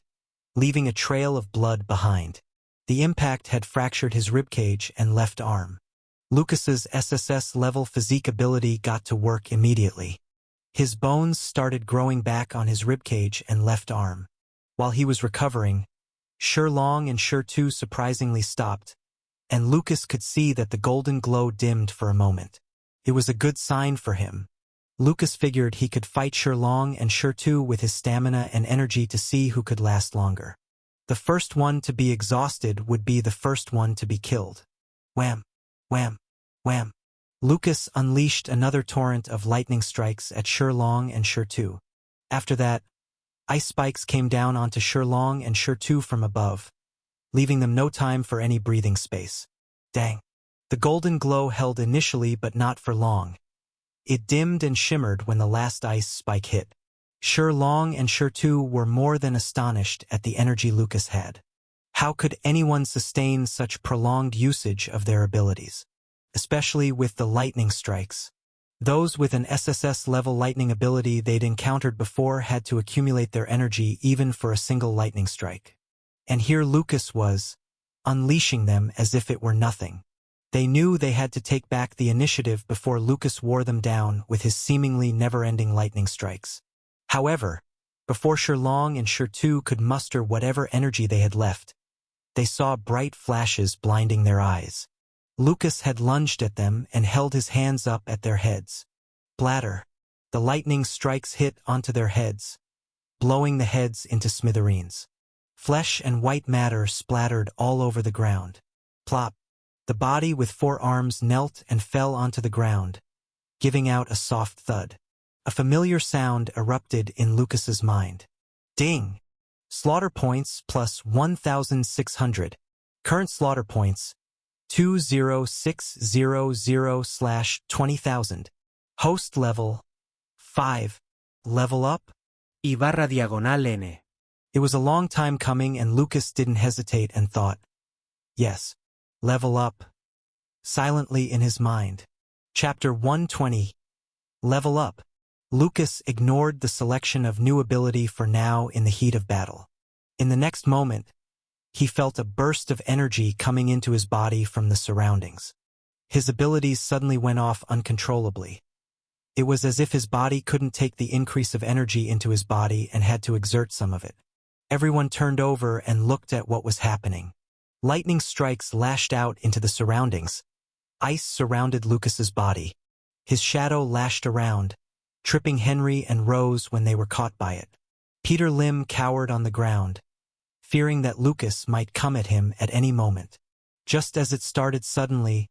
leaving a trail of blood behind. The impact had fractured his ribcage and left arm. Lucas's SSS-level physique ability got to work immediately. His bones started growing back on his ribcage and left arm. While he was recovering, Shirlong and Shirtu surprisingly stopped, and Lucas could see that the golden glow dimmed for a moment. It was a good sign for him. Lucas figured he could fight Shirlong and Shirtu with his stamina and energy to see who could last longer. The first one to be exhausted would be the first one to be killed. Wham! Wham! Wham! Lucas unleashed another torrent of lightning strikes at Shirlong and Shirtu. After that, ice spikes came down onto Shirlong and Shirtu from above, leaving them no time for any breathing space. Dang! The golden glow held initially but not for long. It dimmed and shimmered when the last ice spike hit. Shirlong and Shirtu were more than astonished at the energy Lucas had. How could anyone sustain such prolonged usage of their abilities? Especially with the lightning strikes. Those with an SSS-level lightning ability they'd encountered before had to accumulate their energy even for a single lightning strike. And here Lucas was, unleashing them as if it were nothing. They knew they had to take back the initiative before Lucas wore them down with his seemingly never-ending lightning strikes. However, Before Sherlong and Shertu could muster whatever energy they had left, they saw bright flashes blinding their eyes. Lucas had lunged at them and held his hands up at their heads. Blatter. The lightning strikes hit onto their heads, blowing the heads into smithereens. Flesh and white matter splattered all over the ground. Plop. The body with 4 arms knelt and fell onto the ground, giving out a soft thud. A familiar sound erupted in Lucas's mind. Ding! Slaughter points plus 1,600. Current slaughter points 20600/20,000. Host level 5. Level up y/N. It was a long time coming, and Lucas didn't hesitate and thought, yes, level up, silently in his mind. Chapter 120. Level up. Lucas ignored the selection of new ability for now in the heat of battle. In the next moment, he felt a burst of energy coming into his body from the surroundings. His abilities suddenly went off uncontrollably. It was as if his body couldn't take the increase of energy into his body and had to exert some of it. Everyone turned over and looked at what was happening. Lightning strikes lashed out into the surroundings. Ice surrounded Lucas's body. His shadow lashed around, tripping Henry and Rose when they were caught by it. Peter Lim cowered on the ground, fearing that Lucas might come at him at any moment. Just as it started suddenly,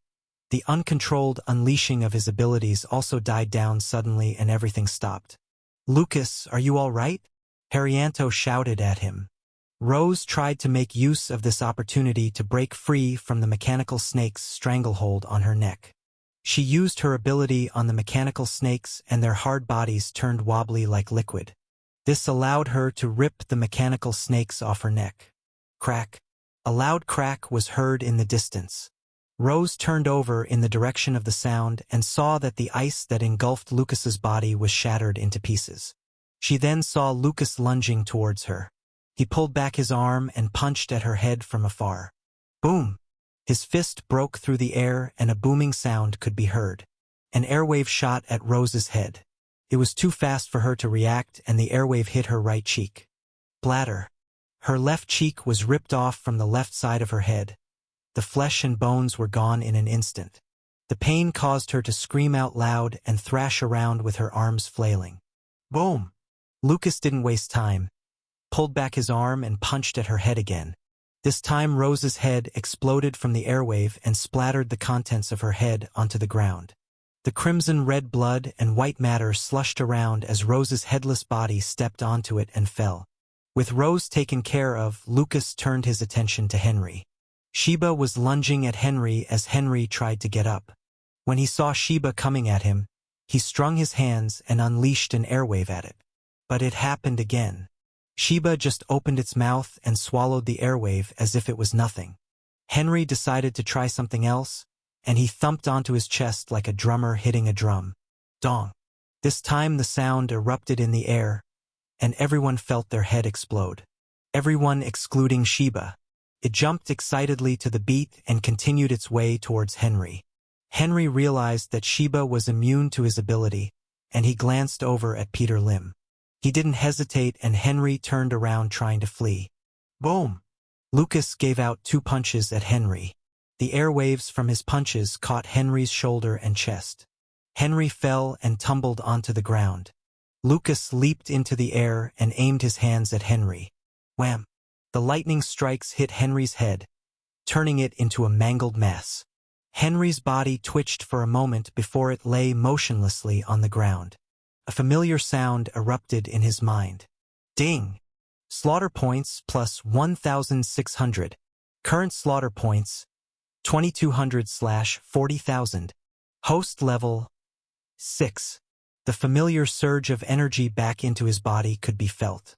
the uncontrolled unleashing of his abilities also died down suddenly and everything stopped. "Lucas, are you all right?" Haryanto shouted at him. Rose tried to make use of this opportunity to break free from the mechanical snake's stranglehold on her neck. She used her ability on the mechanical snakes, and their hard bodies turned wobbly like liquid. This allowed her to rip the mechanical snakes off her neck. Crack. A loud crack was heard in the distance. Rose turned over in the direction of the sound and saw that the ice that engulfed Lucas's body was shattered into pieces. She then saw Lucas lunging towards her. He pulled back his arm and punched at her head from afar. Boom! His fist broke through the air and a booming sound could be heard. An airwave shot at Rose's head. It was too fast for her to react, and the airwave hit her right cheek. Bladder. Her left cheek was ripped off from the left side of her head. The flesh and bones were gone in an instant. The pain caused her to scream out loud and thrash around with her arms flailing. Boom! Lucas didn't waste time, pulled back his arm and punched at her head again. This time Rose's head exploded from the airwave and splattered the contents of her head onto the ground. The crimson-red blood and white matter slushed around as Rose's headless body stepped onto it and fell. With Rose taken care of, Lucas turned his attention to Henry. Sheba was lunging at Henry as Henry tried to get up. When he saw Sheba coming at him, he strung his hands and unleashed an airwave at it. But it happened again. Sheba just opened its mouth and swallowed the airwave as if it was nothing. Henry decided to try something else, and he thumped onto his chest like a drummer hitting a drum. Dong. This time the sound erupted in the air, and everyone felt their head explode. Everyone excluding Sheba. It jumped excitedly to the beat and continued its way towards Henry. Henry realized that Sheba was immune to his ability, and he glanced over at Peter Lim. He didn't hesitate, and Henry turned around trying to flee. Boom! Lucas gave out 2 punches at Henry. The airwaves from his punches caught Henry's shoulder and chest. Henry fell and tumbled onto the ground. Lucas leaped into the air and aimed his hands at Henry. Wham! The lightning strikes hit Henry's head, turning it into a mangled mess. Henry's body twitched for a moment before it lay motionlessly on the ground. A familiar sound erupted in his mind. Ding! Slaughter points plus 1,600. Current slaughter points 2,200/40,000. Host level 6. The familiar surge of energy back into his body could be felt.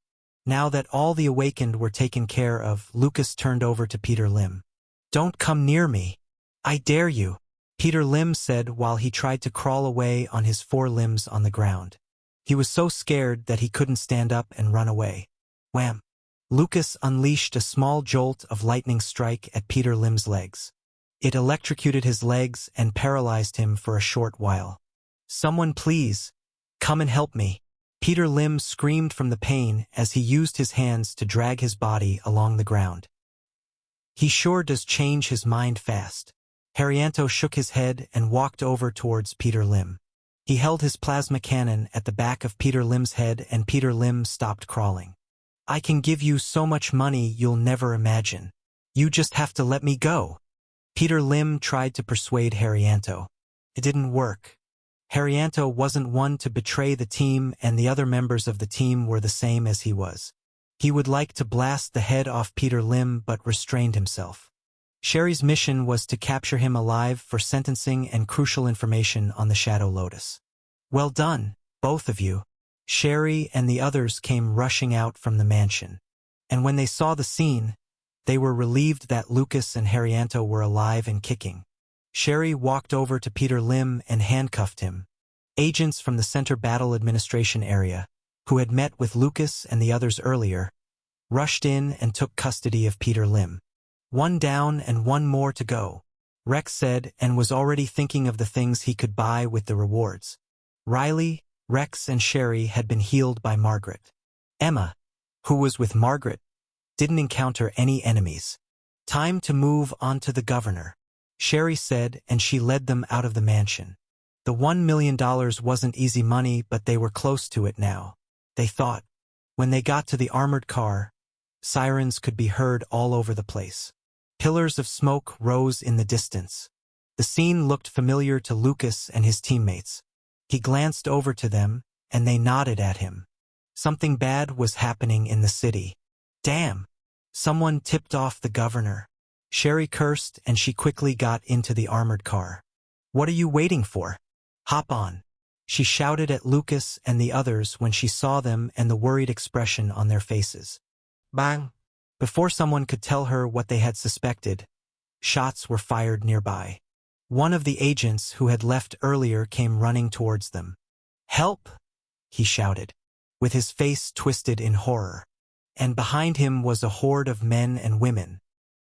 Now that all the awakened were taken care of, Lucas turned over to Peter Lim. "Don't come near me. I dare you," Peter Lim said while he tried to crawl away on his 4 limbs on the ground. He was so scared that he couldn't stand up and run away. Wham! Lucas unleashed a small jolt of lightning strike at Peter Lim's legs. It electrocuted his legs and paralyzed him for a short while. "Someone please, come and help me." Peter Lim screamed from the pain as he used his hands to drag his body along the ground. He sure does change his mind fast. Haryanto shook his head and walked over towards Peter Lim. He held his plasma cannon at the back of Peter Lim's head and Peter Lim stopped crawling. I can give you so much money you'll never imagine. You just have to let me go. Peter Lim tried to persuade Haryanto. It didn't work. Haryanto wasn't one to betray the team and the other members of the team were the same as he was. He would like to blast the head off Peter Lim but restrained himself. Sherry's mission was to capture him alive for sentencing and crucial information on the Shadow Lotus. Well done, both of you. Sherry and the others came rushing out from the mansion. And when they saw the scene, they were relieved that Lucas and Haryanto were alive and kicking. Sherry walked over to Peter Lim and handcuffed him. Agents from the Center Battle Administration area, who had met with Lucas and the others earlier, rushed in and took custody of Peter Lim. One down and one more to go, Rex said and was already thinking of the things he could buy with the rewards. Riley, Rex and Sherry had been healed by Margaret. Emma, who was with Margaret, didn't encounter any enemies. Time to move on to the governor, Sherry said and she led them out of the mansion. The $1 million wasn't easy money but they were close to it now, they thought. When they got to the armored car, sirens could be heard all over the place. Pillars of smoke rose in the distance. The scene looked familiar to Lucas and his teammates. He glanced over to them, and they nodded at him. Something bad was happening in the city. Damn! Someone tipped off the governor. Sherry cursed and she quickly got into the armored car. What are you waiting for? Hop on. She shouted at Lucas and the others when she saw them and the worried expression on their faces. Bang! Before someone could tell her what they had suspected, shots were fired nearby. One of the agents who had left earlier came running towards them. Help! He shouted, with his face twisted in horror. And behind him was a horde of men and women.